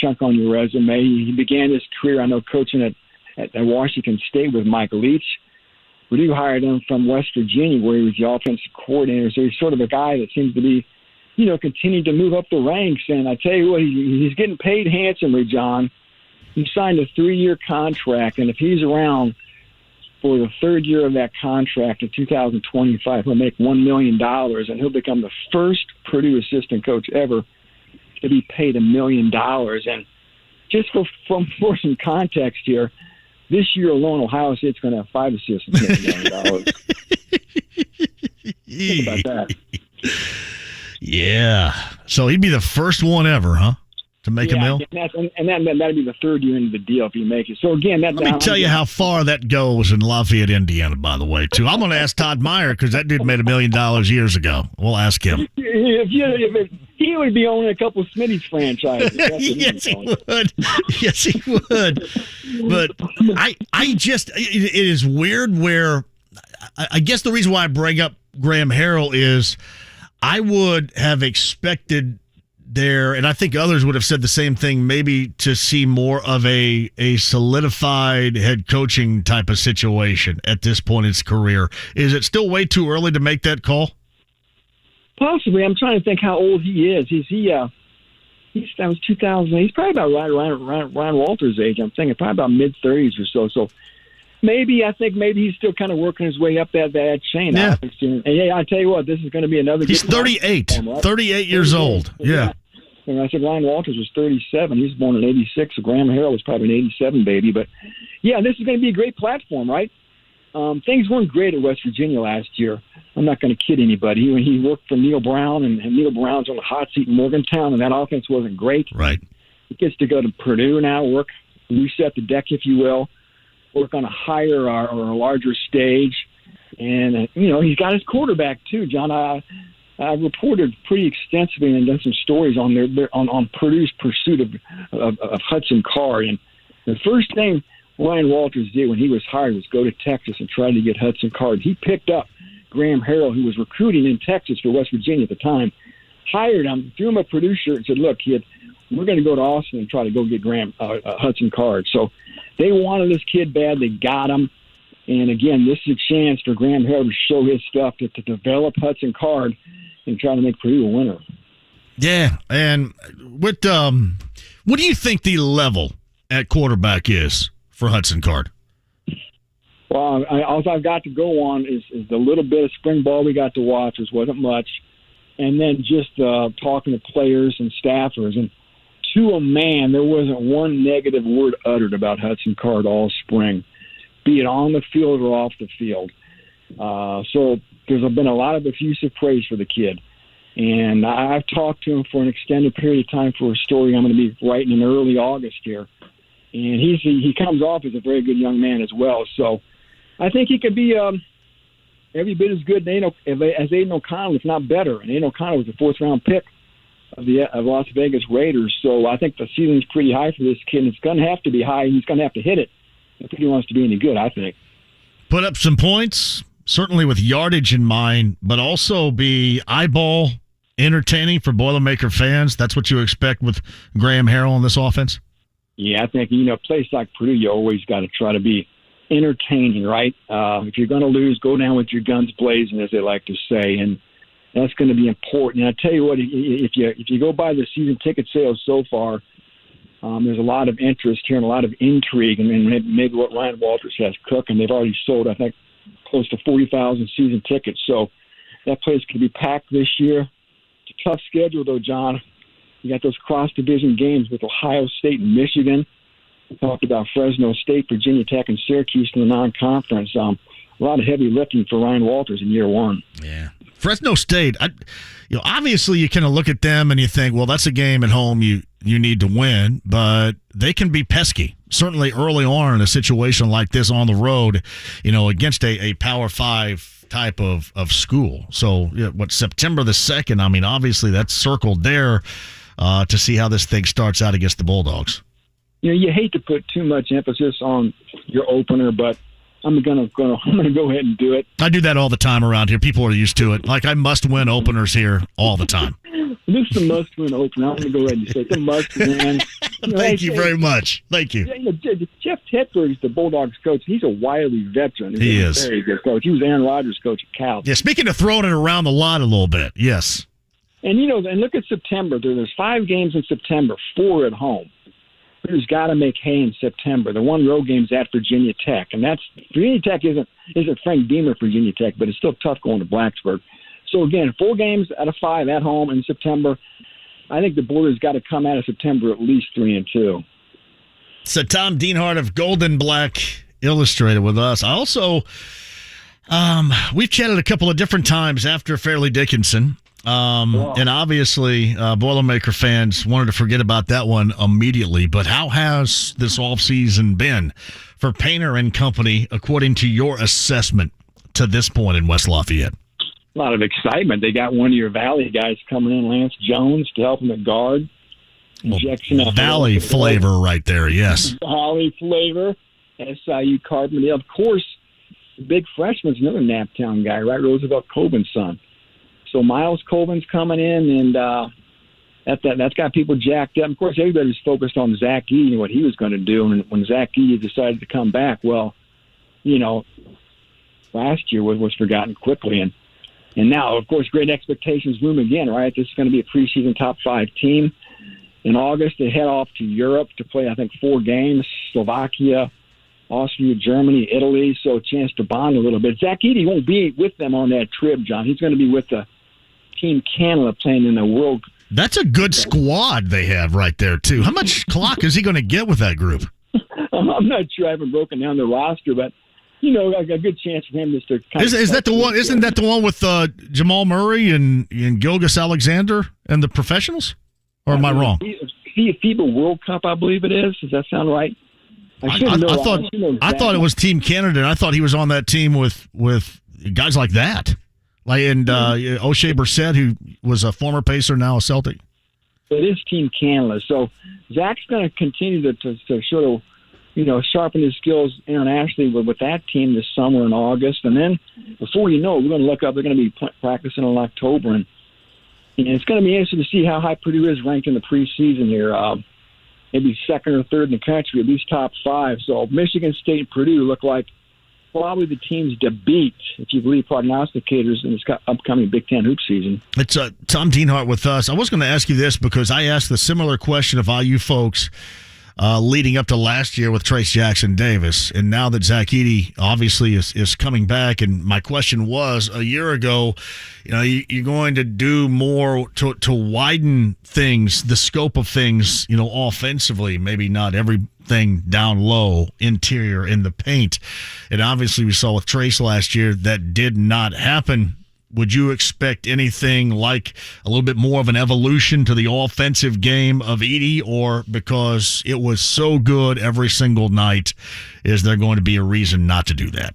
chunk on your resume. He began his career, I know, coaching at Washington State with Mike Leach. Purdue hired him from West Virginia, where he was the offensive coordinator. So he's sort of a guy that seems to be, continuing to move up the ranks. And I tell you what, he's getting paid handsomely, John. He signed a 3-year contract, and if he's around for the third year of that contract in 2025, he'll make $1 million, and he'll become the first Purdue assistant coach ever to be paid $1 million. And just for some context here, this year alone, Ohio State's going to have 5 assistants making $1 million. Think about that. Yeah. So he'd be the first one ever, huh? To make a mill? And that'd be the third year into the deal if you make it. So, again, let me tell you how far that goes in Lafayette, Indiana, by the way, too. I'm going to ask Todd Meyer because that dude made $1 million years ago. We'll ask him. He would be owning a couple of Smitty's franchises. Yes, he would. Yes, he would. But I just, it is weird where, I guess the reason why I bring up Graham Harrell is I would have expected there, and I think others would have said the same thing, maybe to see more of a solidified head coaching type of situation at this point in his career. Is it still way too early to make that call? Possibly. I'm trying to think how old he is. That was 2000. He's probably about Ryan Walter's age. I'm thinking probably about mid-30s or so. So maybe he's still kind of working his way up that chain. Yeah. And yeah, I tell you what, this is going to be another. He's 38. Right? 38 years old. Yeah. And I said Ryan Walters was 37. He was born in 86. So Graham Harrell was probably an 87 baby. But yeah, this is going to be a great platform, right? Things weren't great at West Virginia last year. I'm not going to kid anybody. He worked for Neil Brown, and Neil Brown's on the hot seat in Morgantown, and that offense wasn't great. Right. He gets to go to Purdue now, reset the deck, if you will, work on a higher or a larger stage. And, he's got his quarterback, too, John. I reported pretty extensively and done some stories on on Purdue's pursuit of Hudson Card. And the first thing Ryan Walters did when he was hired was go to Texas and try to get Hudson Card. He picked up Graham Harrell, who was recruiting in Texas for West Virginia at the time, hired him, threw him a Purdue shirt, and said, "Look, kid, we're going to go to Austin and try to go get Hudson Card." So they wanted this kid bad. They got him. And, again, this is a chance for Graham Harrell to show his stuff, to develop Hudson Card and try to make Purdue a winner. Yeah, and what do you think the level at quarterback is for Hudson Card? Well, all I've got to go on is the little bit of spring ball we got to watch, which wasn't much, and then just talking to players and staffers. And to a man, there wasn't one negative word uttered about Hudson Card all spring, be it on the field or off the field. So there's been a lot of effusive praise for the kid. And I've talked to him for an extended period of time for a story I'm going to be writing in early August here. And he comes off as a very good young man as well. So I think he could be every bit as good as Aiden O'Connell, if not better. And Aiden O'Connell was the fourth-round pick of Las Vegas Raiders. So I think the ceiling's pretty high for this kid. And it's going to have to be high. He's going to have to hit it if he wants to be any good, I think. Put up some points, certainly with yardage in mind, but also be eyeball entertaining for Boilermaker fans. That's what you expect with Graham Harrell in this offense? Yeah, I think, a place like Purdue, you always got to try to be entertaining, right? If you're going to lose, go down with your guns blazing, as they like to say, and that's going to be important. And I tell you what, if you go by the season ticket sales so far, there's a lot of interest here and a lot of intrigue, and maybe what Ryan Walters has cooking. They've already sold, I think, close to 40,000 season tickets, so that place could be packed this year. It's a tough schedule, though, John. You got those cross-division games with Ohio State and Michigan. We talked about Fresno State, Virginia Tech, and Syracuse in the non-conference. A lot of heavy lifting for Ryan Walters in year one. Yeah. Fresno State, obviously you kind of look at them and you think, well, that's a game at home you need to win, but they can be pesky. Certainly early on in a situation like this on the road, against a Power 5 type of school. So, September the 2nd, obviously that's circled there to see how this thing starts out against the Bulldogs. You hate to put too much emphasis on your opener, but I'm gonna go ahead and do it. I do that all the time around here. People are used to it. Like, I must win openers here all the time. This is a must win opener. I'm gonna go ahead and say it's a must win. Thank you very much. Thank you. Jeff Tedford is the Bulldogs coach. He's a wily veteran. He is a very good coach. He was Aaron Rodgers' coach at Cal. Yeah. Speaking of throwing it around the lot a little bit, yes. And and look at September. There's 5 games in September, 4 at home. Purdue's got to make hay in September. The one road game's at Virginia Tech, and that's Virginia Tech isn't Frank Beamer Virginia Tech, but it's still tough going to Blacksburg. So again, 4 games out of 5 at home in September. I think the Boilers got to come out of September at least 3-2. So Tom Dienhart of Golden Black Illustrated with us. I also, we've chatted a couple of different times after Fairleigh Dickinson. And obviously, Boilermaker fans wanted to forget about that one immediately. But how has this offseason been for Painter and company, according to your assessment to this point in West Lafayette? A lot of excitement. They got one of your Valley guys coming in, Lance Jones, to help them at guard. Injection of Valley flavor right there, yes. Valley flavor. SIU Carbondale. Of course, the big freshman's another Naptown guy, right? Roosevelt Colvin's son. So Miles Colvin's coming in, and that's got people jacked up. Of course, everybody's focused on Zach Eady and what he was going to do. And when Zach Eady decided to come back, well, last year was forgotten quickly. And now, of course, great expectations loom again, right? This is going to be a preseason top 5 team. In August, they head off to Europe to play, I think, 4 games, Slovakia, Austria, Germany, Italy, so a chance to bond a little bit. Zach Eady won't be with them on that trip, John. He's going to be with the Team Canada playing in the World. That's a good squad they have right there, too. How much clock is he going to get with that group? I'm not sure. I haven't broken down the roster, but, a good chance for him just to kind of... Is that the one? Isn't that the one with Jamal Murray and Gilgeous Alexander and the professionals? Or am I wrong? FIBA World Cup, I believe it is. Does that sound right? I thought it was Team Canada, and I thought he was on that team with guys like that. O'Shea Brissett, who was a former Pacer, now a Celtic. It is Team Canada. So Zach's going to continue to sort of, sharpen his skills internationally with that team this summer in August. And then before you know it, we're going to look up. They're going to be practicing in October. And it's going to be interesting to see how high Purdue is ranked in the preseason here. Maybe 2nd or 3rd in the country, at least top 5. So Michigan State and Purdue look like probably the teams to beat, if you believe prognosticators, in this upcoming Big Ten hoop season. It's Tom Dienhart with us. I was going to ask you this because I asked the similar question of all you folks leading up to last year with Trace Jackson Davis. And now that Zach Eady obviously is coming back, and my question was a year ago, you're going to do more to widen things, the scope of things, offensively, maybe not everything down low, interior in the paint. And obviously we saw with Trace last year that did not happen. Would you expect anything like a little bit more of an evolution to the offensive game of Edie, or because it was so good every single night, is there going to be a reason not to do that?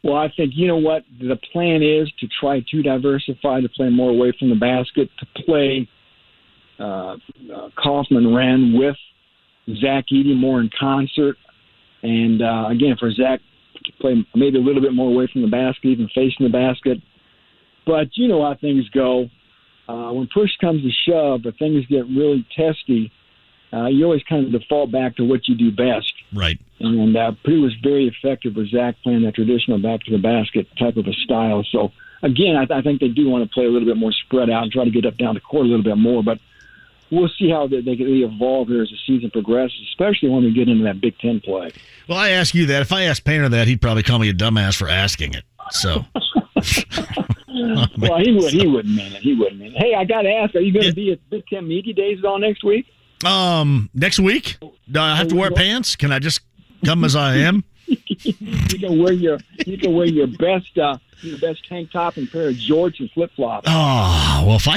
Well, I think, what the plan is to try to diversify, to play more away from the basket, to play Kaufman-Wren with Zach Edey more in concert. And, again, for Zach to play maybe a little bit more away from the basket, even facing the basket. But you know how things go. When push comes to shove, if things get really testy, you always kind of default back to what you do best. Right. And Purdue was very effective with Zach playing that traditional back-to-the-basket type of a style. So, again, I think they do want to play a little bit more spread out and try to get up down the court a little bit more. But we'll see how they evolve here as the season progresses, especially when we get into that Big Ten play. Well, I ask you that. If I asked Painter that, he'd probably call me a dumbass for asking it. So... Well, he wouldn't mean it. Hey, I got to ask, are you going to be at Big Ten Media Days all next week? Next week? Do I have to wear pants? Can I just come as I am? You can wear your best tank top and pair of jorts and flip flops. Oh, well, if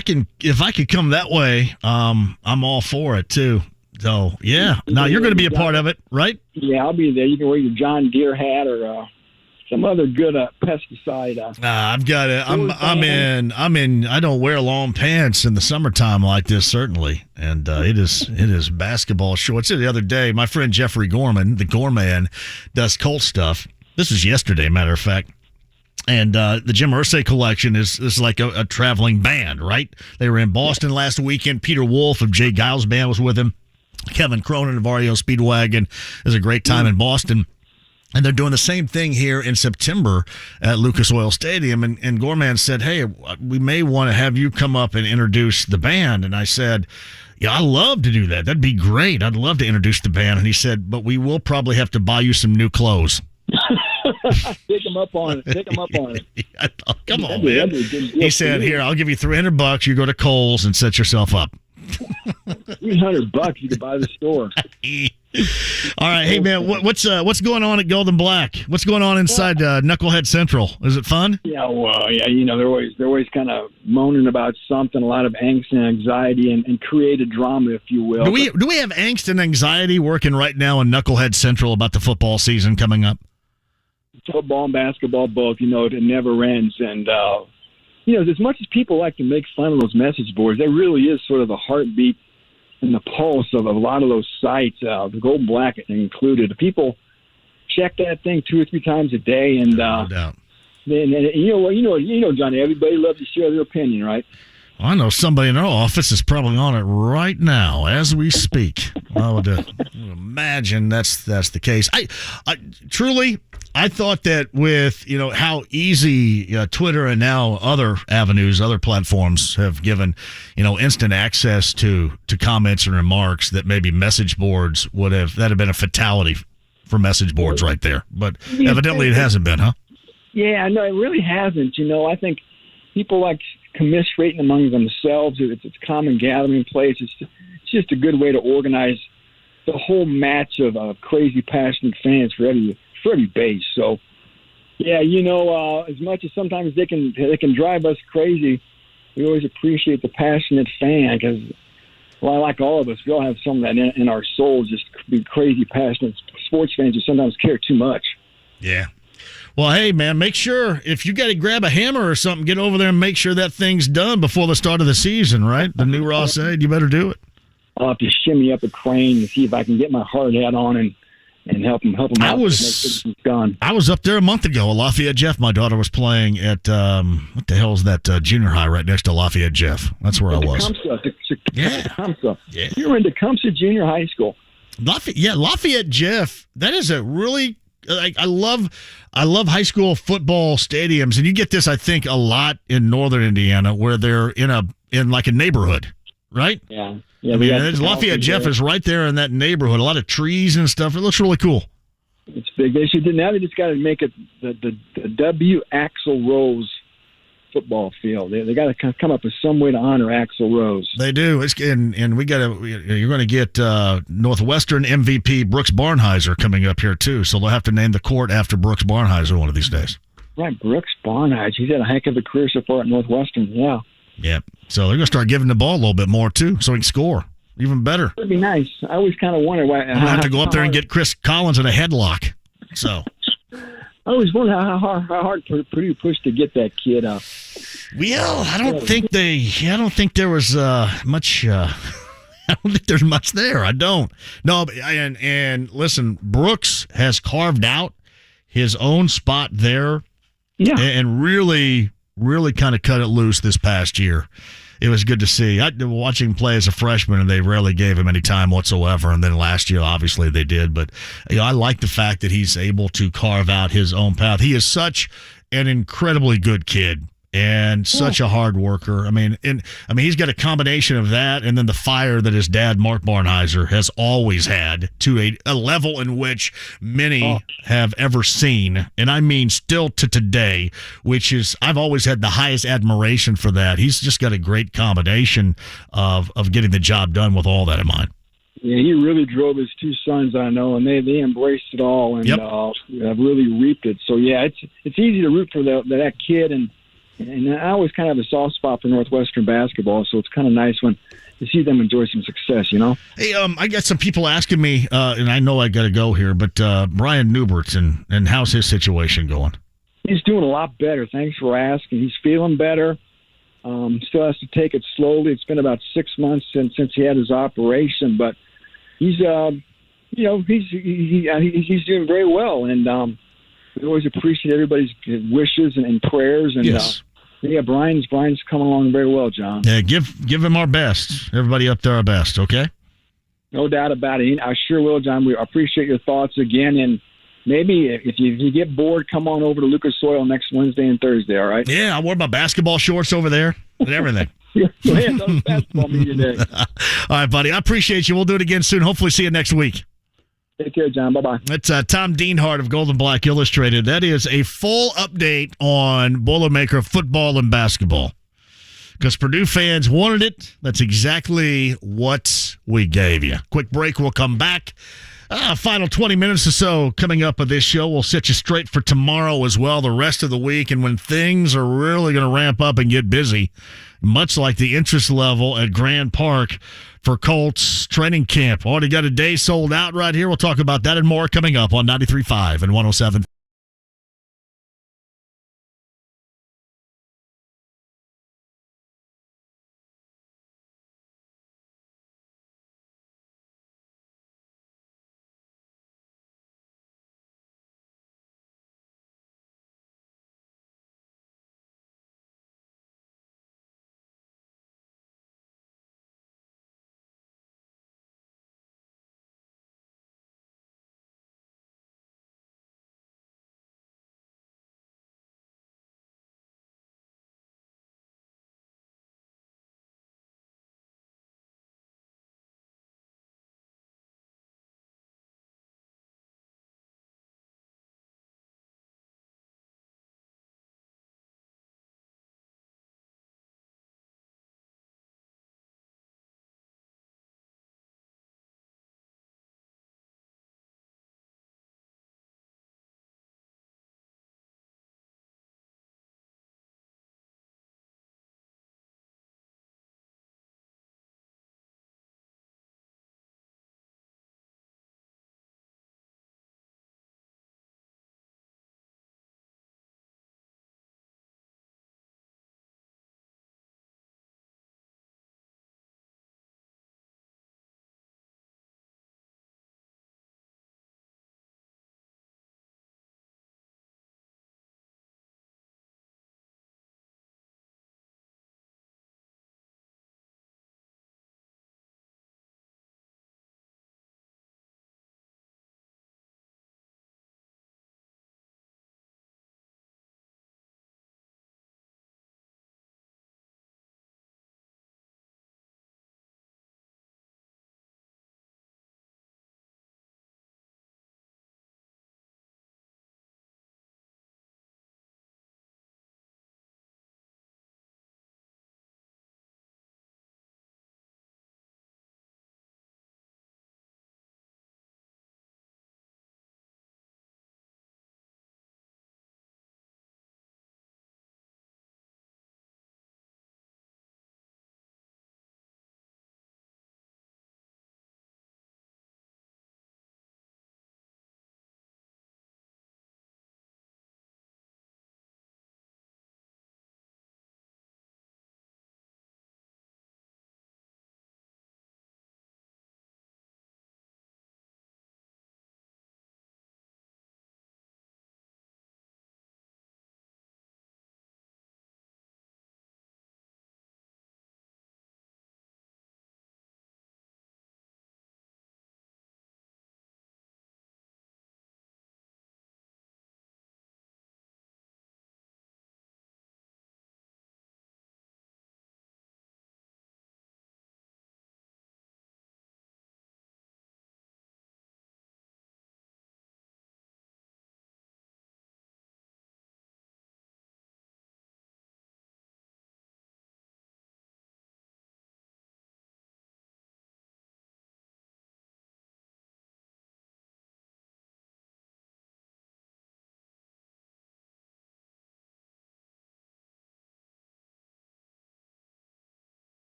I could come that way, I'm all for it too. So yeah. Now you're going to be a part of it, right? Yeah, I'll be there. You can wear your John Deere hat or some other good pesticide. I've got it. I'm in. I don't wear long pants in the summertime like this, certainly. And it is basketball shorts. The other day, my friend Jeffrey Gorman, the Gorman, does Colts stuff. This was yesterday, matter of fact. And the Jim Irsay collection is like a traveling band, right? They were in Boston last weekend. Peter Wolf of Jay Giles' band was with him. Kevin Cronin of REO Speedwagon. It was a great time in Boston. And they're doing the same thing here in September at Lucas Oil Stadium. And Gorman said, hey, we may want to have you come up and introduce the band. And I said, Yeah, I love to do that. That'd be great. I'd love to introduce the band. And he said, but we will probably have to buy you some new clothes. Pick them up on it. I thought, come on, man. He said, here, I'll give you $300. You go to Kohl's and set yourself up. $300 you could buy the store. All right, hey man, what's going on at Golden Black? What's going on inside Knucklehead Central? Is it fun? Yeah, well, yeah, they're always kind of moaning about something, a lot of angst and anxiety and creative drama, if you will. Do we have angst and anxiety working right now in Knucklehead Central about the football season coming up? Football and basketball both, it never ends. And, as much as people like to make fun of those message boards, that really is sort of the heartbeat and the pulse of a lot of those sites, the Golden Black included. The people check that thing 2 or 3 times a day. And, no doubt. And Johnny, everybody loves to share their opinion, right? I know somebody in our office is probably on it right now as we speak. I would imagine that's the case. I truly, I thought that with how easy Twitter and now other avenues, other platforms have given instant access to comments and remarks, that maybe message boards that'd have been a fatality for message boards right there. But evidently it hasn't been, huh? Yeah, no, it really hasn't. I think people like commiserating among themselves. It's a common gathering place. It's just a good way to organize the whole match of crazy, passionate fans for every base. So, yeah, as much as sometimes they can drive us crazy, we always appreciate the passionate fan because, well, like all of us, we all have some of that in our souls, just be crazy, passionate sports fans who sometimes care too much. Yeah. Well, hey, man, make sure if you got to grab a hammer or something, get over there and make sure that thing's done before the start of the season, right? The new Ross-Ade, you better do it. I'll have to shimmy up a crane and see if I can get my hard hat on and help him out. I was up there a month ago. Lafayette Jeff, my daughter was playing at, what the hell is that junior high right next to Lafayette Jeff? That's where I was. Tecumseh. Yeah. You were in Tecumseh Junior High School. Lafayette Jeff, that is a really... I love high school football stadiums, and you get this, I think, a lot in northern Indiana, where they're in like a neighborhood, right? Yeah. I mean, Lafayette Jeff is right there in that neighborhood. A lot of trees and stuff. It looks really cool. It's big. They just got to make it the W. Axl Rose football field. They got to come up with some way to honor Axl Rose. They do. And we got to. You're going to get Northwestern MVP Brooks Barnheiser coming up here too. So they'll have to name the court after Brooks Barnheiser one of these days. Right, Brooks Barnheiser. He's had a heck of a career so far at Northwestern. Yeah. Yep. So they're going to start giving the ball a little bit more too, so he can score even better. That'd be nice. I always kind of wonder why. I'm going to have to go up there and get Chris Collins in a headlock. So. I always wonder how hard Purdue pushed to get that kid up. Well, I don't think there was much. I don't think there's much there. I don't. No, and listen, Brooks has carved out his own spot there. Yeah, and really kind of cut it loose this past year. It was good to see. I watching him play as a freshman, and they rarely gave him any time whatsoever. And then last year, obviously, they did. But I like the fact that he's able to carve out his own path. He is such an incredibly good kid and such a hard worker. I mean, he's got a combination of that and then the fire that his dad, Mark Barnheiser, has always had to a level in which many have ever seen, and I mean still to today, which is I've always had the highest admiration for that. He's just got a great combination of getting the job done with all that in mind. Yeah, he really drove his 2 sons, I know, and they embraced it all and have really reaped it. So, yeah, it's easy to root for that kid, and I always kind of have a soft spot for Northwestern basketball, so it's kind of nice to see them enjoy some success, Hey, I got some people asking me, and I know I got to go here, but Brian Newbert's and how's his situation going? He's doing a lot better. Thanks for asking. He's feeling better. Still has to take it slowly. It's been about 6 months since he had his operation, but he's he's doing very well, and we always appreciate everybody's wishes and prayers. And yes. Brian's coming along very well, John. Yeah, give him our best. Everybody up there our best, okay? No doubt about it. I sure will, John. We appreciate your thoughts again, and maybe if you get bored, come on over to Lucas Oil next Wednesday and Thursday, all right? Yeah, I wore my basketball shorts over there and everything. Go ahead, on the basketball meeting today. All right, buddy. I appreciate you. We'll do it again soon. Hopefully see you next week. Take care, John. Bye-bye. That's Tom Dienhart of Gold and Black Illustrated. That is a full update on Boilermaker football and basketball. Because Purdue fans wanted it. That's exactly what we gave you. Quick break. We'll come back. Final 20 minutes or so coming up of this show. We'll set you straight for tomorrow as well, the rest of the week. And when things are really going to ramp up and get busy, much like the interest level at Grand Park for Colts training camp. Already got a day sold out right here. We'll talk about that and more coming up on 93.5 and 107.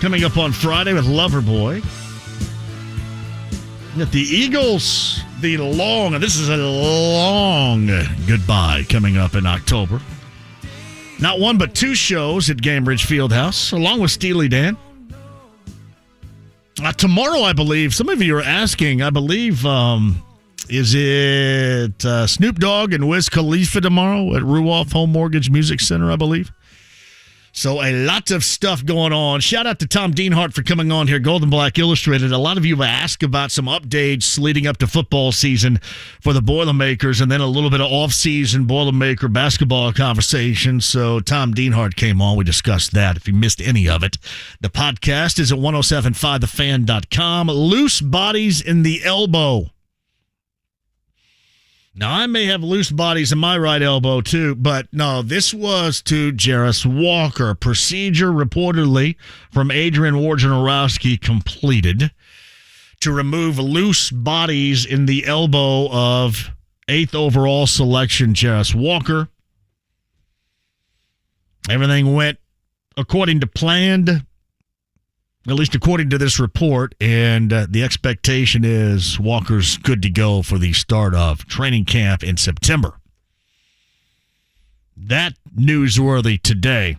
coming up on Friday with Loverboy. At the Eagles, this is a long goodbye coming up in October. Not one, but two shows at Gainbridge Fieldhouse, along with Steely Dan. Tomorrow, I believe, some of you are asking, is it Snoop Dogg and Wiz Khalifa tomorrow at Ruoff Home Mortgage Music Center, I believe? So a lot of stuff going on. Shout out to Tom Dienhart for coming on here, Gold and Black Illustrated. A lot of you have asked about some updates leading up to football season for the Boilermakers, and then a little bit of off-season Boilermaker basketball conversation. So Tom Dienhart came on. We discussed that. If you missed any of it, the podcast is at 1075thefan.com. Loose bodies in the elbow. Now, I may have loose bodies in my right elbow, too, but no, this was to Jarace Walker. Procedure reportedly from Adrian Wojnarowski completed to remove loose bodies in the elbow of 8th overall selection Jarace Walker. Everything went according to planned, at least according to this report, and the expectation is Walker's good to go for the start of training camp in September. That newsworthy today.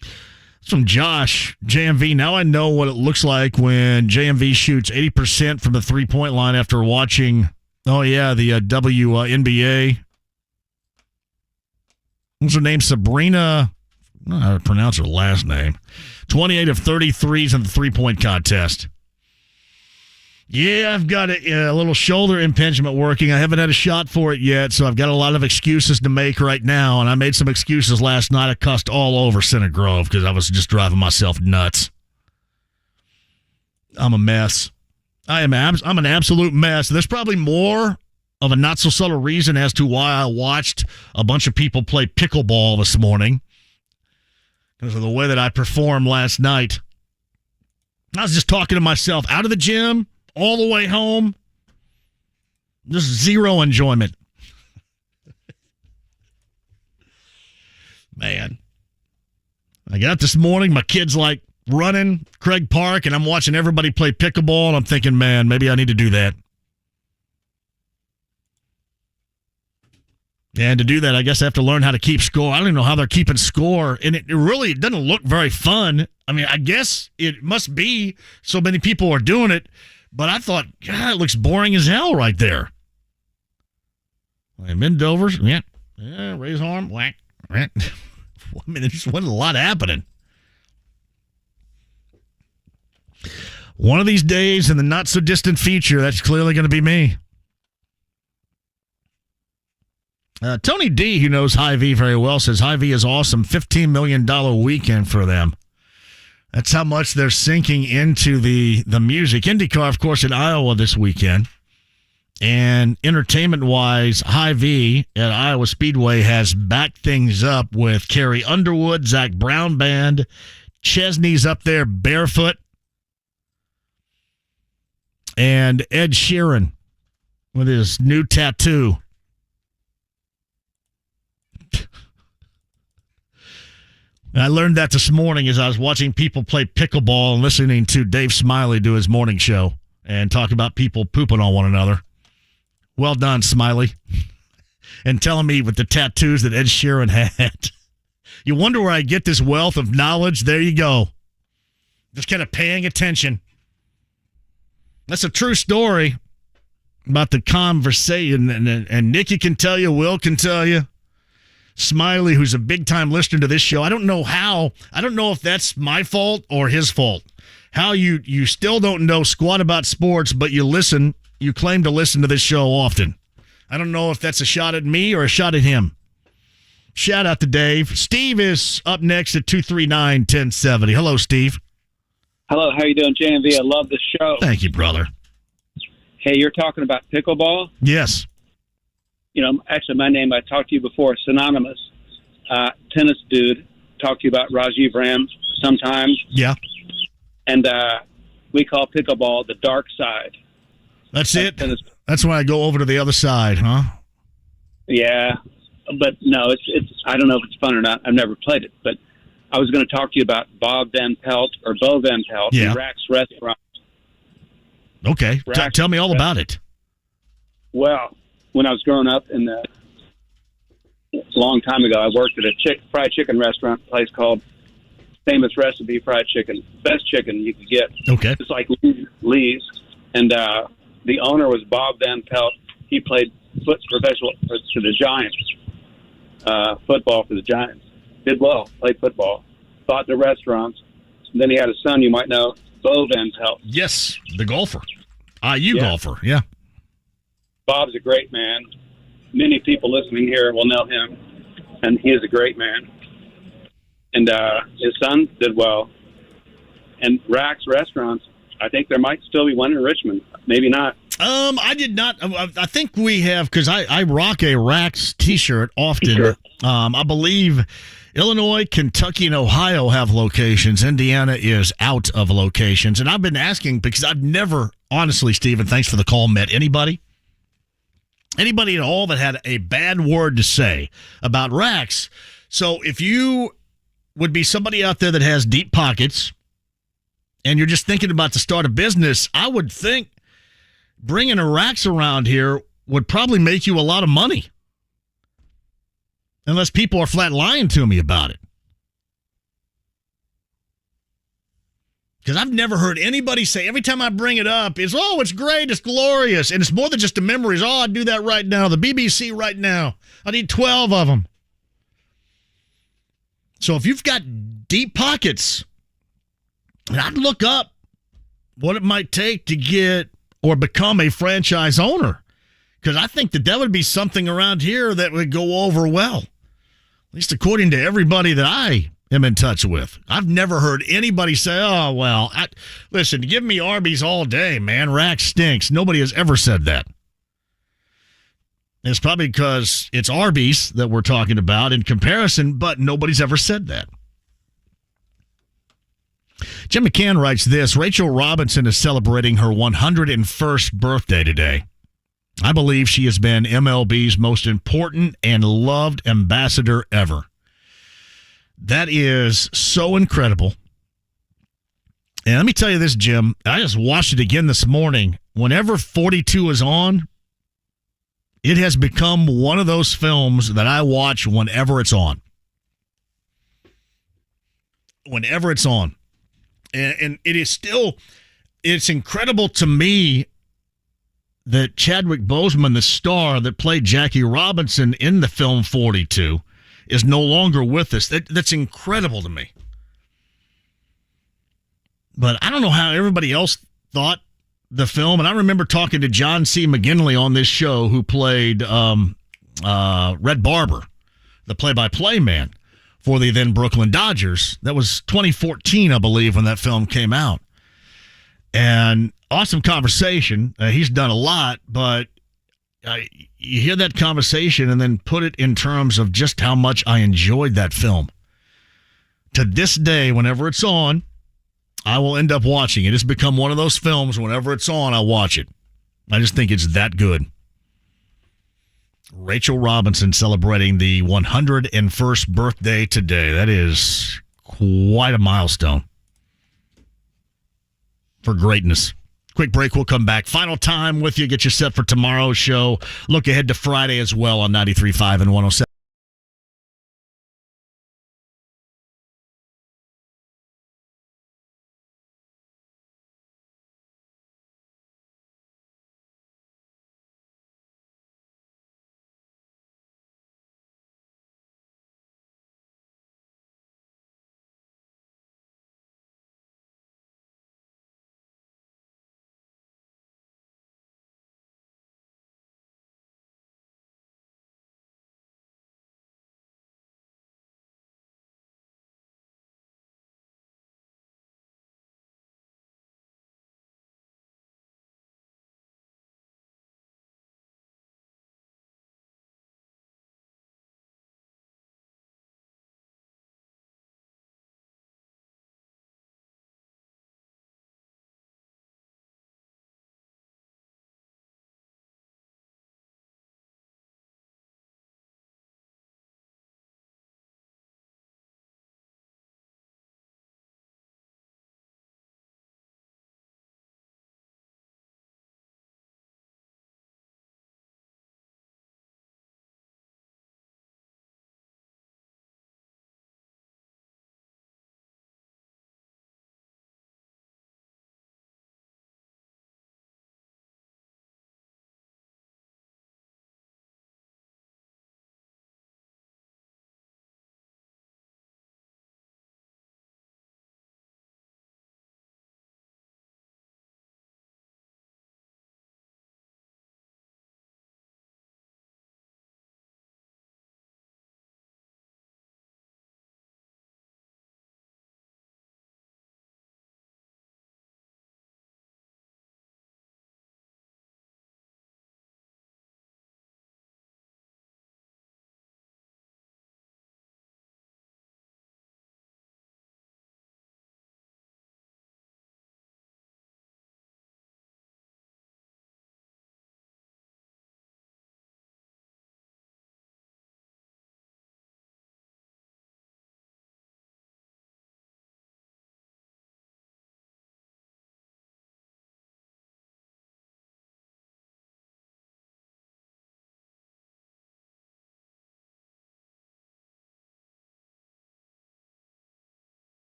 It's from Josh, JMV. Now I know what it looks like when JMV shoots 80% from the three-point line after watching, the WNBA. What's her name? Sabrina. I don't know how to pronounce her last name. 28 of 33s in the three-point contest. Yeah, I've got a little shoulder impingement working. I haven't had a shot for it yet, so I've got a lot of excuses to make right now, and I made some excuses last night. I cussed all over Center Grove because I was just driving myself nuts. I'm a mess. I'm an absolute mess. There's probably more of a not-so-subtle reason as to why I watched a bunch of people play pickleball this morning. Because of the way that I performed last night. I was just talking to myself out of the gym, all the way home. Just zero enjoyment. Man. I got up this morning, my kid's like running Craig Park, and I'm watching everybody play pickleball, and I'm thinking, man, maybe I need to do that. And to do that, I guess I have to learn how to keep score. I don't even know how they're keeping score. And it really doesn't look very fun. I mean, I guess it must be. So many people are doing it. But I thought, God, it looks boring as hell right there. Bend over. Yeah. Raise arm. Whack. I mean, there just wasn't a lot happening. One of these days in the not-so-distant future, that's clearly going to be me. Tony D, who knows Hy-Vee very well, says Hy-Vee is awesome. $15 million weekend for them. That's how much they're sinking into the music. Indycar, of course, in Iowa this weekend. And entertainment-wise, Hy-Vee at Iowa Speedway has backed things up with Carrie Underwood, Zach Brown Band. Chesney's up there barefoot. And Ed Sheeran with his new tattoo. I learned that this morning as I was watching people play pickleball and listening to Dave Smiley do his morning show and talk about people pooping on one another. Well done, Smiley. And telling me with the tattoos that Ed Sheeran had. You wonder where I get this wealth of knowledge? There you go. Just kind of paying attention. That's a true story about the conversation. And Nikki can tell you, Will can tell you. Smiley, who's a big-time listener to this show. I don't know how. I don't know if that's my fault or his fault. How you still don't know squat about sports, but you listen. You claim to listen to this show often. I don't know if that's a shot at me or a shot at him. Shout out to Dave. Steve is up next at 239-1070. Hello, Steve. Hello, how you doing, JMV? I love the show. Thank you, brother. Hey, you're talking about pickleball? Yes. You know, actually, my name, I talked to you before, synonymous. Tennis dude. Talked to you about Rajiv Ram sometimes. Yeah. And we call pickleball the dark side. That's it? Tennis. That's when I go over to the other side, huh? Yeah. But no, it's I don't know if it's fun or not. I've never played it. But I was going to talk to you about Bob Van Pelt or Bo Van Pelt, Yeah. Rack's Restaurant. Okay. Tell me all about it. Well, when I was growing up a long time ago, I worked at a fried chicken restaurant place called Famous Recipe Fried Chicken. Best chicken you could get. Okay. It's like Lee's. And the owner was Bob Van Pelt. He played professional for the Giants, football for the Giants. Did well, played football, bought the restaurants. And then he had a son you might know, Bo Van Pelt. Yes, the golfer. IU golfer, yeah. Bob's a great man. Many people listening here will know him, and he is a great man. And his son did well. And Rack's Restaurants, I think there might still be one in Richmond. Maybe not. I did not. I think we have, because I rock a Rack's T-shirt often. Sure. I believe Illinois, Kentucky, and Ohio have locations. Indiana is out of locations. And I've been asking because I've never, honestly, Stephen, thanks for the call, met anybody at all that had a bad word to say about Rack's. So if you would be somebody out there that has deep pockets and you're just thinking about to start a business, I would think bringing a Rack's around here would probably make you a lot of money. Unless people are flat lying to me about it. Because I've never heard anybody say, every time I bring it up, it's great, it's glorious. And it's more than just a memory. I'd do that right now. The BBC right now. I need 12 of them. So if you've got deep pockets, and I'd look up what it might take to get or become a franchise owner. Because I think that would be something around here that would go over well. At least according to everybody that I am in touch with. I've never heard anybody say, oh, well, listen, give me Arby's all day, man. Rack stinks. Nobody has ever said that. It's probably because it's Arby's that we're talking about in comparison, but nobody's ever said that. Jim McCann writes this, Rachel Robinson is celebrating her 101st birthday today. I believe she has been MLB's most important and loved ambassador ever. That is so incredible. And let me tell you this, Jim. I just watched it again this morning. Whenever 42 is on, it has become one of those films that I watch whenever it's on. Whenever it's on. And it is still, it's incredible to me that Chadwick Boseman, the star that played Jackie Robinson in the film 42, is no longer with us. That's incredible to me. But I don't know how everybody else thought the film. And I remember talking to John C. McGinley on this show, who played Red Barber, the play-by-play man for the then Brooklyn Dodgers. That was 2014, I believe, when that film came out. And awesome conversation. He's done a lot, but you hear that conversation and then put it in terms of just how much I enjoyed that film. To this day, whenever it's on, I will end up watching it. It's become one of those films, whenever it's on, I watch it. I just think it's that good. Rachel Robinson celebrating the 101st birthday today. That is quite a milestone for greatness. Quick break, we'll come back. Final time with you, get you set for tomorrow's show. Look ahead to Friday as well on 93.5 and 107.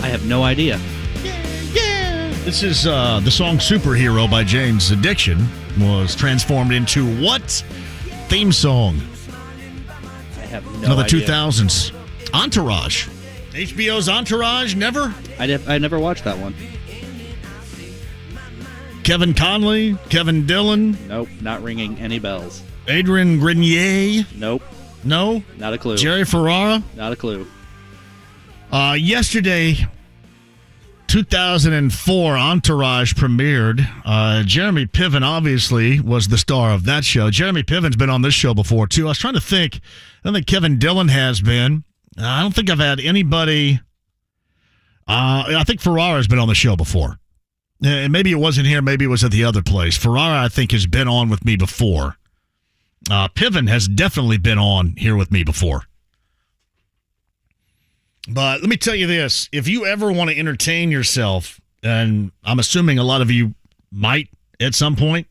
I have no idea. This is the song Superhero by Jaynes. Addiction was transformed into what theme song? I have no Another idea. 2000s. Entourage. HBO's Entourage, never? I never watched that one. Kevin Conley, Kevin Dillon, Nope, not ringing any bells. Adrian Grenier, Nope, no? not a clue. Jerry Ferrara. Not a clue. Yesterday, 2004, Entourage premiered. Jeremy Piven, obviously, was the star of that show. Jeremy Piven's been on this show before, too. I was trying to think. I don't think Kevin Dillon has been. I don't think I've had anybody. I think Ferrara's been on the show before. Maybe it wasn't here. Maybe it was at the other place. Ferrara, I think, has been on with me before. Piven has definitely been on here with me before. But let me tell you this. If you ever want to entertain yourself, and I'm assuming a lot of you might at some point,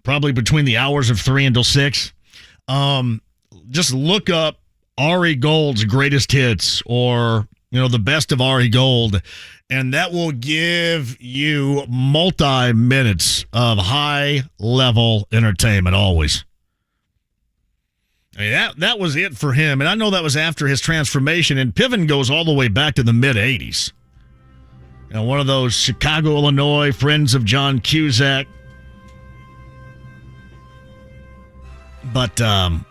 probably between the hours of 3 until 6, just look up Ari Gold's greatest hits or, the best of Ari Gold, and that will give you multi-minutes of high-level entertainment always. I mean, that was it for him, and I know that was after his transformation, and Piven goes all the way back to the mid-'80s. One of those Chicago, Illinois, friends of John Cusack. But,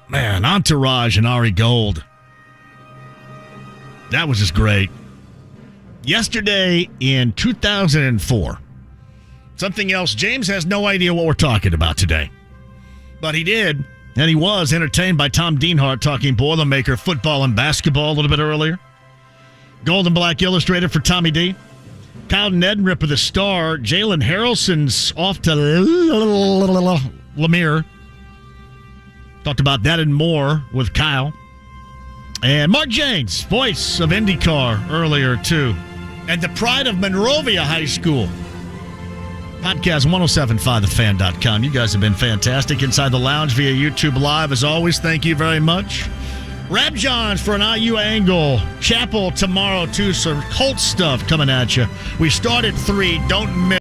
man, Entourage and Ari Gold, that was just great. Yesterday in 2004, something else, James has no idea what we're talking about today. But he did, and he was entertained by Tom Dienhart talking Boilermaker football and basketball a little bit earlier. Gold and Black Illustrated for Tommy D. Kyle Neddenriep of the Star. Jalen Harrelson's off to Lemire. Talked about that and more with Kyle. And Mark Jaynes, voice of IndyCar earlier, too. And the pride of Monrovia High School. Podcast 1075thefan.com. You guys have been fantastic inside the lounge via YouTube Live. As always, thank you very much. Rab Johns for an IU angle. Chapel tomorrow, too. Some Colts stuff coming at you. We start at 3. Don't miss.